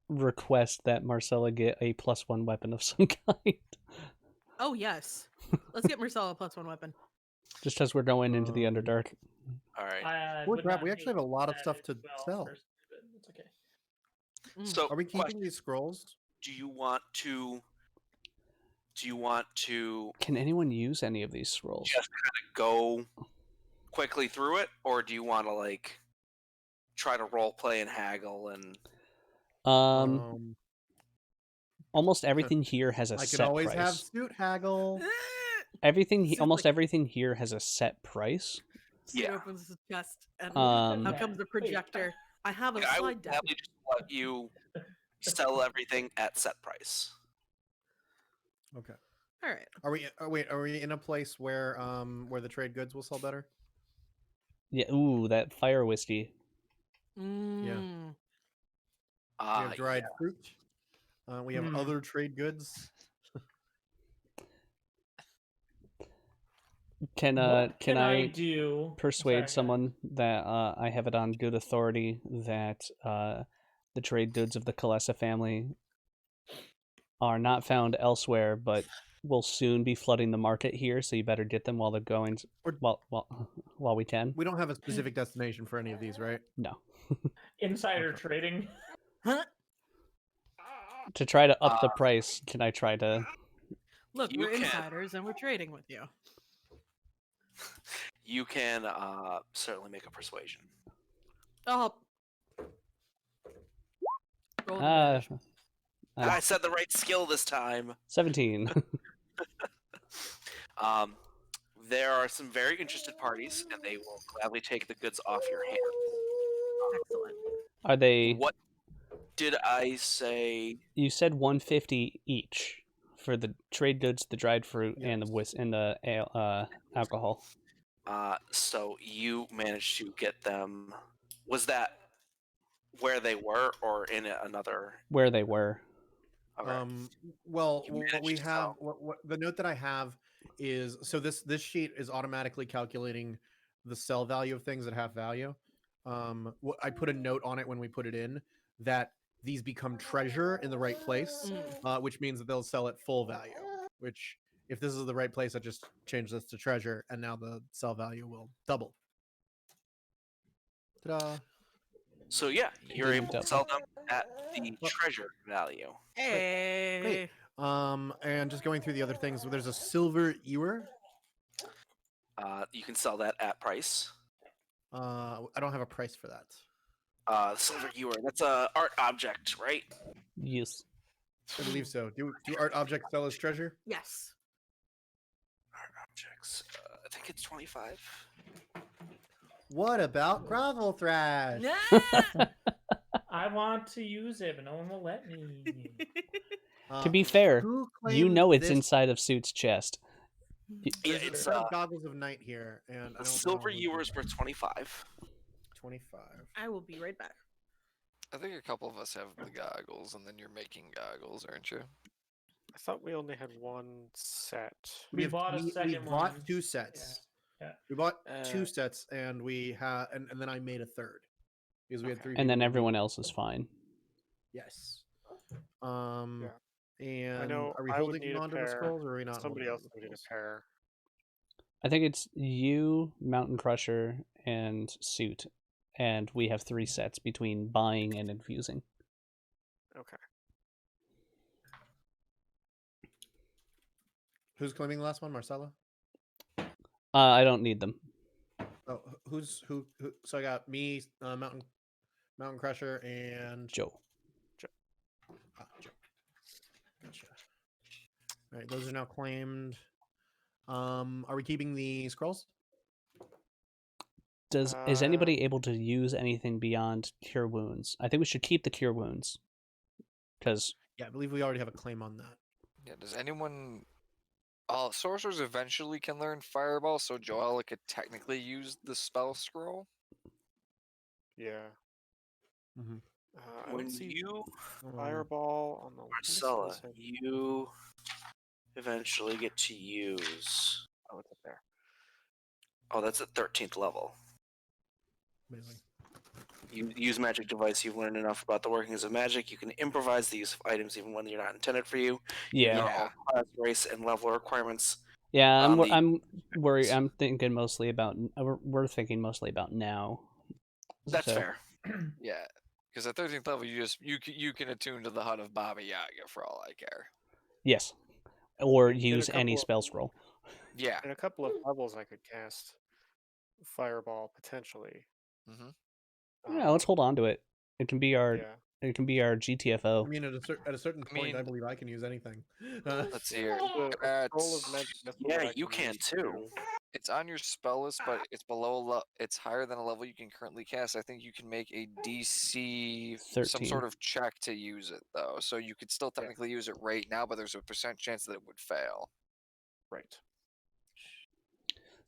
request that Marcella get a +1 weapon of some kind. Oh yes. Let's get Marcella a +1 weapon. Just as we're going into the Underdark. All right. I Holy would crap, not we actually have a hate lot of that stuff as to well, sell. personally, but it's okay. So, Are we keeping question, these scrolls? do you want to Can anyone use any of these scrolls? just go quickly through it, or do you want to like try to role play and haggle and Almost everything here has a I could set always have price. suit haggle. Almost Like- everything here has a set price. Suit Yeah. opens his chest and Um, out comes the projector. I have a I slide would deck. gladly just let you sell everything at set price. Okay. All right. Are we in a place where the trade goods will sell better? Yeah, ooh, that fire whiskey. Mm. We have dried Yeah. fruit. We have Hmm. other trade goods. Can What can I I do? persuade Sorry, go ahead. someone that I have it on good authority that the trade goods of the Kalesa family are not found elsewhere, but will soon be flooding the market here. So you better get them while they're going, Or- while we can. We don't have a specific destination for any of these, right? No, Insider Okay. trading. to try to up the price. Can I try to? Look, You we're can. insiders and we're trading with you. You can certainly make a persuasion. Oh. Roll Uh, advantage. I said the right skill this time. 17. There are some very interested parties, and they will gladly take the goods off your hand. Excellent. Are they? What did I say? You said 150 each for the trade goods, the dried fruit, and the Yes. alcohol. So you managed to get them. Was that where they were, or in another? Where they were. Okay. Well, You what managed we to have, sell. what the note that I have is, so this sheet is automatically calculating the sell value of things at half value. I put a note on it when we put it in that these become treasure in the right place, which means that they'll sell at full value. Which, if this is the right place, I just change this to treasure, and now the sell value will double. Ta-da! So yeah, you're Didn't able to double. sell them at the treasure value. Hey. And just going through the other things, there's a silver ewer. You can sell that at price. I don't have a price for that. Silver ewer. That's a art object, right? Yes. I believe so. Do art objects sell as treasure? Yes. Art objects. I think it's 25. What about gravel thrash? I want to use it, but no one will let me. To be fair, who you claimed know it's this? inside of Suit's chest. Yeah, There's a it's set of goggles of night here, and I the don't silver know who ewers did were that. 25. 25. I will be right back. I think a couple of us have the goggles, and then you're making goggles, aren't you? I thought we only had one set. We bought a we second bought one. two sets. Yeah. We bought Uh, two sets, and we had, and then I made a third because we had Okay. three. And then people who everyone needed- else is fine. Yes. Yeah. And I know are we I would holding need a on to the pair. scrolls, or are we not? Somebody holding on else to the needed a scrolls? pair. I think it's you, Mountain Crusher, and Suit. And we have 3 sets between buying and infusing. Okay. Who's claiming the last one, Marcella? I don't need them. Oh, who? So I got me, Mountain Crusher, and Joe. Joe. Gotcha. All right, those are now claimed. Are we keeping the scrolls? Is anybody able to use anything beyond Cure Wounds? I think we should keep the Cure Wounds. Because Yeah, I believe we already have a claim on that. Yeah. Does anyone? Sorcerers eventually can learn Fireball, so Joella could technically use the spell scroll. Yeah. Mm-hmm. I When don't see you, Fireball on the list. Marcella, This had- you eventually get to use. Oh, it's up there. Oh, that's at 13th level. Amazing. You use magic device. You've learned enough about the workings of magic. You can improvise the use of items even when they're not intended for you. yeah. Ignore all class, race, and level requirements. Yeah, on the- I'm worried. I'm thinking mostly about. We're thinking mostly about now. That's So- fair. Yeah, because at 13th level, you can attune to the hut of Baba Yaga for all I care. Yes. Or In a use any couple of- spell scroll. Yeah. In a couple of levels, I could cast Fireball potentially. Mm-hmm. Yeah, let's hold on to it. It can be our. Yeah. It can be our GTFO. I mean, at a certain point, I mean- believe I can use anything. Let's see here. The scroll of magic missile Yeah, that I you can use too. It's on your spell list, but it's it's higher than a level you can currently cast. I think you can make a DC, some 13. sort of check to use it, though. So you could still technically use it right now, but there's a % chance that it would fail. Right.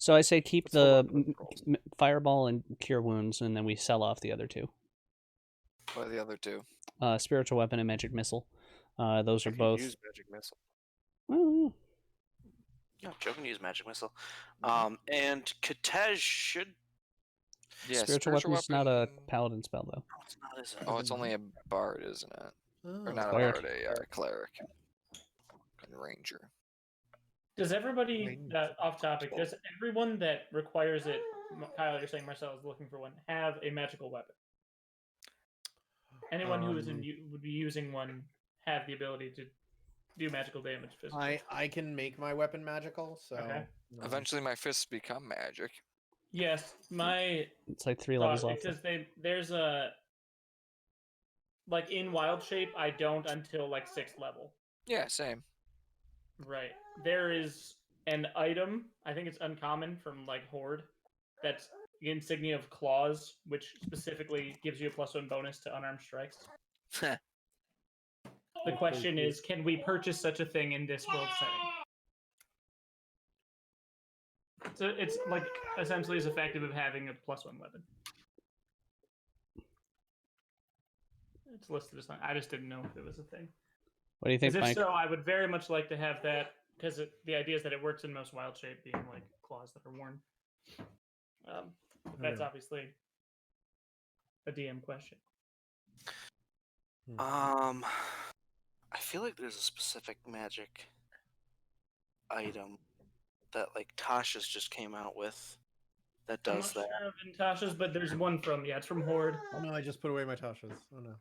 So I say keep Let's hold the on to the scrolls. Fireball and Cure Wounds, and then we sell off the other 2. What are the other two? Spiritual weapon and magic missile. Those I are could both. use magic missile. Well, No, Joe can use magic missile. Mm-hmm. And Katej should. Yeah, spiritual weapon's not a paladin spell though. No, it's not, is it? Oh, it's only a bard, isn't it? Or Oh. not a Cleric. bard, a cleric. And ranger. Does everybody, Range. off topic, does everyone that requires it, Kyle, you're saying Marcel is looking for one, have a magical weapon? Anyone who would be using one have the ability to do magical damage physically? I can make my weapon magical, so Okay. Eventually my fists become magic. Yes, my It's like 3 thought, levels off. because there's a, like in wild shape, I don't until like 6th level. Yeah, same. Right. There is an item, I think it's uncommon from like Horde, that's the insignia of claws, which specifically gives you a +1 bonus to unarmed strikes. The question is, can we purchase such a thing in this world setting? So it's like essentially as effective of having a +1 weapon. It's listed as not. I just didn't know if it was a thing. What do you think, Because if Mike? so, I would very much like to have that, because the idea is that it works in most wild shape, being like claws that are worn. But that's Okay. obviously a DM question. I feel like there's a specific magic item that like Tasha's just came out with that I'm does not that. sure of Natasha's, but there's one from, it's from Horde. Oh no, I just put away my Tasha's. Oh no.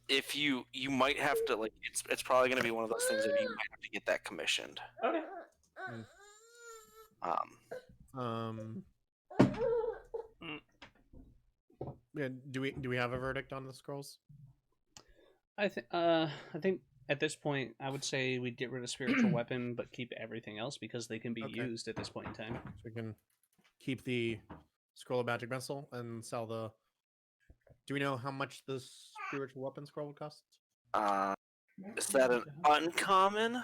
If you might have to like it's probably gonna be one of those things that you might have to get that commissioned. Okay. Yeah, do we have a verdict on the scrolls? I think at this point I would say we'd get rid of spiritual weapon but keep everything else because they can be Okay. used at this point in time. So we can keep the scroll of magic missile and sell the. Do we know how much the spiritual weapon scroll would cost? Is that an uncommon?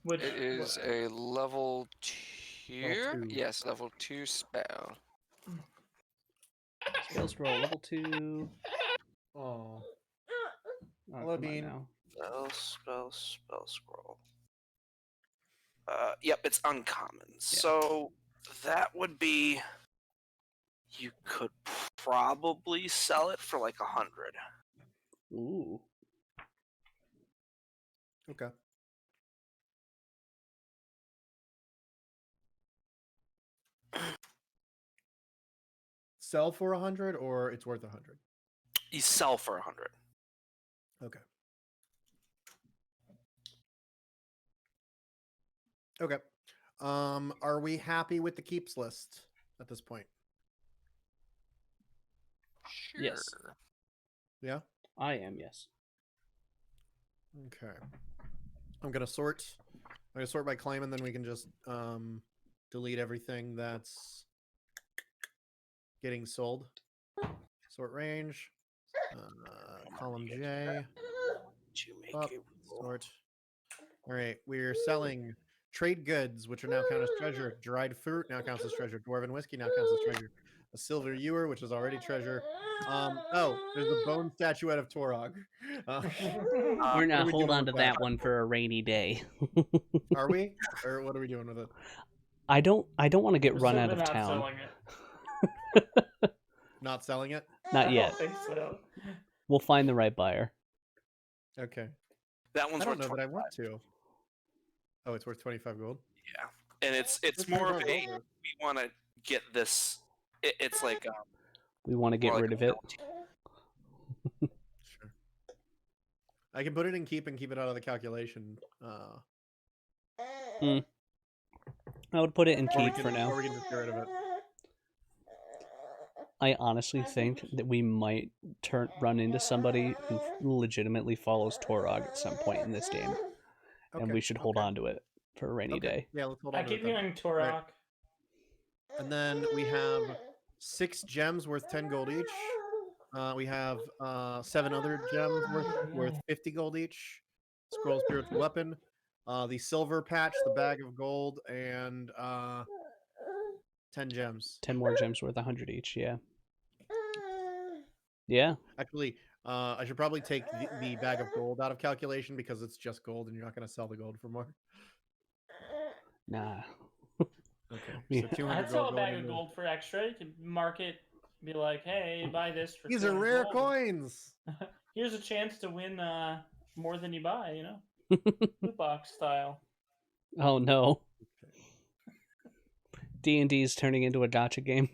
Which It is a level 2. 2. Yes, level 2 spell. Spell scroll level 2. Oh, Come Hello, on Bean. now. Spell scroll. Yep, it's uncommon. So that would be. You could probably sell it for like 100. Ooh. okay. Sell for 100, or it's worth 100. You sell for 100. Okay. Okay. Are we happy with the keeps list at this point? Sure. Yes. Yeah. I am, yes. Okay. I'm gonna sort. I'm gonna sort by claim, and then we can just delete everything that's getting sold. Sort range. Column J. To make Up. it Sort. All right. We're selling trade goods, which are now counted as treasure. Dried fruit now counts as treasure. Dwarven whiskey now counts as treasure. A silver ewer, which is already treasure. Oh, there's a bone statuette of Torog. We're what not are we hold doing on to with that one for a rainy day. Are we? Or what are we doing with it? I don't want to get run out Certainly of not town. selling it. Not selling it? Not I yet. don't think so. We'll find the right buyer. Okay. That one's I don't worth know that I 25. want to. Oh, it's worth 25 gold? And it's What's more of 25 a gold? we want to get this. It's like We want to get more like rid a of it. Sure. I can put it in keep and keep it out of the calculation. I would put it in Or we keep can, for now. Or we can just get rid of it. I honestly think that we might run into somebody who legitimately follows Torog at some point in this game, and we should hold on to it for a rainy day. Yeah, let's hold I on to it keep then. hearing Torok. Right. And then we have 6 gems worth 10 gold each. We have 7 other gems worth 50 gold each. Scroll spiritual weapon. The silver patch, the bag of gold, and 10 gems. 10 more gems worth 100 each. Yeah. Yeah. Actually, I should probably take the bag of gold out of calculation because it's just gold and you're not going to sell the gold for more. Nah. Okay. Yeah. So 200 I'd sell gold a going bag of into- gold for extra. You can mark it, be like, hey, buy this for These are 200 rare gold. coins. Here's a chance to win more than you buy, you know? Loot box style. Oh no. D&D is turning into a gotcha game.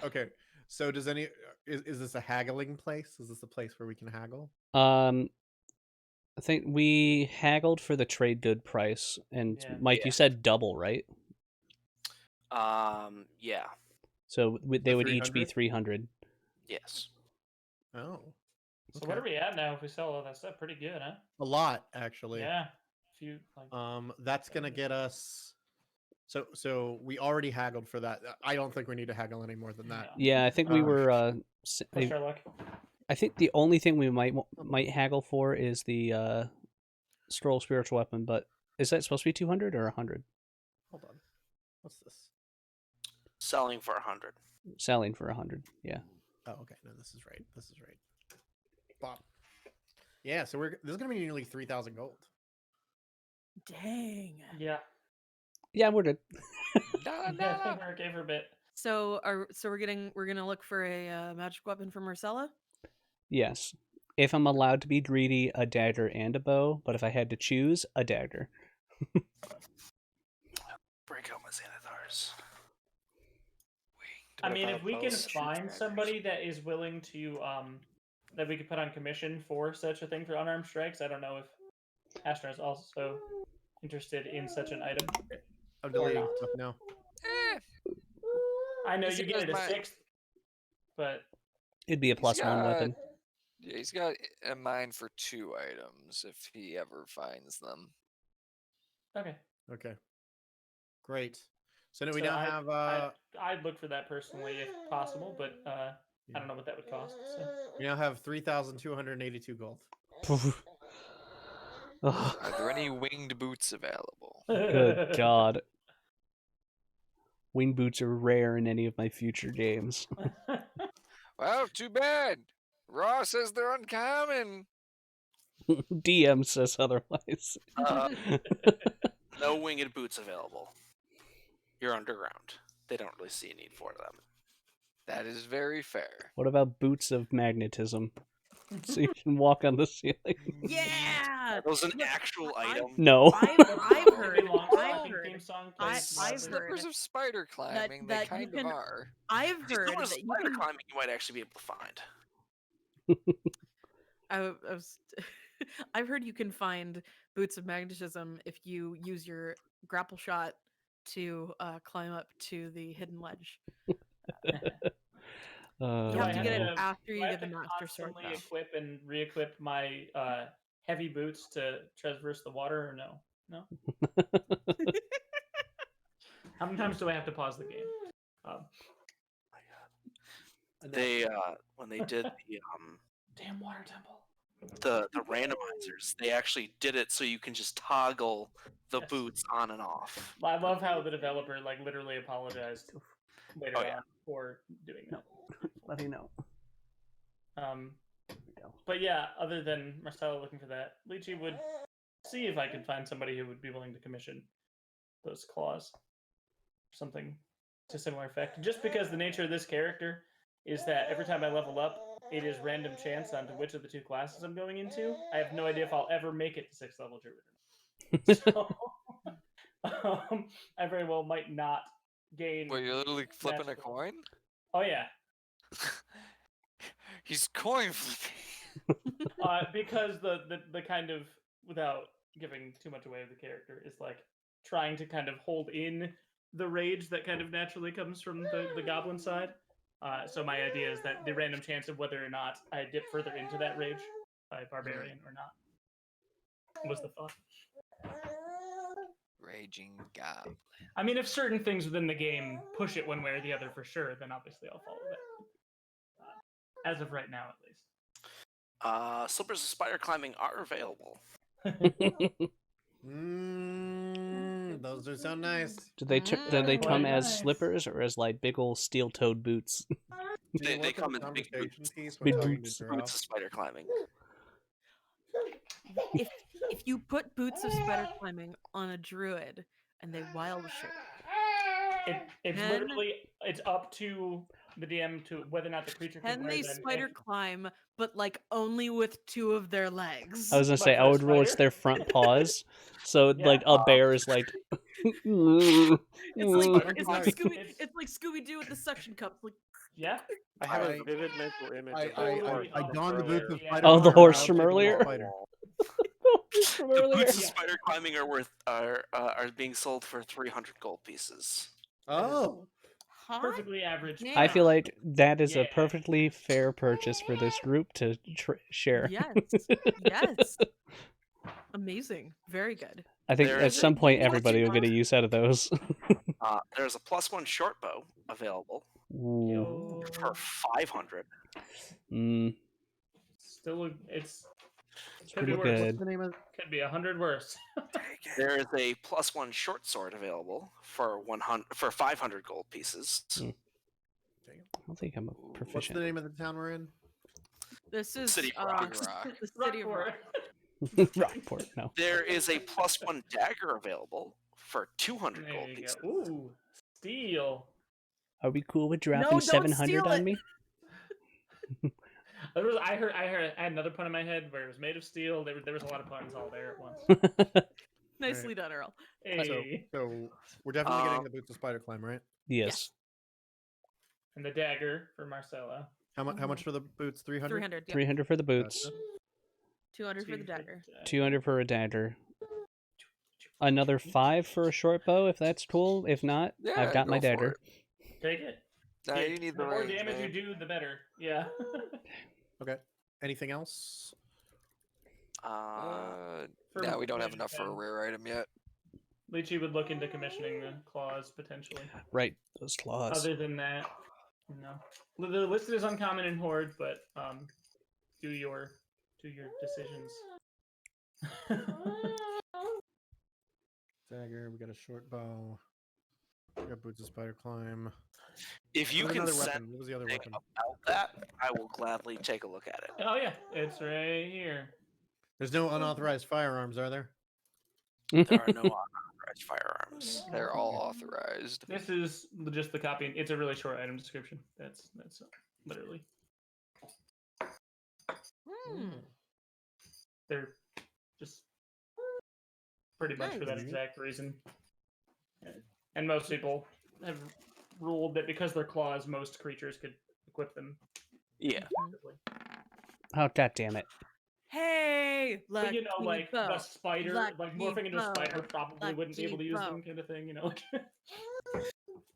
Okay. So does any is this a haggling place? Is this a place where we can haggle? I think we haggled for the trade good price, and Yeah. Mike, you Yeah. said double, right? Yeah. So they The would each be 300? 300. Yes. Oh. So what are we at now if we sell all that stuff? Pretty good, huh? A lot actually. Yeah. If you like, That's gonna get us. So we already haggled for that. I don't think we need to haggle any more than that. no. Yeah, I think we were. Push our luck. I think the only thing we might haggle for is the scroll spiritual weapon. But is that supposed to be 200 or 100? Hold on. What's this? Selling for 100. Selling for 100. Yeah. Oh, okay. No, this is right. This is right. Bob. Yeah. So this is gonna be nearly 3,000 gold. Dang. Yeah. Yeah, we're good. Nah, Yeah, I nah. think we're okay for a bit. So we're gonna look for a magic weapon for Marcella. Yes. If I'm allowed to be greedy, a dagger and a bow. But if I had to choose, a dagger. Break out my Xanathars. I mean, if we can bows? find somebody that is willing to that we could put on commission for such a thing for unarmed strikes, I don't know if Astra is also interested in such an item. I'm deleting not. stuff now. Eh, I know Is you it get it a my- 6th, but It'd be a +1 weapon. Yeah, he's got a mind for 2 items if he ever finds them. okay. Okay. Great. So now we So now have I'd look for that personally if possible, but I don't know what that would cost. So. we now have 3,282 gold. Ugh, Are there any winged boots available? good God. Wing boots are rare in any of my future games. Well, too bad. Raw says they're uncommon. DM says otherwise. No winged boots available. You're underground. They don't really see a need for them. That is very fair. What about boots of magnetism? So you can walk on the ceiling. Yeah. Are those an Look, actual I- item? No. I've heard. Long I've clapping heard. theme song I- plays I've loudly. Slippers heard of spider climbing, that they you kind can- of are. I've If you heard still want that you spider can. climbing, you might actually be able to find. I've heard you can find boots of magnetism if you use your grapple shot to climb up to the hidden ledge. You Do have I to get it to- after Do you I get have the to master sword. constantly Though. equip and re-equip my heavy boots to traverse the water, or no? No. How many times do I have to pause the game? They when they did Damn water temple. the randomizers, they actually did it so you can just toggle the Yes. boots on and off. I love how the developer like literally apologized later Oh, yeah. on for doing that. Let me know. But yeah, other than Marcelo looking for that, Lychee would see if I could find somebody who would be willing to commission those claws. Something to similar effect. Just because the nature of this character is that every time I level up, it is random chance onto which of the 2 classes I'm going into. I have no idea if I'll ever make it to 6th level Druid. So I very well might not gain. But you're literally flipping a magical- coin? Oh yeah. He's coin flipping. Because the kind of, without giving too much away of the character, is like trying to kind of hold in the rage that kind of naturally comes from the goblin side. So my idea is that the random chance of whether or not I dip further into that rage by barbarian or not was the thought. Raging goblin. I mean, if certain things within the game push it one way or the other for sure, then obviously I'll follow that. As of right now, at least. Slippers of spider climbing are available. Those are Those sound nice. Do they Quite come as nice. slippers or as like big old steel-toed boots? Do you They work come as a in big conversation boots. piece when Big talking boots. to Boots Drow? of spider climbing. If you put boots of spider climbing on a druid and they wild shape, It's Can- literally it's up to the DM to whether or not the creature can can wear they them. spider climb, but like only with two of their legs? I was gonna say Like I a would rule it's spider? their front paws. So Yeah. like a bear is like. It's Spider like climbing. Scooby Doo with the suction cups. Like Yeah. I have I- a vivid mental image I of totally the horse I from donned the boots of earlier. spider. Oh, the climb, horse I'll from take a earlier? spider. From The earlier. boots of Yeah. spider climbing are being sold for 300 gold pieces. Oh, huh? Perfectly average. Damn. I feel like that is a Yeah. perfectly fair purchase for this group to share. Yes. Yes. Amazing. Very good. I think There at is some a point plus everybody will one- get a use out of those. There's a +1 short bow available Ooh. Yo. for 500. Mm, Still, it's it's could be pretty worse. what's good. the name of? Could be 100 worse. There is a +1 short sword available for 500 gold pieces. Mm. I don't think I'm a What's proficient. the name of the town we're in? This is City of Rock. the city of Rock. Rockport. Rockport, no. There is a +1 dagger available for 200 There gold you pieces. go. Ooh, steel. Are we cool with No, dropping don't 700 steal on it. me? I had another pun in my head where it was made of steel. There was a lot of puns all there at once. Nicely done, Earl. Hey. So we're definitely getting the boots of spider climb, right? Yes. And the dagger for Marcella. How much for the boots? 300. 300. Yep. 300 for the boots, Gotcha. 200 for the 2 dagger. 200 for a dagger. Another 5 for a short bow, if that's cool. If not, Yeah, I've got my go for dagger. it. Take it. Nah, Yeah, you need the the more range, damage man. you do, the better. Yeah. Okay. Anything else? For Nah, we don't have Magic enough for a Pen. rare item yet. Lychee would look into commissioning the claws potentially. Right, those claws. Other than that, no. The listed as uncommon in Horde, but do your decisions. Dagger. We got a short bow. We got boots of spider climb. If you What was can another send weapon? What was the other anything weapon? about that, I will gladly take a look at it. Oh yeah, it's right here. There's no unauthorized firearms, are there? There are no unauthorized firearms. They're all authorized. This is just the copy. It's a really short item description. That's literally. Hmm. They're just pretty much for that Nice. exact reason. And most people have ruled that because they're claws, most creatures could equip them. Yeah. effectively. Oh, god damn it. Hey, But you know, lucky like bow. the spider, like Lucky morphing into a spider bow. probably wouldn't be able to Lucky use bow. them, kind of thing. You know.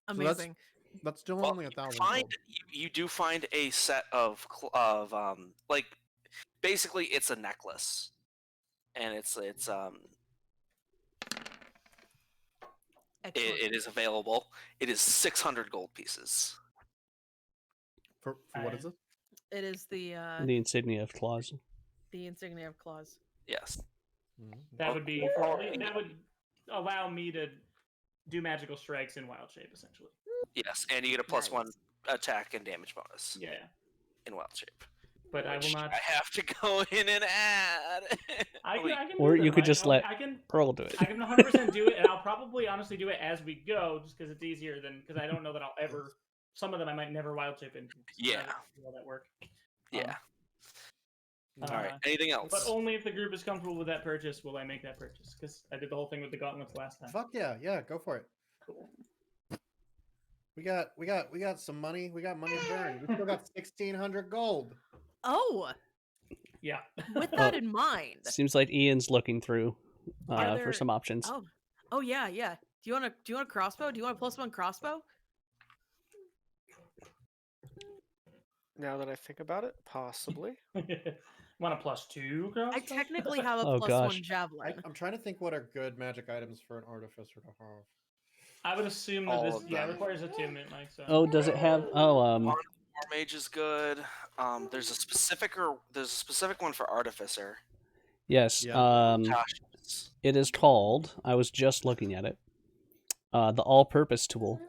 Amazing. That's still Well, only 1,000 find gold. you do find a set of like basically it's a necklace, and it Excellent. is available. It is 600 gold pieces. For what is it? It is the The insignia of claws. insignia of claws. Yes. That would be that would allow me to do magical strikes in wild shape, essentially. Yes, and you get a +1 attack and damage bonus Yeah, in wild shape. but I will which not. I have to go in and add. I can Or do you them. could just let I can Earl do it. I can 100% do it, and I'll probably honestly do it as we go, just because it's easier than because I don't know that I'll ever. Some of them I might never wild shape into. Yeah. All that work. Yeah. All right. Anything else? But only if the group is comfortable with that purchase will I make that purchase, because I did the whole thing with the gauntlets last time. Fuck yeah, go for it. Cool. We got some money. We got money to burn. We still got 1,600 gold. Oh, Yeah. with that in mind. Seems like Ian's looking through Are for there- some options. Oh yeah. Do you want a crossbow? Do you want a +1 crossbow? Now that I think about it, possibly. Want a +2 crossbow? I technically have a Oh, +1 gosh. javelin. I'm trying to think what are good magic items for an artificer to have. I would assume that All this of it them. requires attunement, Mike. So. Oh, does it have? Oh, War mage is good. There's a specific one for artificer. yes. Yeah. Josh is. It is called. I was just looking at it. the all-purpose tool.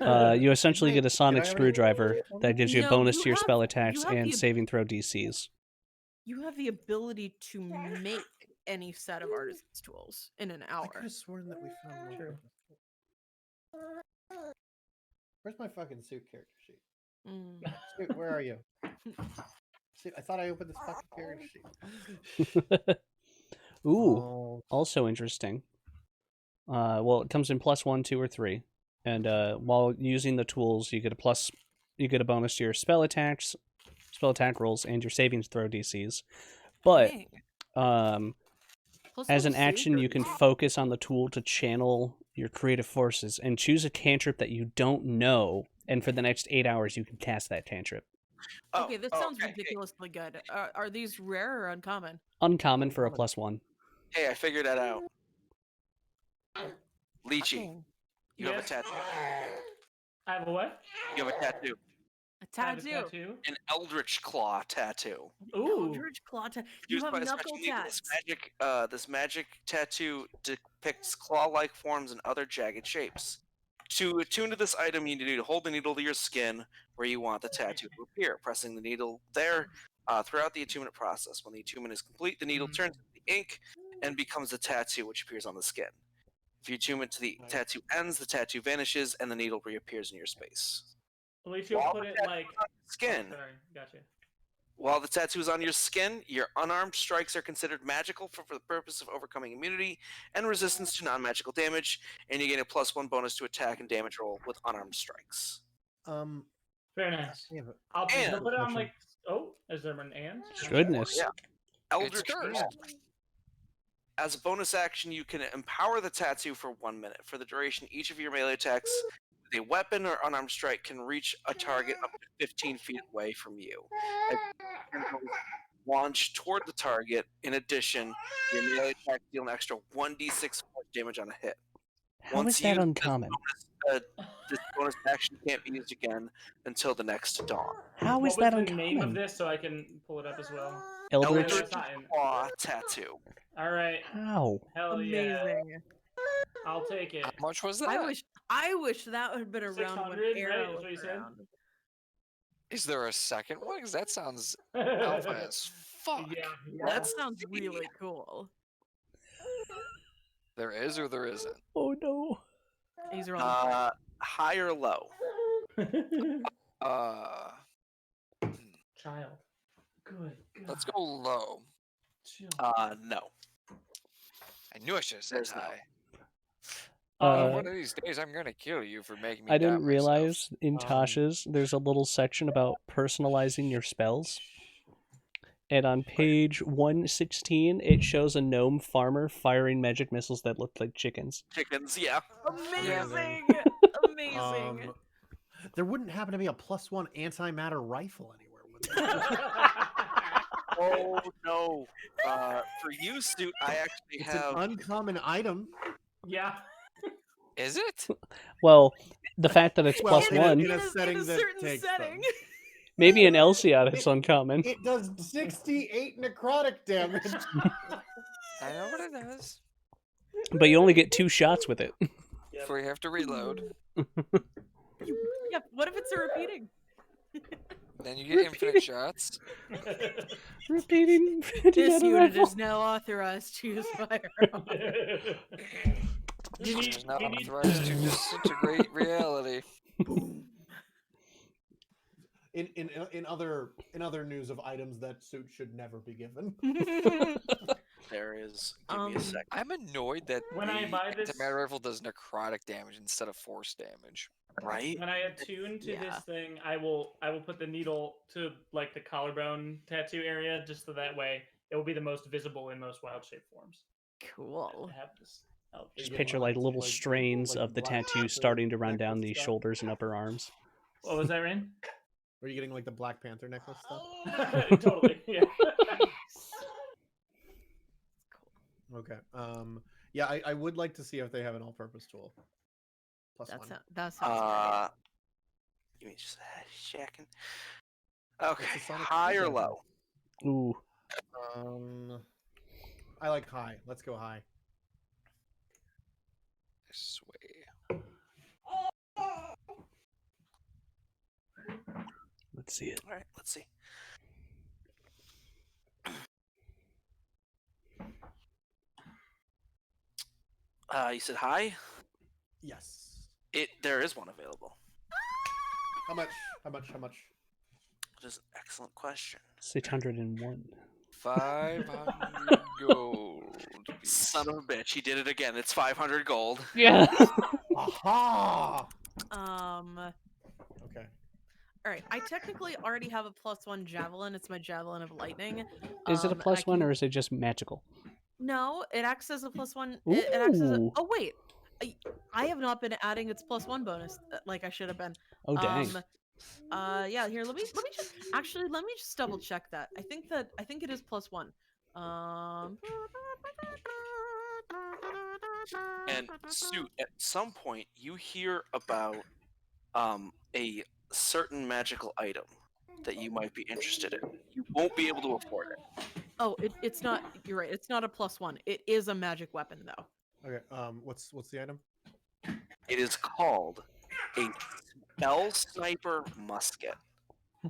You essentially Wait, get a sonic did I already- screwdriver that gives you a No, bonus you to your spell have- attacks you have and the- saving throw DCs. You have the ability to make any set of artisan's tools in an I hour. could have sworn that we found one. True. Where's my fucking suit character sheet? Mm. Suit, where are you? Suit, I thought I opened this fucking character sheet. Ooh, Oh, also interesting. Well, it comes in +1, 2, or 3, and while using the tools, you get a bonus to your spell attacks, spell attack rolls, and your savings throw DCs. But Dang. Plus as one an action, super you can easy. focus on the tool to channel your creative forces and choose a cantrip that you don't know, and for the next 8 hours, you can cast that cantrip. Oh, Okay, this sounds ridiculously good. Are these rare or uncommon? Uncommon for a Uncommon. +1. Hey, I figured that out. Lychee, Oh, you have a Yes. tattoo. I have a what? You have a tattoo. a I have a tattoo. tattoo. An Eldritch Claw tattoo. Ooh. Eldritch Claw tattoo. You Used have by a knuckle special needle, tats. this magic tattoo depicts claw-like forms and other jagged shapes. To attune to this item, you need to hold the needle to your skin where you want the tattoo to appear, pressing the needle there throughout the attunement process. When the attunement is complete, the needle turns into the ink and becomes a tattoo, which appears on the skin. If you attune it to the tattoo ends, the tattoo vanishes and the needle reappears in your space. At least you'll While put the it tattoo like. is on your skin, Oh, sorry, gotcha. while the tattoo is on your skin, your unarmed strikes are considered magical for the purpose of overcoming immunity and resistance to non-magical damage, and you gain a +1 bonus to attack and damage roll with unarmed strikes. Very nice. yeah, but I'll And- put it on like. Oh, is there an and? Goodness. Yeah. It's Eldritch cursed. Claw. As a bonus action, you can empower the tattoo for 1 minute. For the duration, each of your melee attacks with a weapon or unarmed strike can reach a target up to 15 feet away from you. As launch toward the target. In addition, your melee attack deal an extra 1d6 force damage on a hit. How Once is that used, uncommon? This bonus action can't be used again until the next dawn. How What is was that the uncommon? name of this so I can pull it up as well? Eldritch. Eldritch- It's not in- Claw tattoo. All right. How? Hell yeah. Amazing. I'll take it. How much was that? I wish that had been around when 600, right? Arrow Is what you was said? around. Is there a second one? Because that sounds alpha as fuck. Yeah. Yeah, that sounds really cool. There is or there isn't? Oh no. These are all High or low? Child. Good. Let's go low. Chill. No. I knew I should have said There's no. high. Uh, One of these days, I'm gonna kill you for making me. I doubt didn't myself. realize in Tasha's there's a little section about personalizing your spells. And on page 116, it shows a gnome farmer firing magic missiles that look like chickens. Chickens, yeah. amazing. Amazing. there wouldn't happen to be a +1 antimatter rifle anywhere, would there? Oh no. For you, Suit, I actually It's have. an uncommon item. Yeah. Is it? Well, the fact that it's Well, +1, in a setting that certain takes setting. them. maybe in Elsiot it's uncommon. It does 68 necrotic damage. I know what it does. But you only get 2 shots with it. Before you have to reload, Yeah, what if it's a repeating? then you get infinite shots. Repeating. This another unit rifle. is now authorized to use firearms. You need- It's not you need authorized to to- disintegrate reality. In other news of items that suit should never be given. There is. Give me a second. I'm annoyed that When I the buy this- antimatter rifle does necrotic damage instead of force damage. Right? When I attune to Yeah. this thing, I will put the needle to like the collarbone tattoo area, just so that way it will be the most visible in most wild shape forms. Cool. I have this. Oh, Just Yeah, picture like little like- strains like of the black tattoo panther starting to run down necklace the stuff. shoulders and upper arms. What was that, Rain? Are you getting like the Black Panther necklace stuff? Totally. Yeah. Okay. Yeah, I would like to see if they have an all-purpose tool. +1. That sounds Give me just a second. Okay. What's the Sonic High or screwdriver? low? Ooh. I like high. Let's go high. this way. Let's see it. All right, let's see. You said hi. Yes. There is one available. How much? How much? How much? That is an excellent question. 601. 500 gold. Son of a bitch, he did it again. It's 500 gold. Yeah. Aha! Okay. All right. I technically already have a +1 javelin. It's my javelin of lightning. Is it a and I plus one can- or is it just magical? No, it acts as a +1. It acts as a. Ooh. Oh wait, I have not been adding its +1 bonus like I should have been. Oh dang. Yeah. Here, let me just double check that. I think it is +1. And Suit, at some point, you hear about a certain magical item that you might be interested in. You won't be able to afford it. Oh, it's not. You're right. It's not a +1. It is a magic weapon though. Okay. What's the item? It is called a spell sniper musket.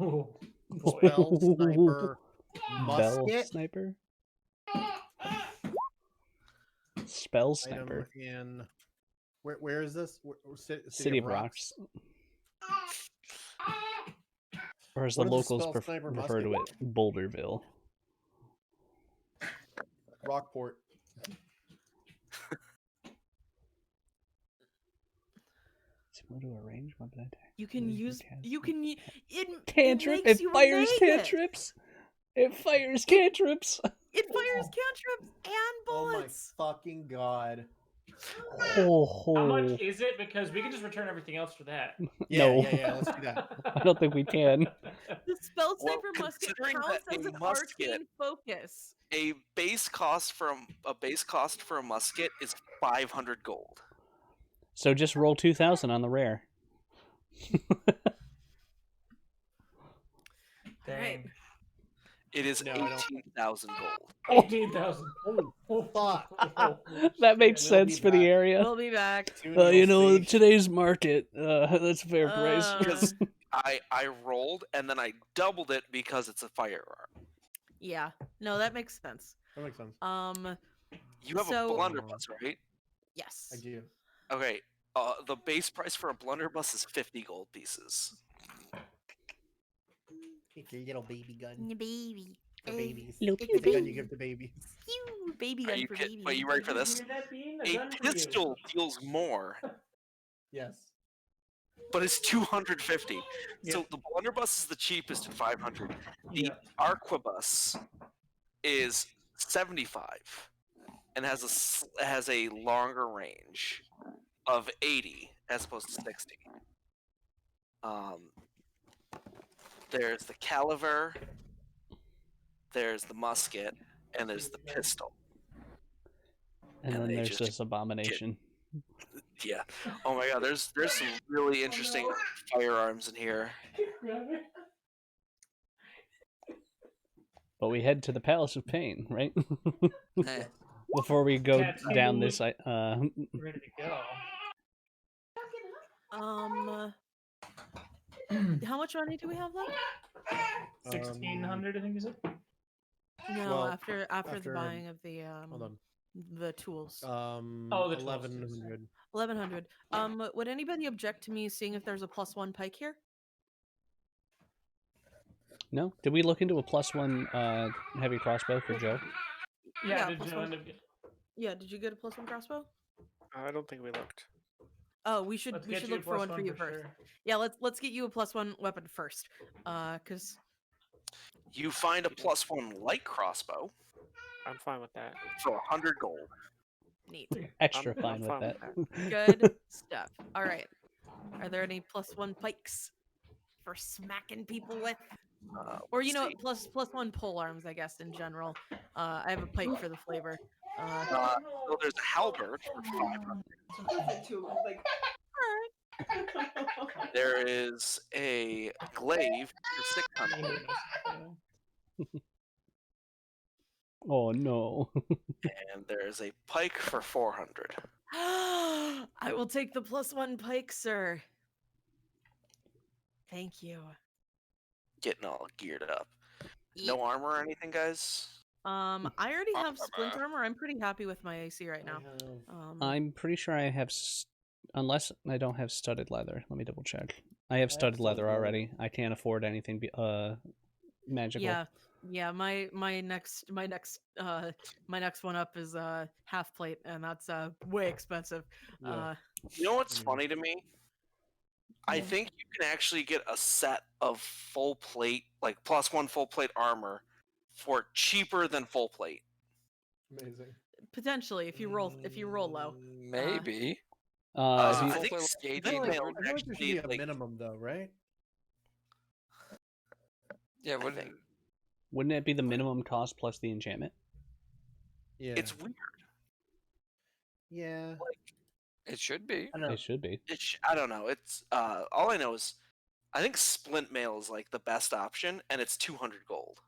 Oh, boy. Spell sniper Bell musket. sniper? Spell Item sniper. in where is this? City of Rocks. Or as What the is the locals spell sniper refer to musket? it, Boulderville. Rockport. Similar to a range weapon attack. You can use. You can. It Cantrip. makes It you fires evade cantrips. It fires cantrips. It fires cantrips and Oh my bullets. fucking god. Oh, How much is it? Because we can just return everything else for that. Yeah, No. yeah, let's do that. I don't think we can. The spell Well, sniper musket considering counts that as a an musket- arcane focus. A base cost for a musket is 500 gold. So just roll 2,000 on the rare. Dang. It is No, I don't. 18,000 gold. 18,000. Holy fuck. That makes We'll sense be for the back. area. We'll be back. Soon You you'll know, see. today's market, that's a fair price. Because I rolled and then I doubled it because it's a firearm. Yeah. No, that makes sense. That makes sense. You have So- a blunderbuss, right? Yes. I do. Okay. The base price for a blunderbuss is 50 gold pieces. Take your little baby gun Baby. for babies. Little It's the gun you give to babies. Baby Are gun you for kid- baby. Are you ready for Did you this? hear that, Bean? A A gun for you. pistol deals more, Yes. but it's 250. So Yep. the blunderbuss is the cheapest at 500. The Yep. arquebus is 75 and has a longer range of 80 as opposed to 60. There's the caliver, there's the musket, and there's the pistol. And And then they there's just this abomination. Yeah. Oh my god, there's some really interesting firearms in here. But we head to the Palace of Pain, right? Eh. Before we go Tattoo. down this. Ready to go. How much money do we have left? 1,600, I think you said. No, Well, after the after- buying of the Hold on. the tools. Oh, the 1100. 1100. Would anybody object to me seeing if there's a +1 pike here? No? Did we look into a +1 heavy crossbow for Joe? Yeah, Yeah, did plus you one. end up getting... Yeah, did you get a +1 crossbow? I don't think we looked. Oh, we should Let's we get should you a look for one plus for you for first. sure. Yeah, let's get you a +1 weapon first. Cuz You find a +1 light crossbow I'm fine with that. for 100 gold. neat. Extra I'm fine with fine that. with Good stuff. All right. Are there any +1 pikes for smacking people with? Or you know, let's see. +1 pole arms, I guess in general. I have a pike for the flavor. So there's a halberd for 500. There is a glaive for 600, Oh no. and there's a pike for 400. I will take the +1 pike, sir. Thank you. Getting all geared up. No armor or anything, guys? I already have splint armor. I'm pretty happy with my AC right now. I'm pretty sure I have, unless I don't have studded leather. Let me double check. I have studded leather already. I can't afford anything magical. Yeah. My next one up is half plate, and that's way expensive. Yeah. You know what's funny to me? I Yeah. think you can actually get a set of full plate, like +1 full plate armor, for cheaper than full plate. Amazing. Potentially, if you roll low. Maybe. If Isn't you- I full think plate like Speed 1800? Mail I feel like there should actually, be a like, minimum though, right? Yeah, I what think wouldn't it be the minimum cost plus the enchantment? Yeah. it's weird. yeah. it should be. I don't know. It should be. I don't know. It's all I know is I think Splint Mail is like the best option, and it's 200 gold.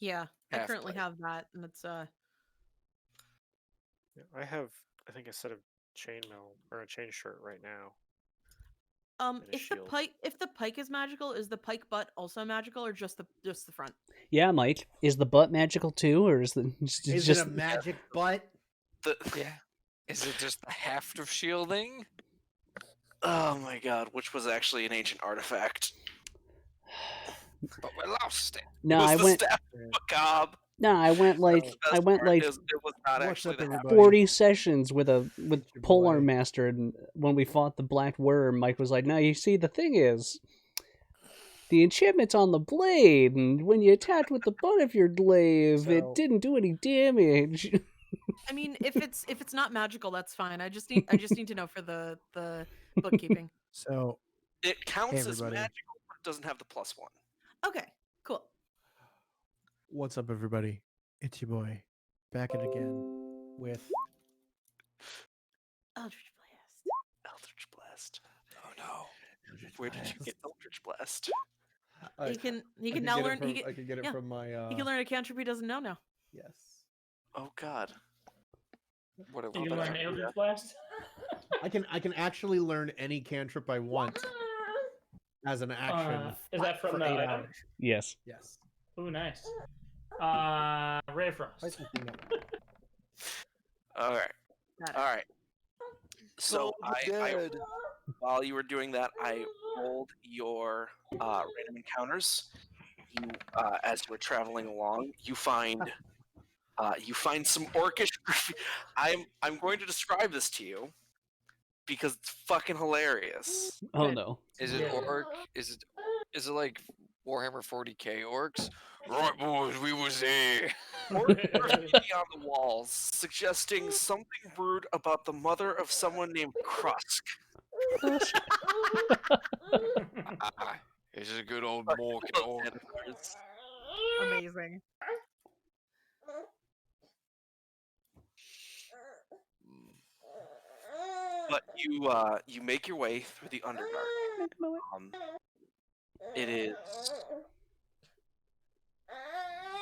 Yeah, I Half currently plate. have that, and it's Yeah, I have, I think, a set of chainmail or a chain shirt right now. And a if the shield. pike is magical, is the pike butt also magical, or just the front? Yeah, Mike. Is the butt magical too, or is the Is just it a magic butt? The Yeah. Is it just the heft of shielding? oh my god, which was actually an ancient artifact. But we lost it. no? It was I the went. staff of Macabre. No, I went like The I best went part like is it was not What's actually up, the half- everybody? 40 sessions with It's your Polar boy. Master, and when we fought the Black Worm, Mike was like, "Now you see, the thing is, the enchantment's on the blade, and when you attacked with the butt of your glaive, So- it didn't do any damage." I mean, if it's not magical, that's fine. I just need to know for the bookkeeping. So It counts as everybody. magical, but it doesn't have the +1. Okay, cool. what's up, everybody? It's your boy, back at it again with Eldritch Blast. Eldritch Blast. Oh no. Where did you get Eldritch Blast? I- He can I now get it learn. from- He I can get it yeah, from my. can learn a cantrip he doesn't know now. Yes. Oh god. What a You can what learn a- Eldritch Blast. I can actually learn any cantrip I want as an action. Is that from for the 8 item? hours. Yes. Yes. Ooh, nice. Ray of Frost. Why is this thing up? All right. Got it. All right. So I while you were doing that, I rolled your random encounters. You, as you were traveling along, you find some orcish. I'm going to describe this to you because it's fucking hilarious. Oh Good. no. Is it Yeah. orc? Is it like Warhammer 40k orcs? Right, boys, we was there. Graffiti on the walls, suggesting something rude about the mother of someone named Krusk. This is a good old Morgan orc. Amazing. But you make your way through the Underdark. It is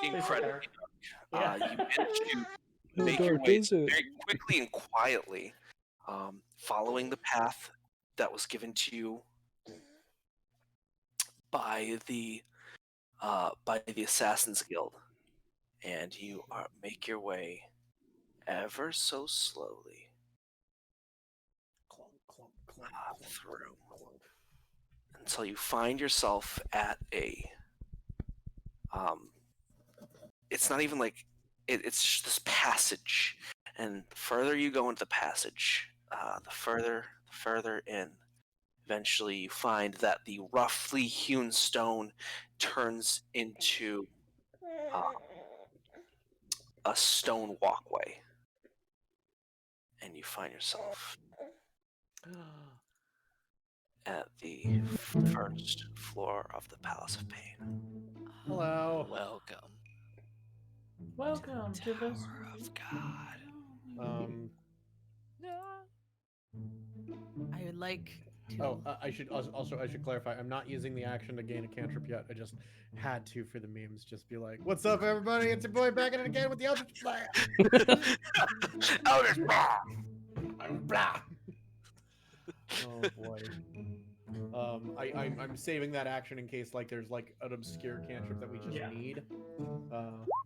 incredibly dark. You manage to How make your dark way is it? very quickly and quietly, following the path that was given to you by the Assassin's Guild, and you make your way ever so slowly through until you find yourself at a it's not even like it's just this passage, and the further you go into the passage, the further in, eventually you find that the roughly hewn stone turns into a stone walkway, and you find yourself at the first floor of the Palace of Pain. Hello. Welcome. Welcome to this. Tower of God. I would like to. Oh, I should clarify. I'm not using the action to gain a cantrip yet. I just had to for the memes. Just be like, "What's up, everybody? It's your boy back at it again with the Eldritch Blast." Eldritch Blast! blah. Oh boy. I'm saving that action in case like there's like an obscure cantrip that we just Yeah. need.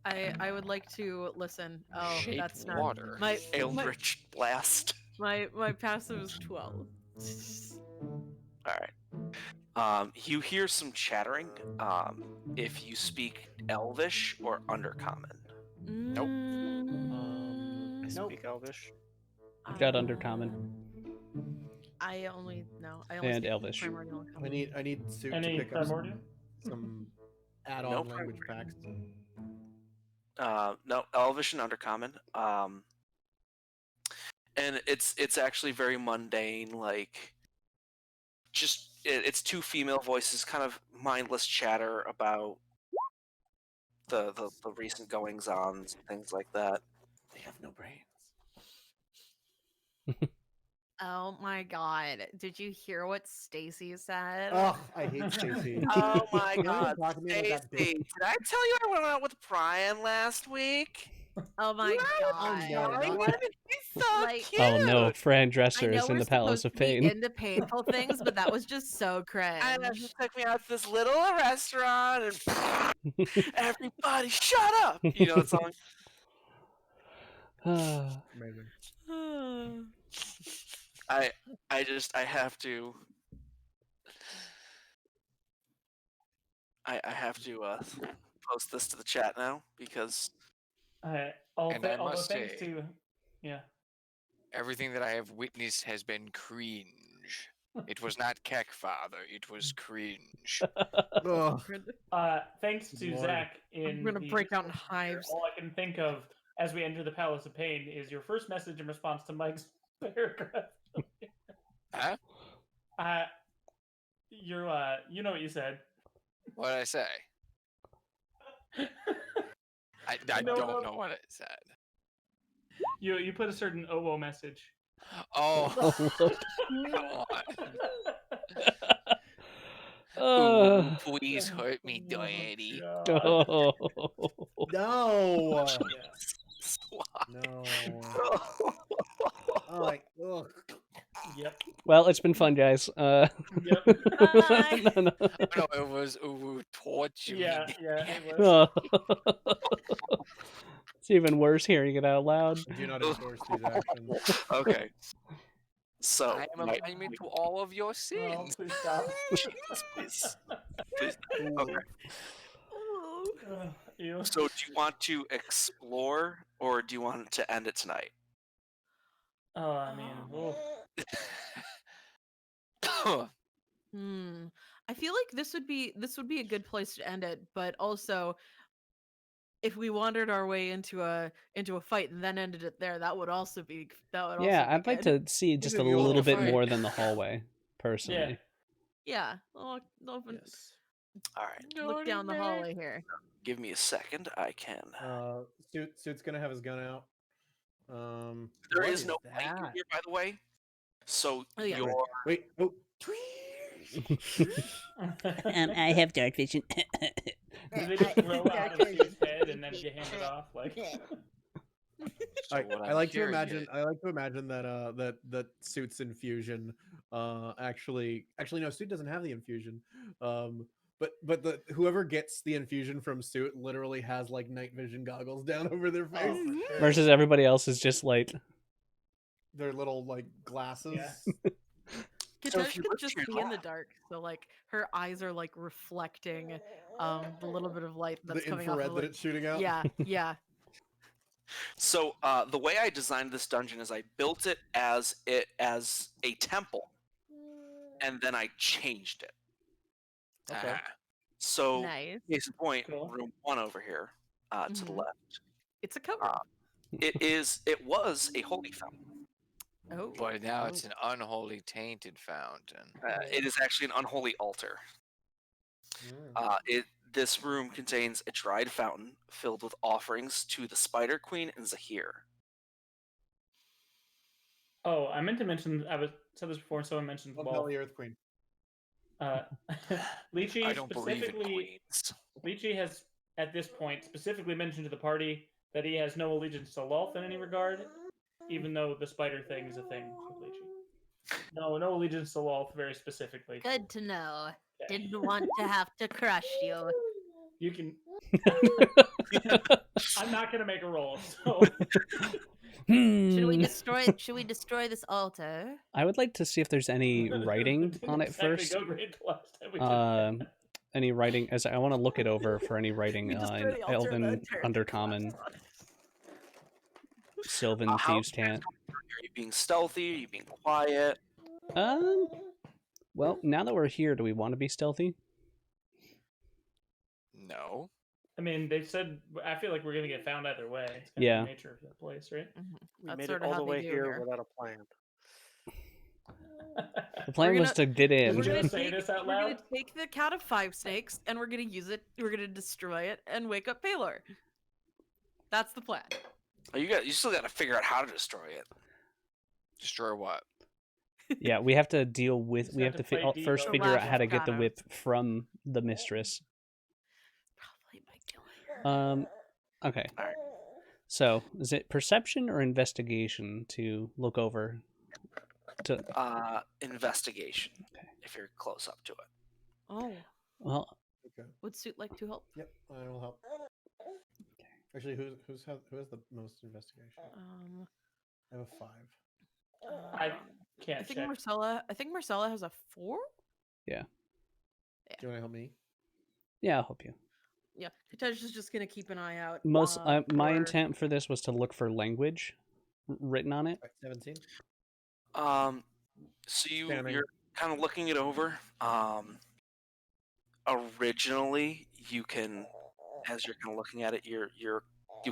I would like to listen. Oh, Shape that's not water. my Eldritch Blast. my passive is 12. All right. You hear some chattering. If you speak Elvish or Undercommon. Nope. I Nope. speak Elvish. I've got Undercommon I only and speak Elvish. primordial and I common. need Suit to Any pick up primordial? some add-on No language packs. No, Elvish and Undercommon. And it's actually very mundane. Like, it's two female voices, kind of mindless chatter about the recent goings ons and things like that. They have no brains. Oh my god. Did you hear what Stacy said? Ugh, I hate Stacy. Oh my Can we god, talk to me about that Stacy! bitch? Did I tell you I went out with Brian last week? Oh my god. no, not Like, that. He's so Like- cute. Oh no, Fran I Dresser know is in we're the Palace supposed of to be Pain. into painful things, but that was just so cringe. And then she took me out to this little restaurant, and everybody shut up. You know that song? Amazing. I have to. I have to post this to the chat now because And I Although must thanks say- to, yeah. Everything that I have witnessed has been cringe. It was not Keckfather, it was cringe. Ugh. Thanks to Lord. Zach in gonna the break out in Discord here, hives. all I can think of as we enter the Palace of Pain is your first message in response to Mike's paragraph. Huh? You know what you said. What did I say? I No, don't no. know what it said. You put a certain OWO message. Oh, Oh, Lord. come on. Oh. Ooh, please hurt me, daddy. God. No. Swat. No. Oh, like, ugh. Yep. Well, it's been fun, guys. Yep. Bye. no, no. No, it was ooh, torture Yeah, me. yeah, it was. Oh. It's even worse hearing it out loud. I do not endorse these actions. Okay. So I am a monument to all of your Oh, sins. please stop. please, please. Ooh. Okay. Ew. So do you want to explore or do you want to end it tonight? Oh, I mean, oof. I feel like this would be a good place to end it, but also if we wandered our way into a fight and then ended it there, that would also be Yeah, be I'd like good. to see just a if you want little to bit fight. more than the hallway, personally. Yeah, I'll open, Yes. All right. look down the hallway here. Give me a second. I can. Suit's gonna have his gun out. There what is no light in that? here, by the way. So Oh, yeah. your Wait. Oh. I have dark vision. Do they just grow out of Steve's head and then get handed off? Like, So what I I'm like to hearing imagine. is- I like to imagine that that Suit's infusion. Actually, no. Suit doesn't have the infusion. But the whoever gets the infusion from Suit literally has like night vision goggles down over their face. oh, for sure. Versus everybody else is just light. Their little like glasses. Yeah. So if Katosh you could look to just your be in the left- dark, so like her eyes are like reflecting the little bit of light that's The coming off infrared of that like, it's shooting out. yeah. So the way I designed this dungeon is I built it as a temple, and then I changed it. Okay. Ah, So Nice. case in point, Cool. room 1 over here to the Mhm. left. It's a cover. It was a holy fountain. Oh. but now it's an unholy tainted fountain. It is actually an unholy altar. This room contains a dried fountain filled with offerings to the Spider Queen and Zahir. Oh, I meant to mention. Said this before. Someone mentioned the Love ball. the Earth Queen. Lychee I don't believe in specifically. queens. Lychee has, at this point, specifically mentioned to the party that he has no allegiance to Lolth in any regard, even though the spider thing is a thing for Bleachy. No allegiance to Lolth very specifically. Good to know. Okay. Didn't want to have to crush you. You can. I'm not gonna make a roll. So Should we Hmm. destroy? Should we destroy this altar? I would like to see if there's any writing Didn't on it exactly first. Go great the last time we did that. Any writing, as I want to look it over for any writing We destroy in the altar and the Elven, entire Undercommon, Sylvan, How Thieves' Cant. are you being stealthy? Are you being quiet? Well, now that we're here, do we want to be stealthy? No. I mean, they said. I feel like we're gonna get found either way. It's kind Yeah. of the nature of the place, right? We That's made it sorta all how the they way do here here. without a plan. The plan was to get in. We're gonna gonna say take- this out We're loud. gonna take the cat of five snakes and we're gonna use it. We're gonna destroy it and wake up Paylor. That's the plan. Oh, you still got to figure out how to destroy it. Destroy what? Yeah, we have to deal with. Just We have have to to play first Devo. figure out Lash how to get the shadows. whip from the mistress. Probably by killing her. Okay. Alright. So, is it perception or investigation to look over? Investigation. Okay. If you're close up to it. Oh, Well, Okay. would Suit like to help? Yep, I will help. Actually, who has the most investigation? I have a 5. I I can't think check. Marcella. I think Marcella has a 4. Do you want to help me? yeah, I'll help you. Yeah, Katej is just gonna keep an eye out. My for- intent for this was to look for language written on it. Right, 17. So Scanning. you're kind of looking it over. Originally, you can, as you're kind of looking at it, you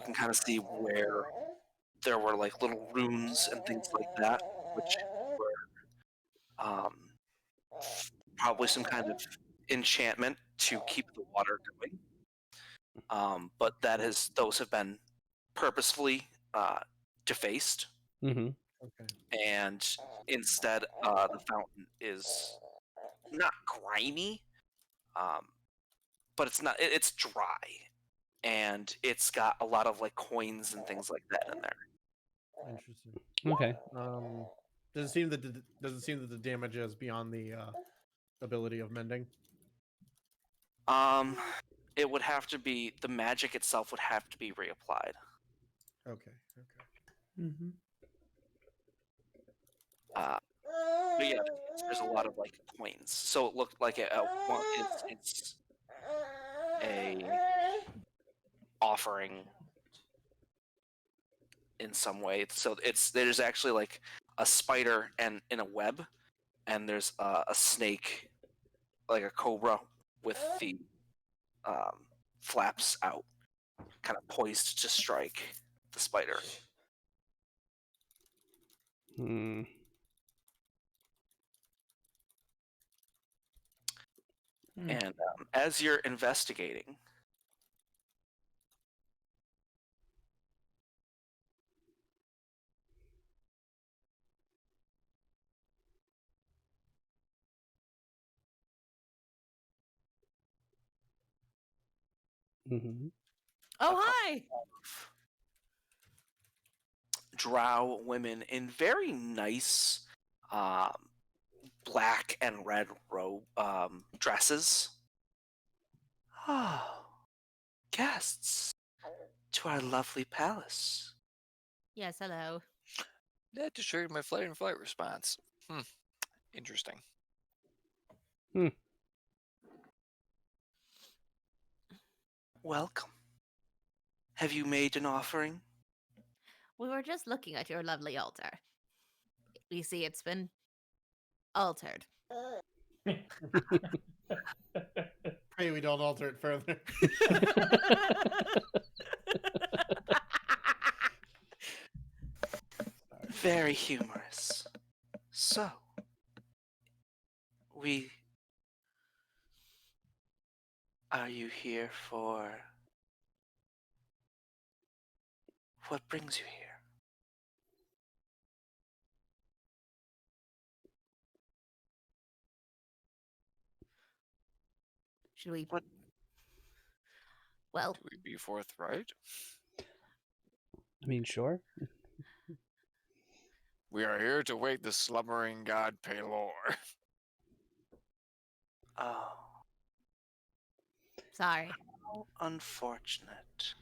can kind of see where there were like little runes and things like that, which were probably some kind of enchantment to keep the water going. But those have been purposefully defaced, Mm-hmm. Okay. and instead the fountain is not grimy, but it's dry, and it's got a lot of like coins and things like that in there. Interesting. Okay. Does it seem that the damage is beyond the ability of mending? It would have to be, the magic itself would have to be reapplied. Okay. Mm-hmm. But yeah, there's a lot of like coins. So it looked like it's a offering in some way. So there's actually like a spider and in a web, and there's a snake, like a cobra, with the flaps out, kind of poised to strike the spider. Hmm. And as you're investigating, Mm-hmm. Oh, hi. drow women in very nice black and red robe dresses. Oh, guests to our lovely palace. Yes, hello. That just triggered my flight and flight response. Interesting. Welcome. Have you made an offering? We were just looking at your lovely altar. We see it's been altered. Pray we don't alter it further. Very humorous. So, are you here for... What brings you here? Should we? What? Well, Do we be forthright? I mean, sure. We are here to wake the slumbering god Pelor. Oh, Sorry. how unfortunate.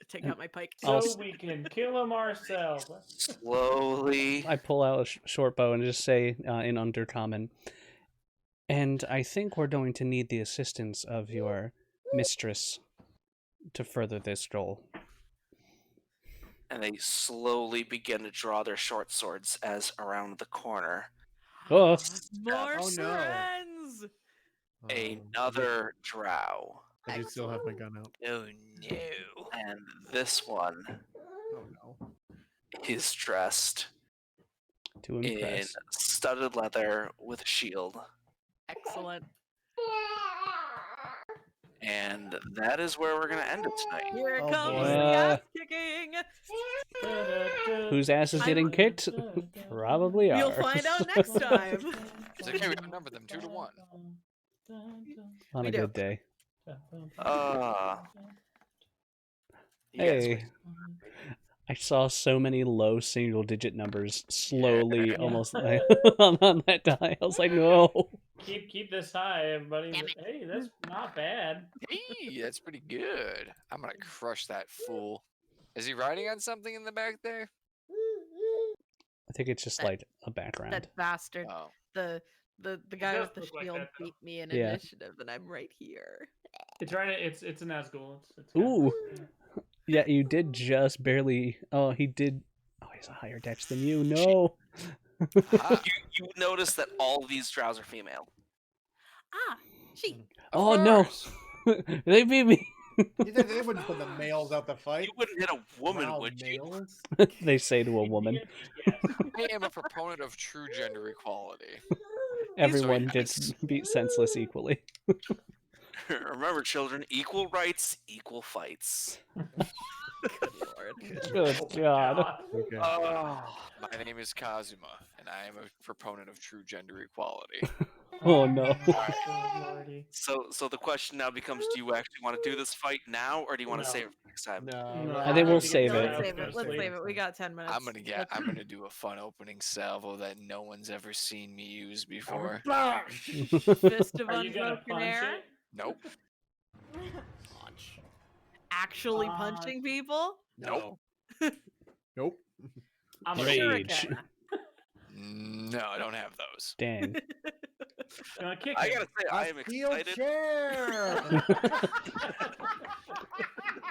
Take out my pike. I'll So s- we can kill him ourselves. Slowly. I pull out a short bow and just say in Undercommon, and I think we're going to need the assistance of your mistress to further this goal. And they slowly begin to draw their short swords as around the corner, Oh, More Oh, no. friends. another drow. I do still have my gun out. Oh no. And this one Oh no. to is dressed in impress. studded leather with a shield. Excellent. And that is where we're going to end it tonight. Here Oh, comes boy. the ass kicking. Whose ass is getting kicked? Probably You'll ours. find out next time. It's okay, we outnumber them 2-1. On We a do. good day. You guys Hey, I saw so many low single-digit numbers slowly, Yeah. almost on that die. I was like, no. Keep this high, everybody. Damn it. Hey, that's not bad. Hey, that's pretty good. I'm gonna crush that fool. Is he riding on something in the back there? I think it's just That- like a background. That bastard. Oh. The guy does with the look like shield that, though. beat me in Yeah. initiative, and I'm right here. It's right. It's an Nazgul. It's Ooh. Yeah, you did just barely. Oh, he did. Oh, he's a higher dex than you. No. Ah, you notice that all of these drows are female. Ah, she. of Oh no. course. They beat me. They wouldn't put the males out the fight. You wouldn't hit a woman, Wow, would you? males. They say to a woman. Yes. I am a proponent of true gender equality. Everyone yes. gets beat senseless equally. Remember, children, equal rights, equal fights. Good lord. Good Oh, God. Okay. Oh, My name is Kazuma, and I am a proponent of true gender equality. Oh no. Good lordy. so the question now becomes: do you actually want to do this fight now, or do you want to No. save it for next time? No. No, I think we'll need to get save the it. Let's drows save to it. Let's sleep. save it. We got 10 minutes. I'm gonna do a fun opening salvo that no one's ever seen me use before. Fist of Are you gonna Unbroken punch Air. it? Nope. Actually Punch. punching people. Nope. Nope. I'm Rage. Shuriken. No, I don't have those. Dang. gonna kick I him. gotta say, I am A steel excited. chair.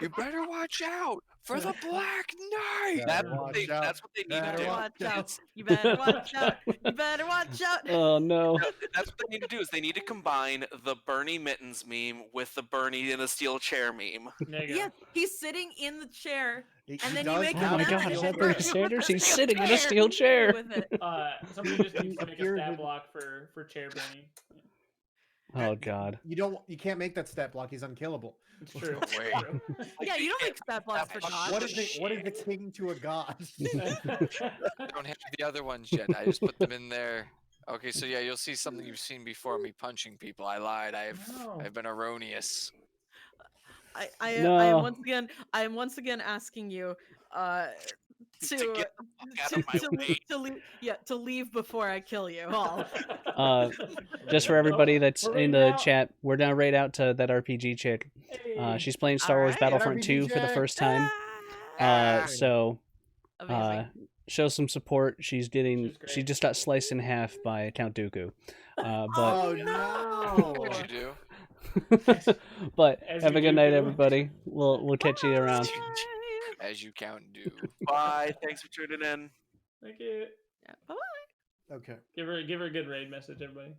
You better watch out for the Black Knight. Better watch out. That's what they need to Better do. Watch out. Is- You better watch out. You better watch out. Oh no. That's what they need to do. Is they need to combine the Bernie Mittens meme with the Bernie in a steel chair meme. There you go. Yeah, he's sitting in the chair. He And then you does make Oh have my him a God, mad is steel that Bernie chair. Sanders? He's Steel sitting in a chair. steel chair. With it. Somebody just needs to make a Appears stat in- block for chair Bernie. Oh God. You can't make that stat block. He's unkillable. It's true. No way. It's true. Yeah, you don't make stat blocks for What God. What is the king to a god? I don't have the other ones yet. I just put them in there. Okay, so yeah, you'll see something you've seen before, me punching people. I lied. No. I've been erroneous. I No. am once again asking you to get the fuck out of my way. to leave before I kill you all. Just for everybody that's We're in raiding the out. chat, we're now right out to that RPG chick. Hey. She's playing Star Wars Alright. Battlefront RPG 2 for the chick. first time. Ah. So Amazing. show some support. She's She's she great. just got sliced in half by Count Dooku. But Oh no! What'd you do? but As have you a good do, night, do. everybody. We'll catch you around. Bye. As you count and do. Bye. Thanks for tuning in. Thank you. Yeah, bye. Okay. Give her a good raid message, everybody.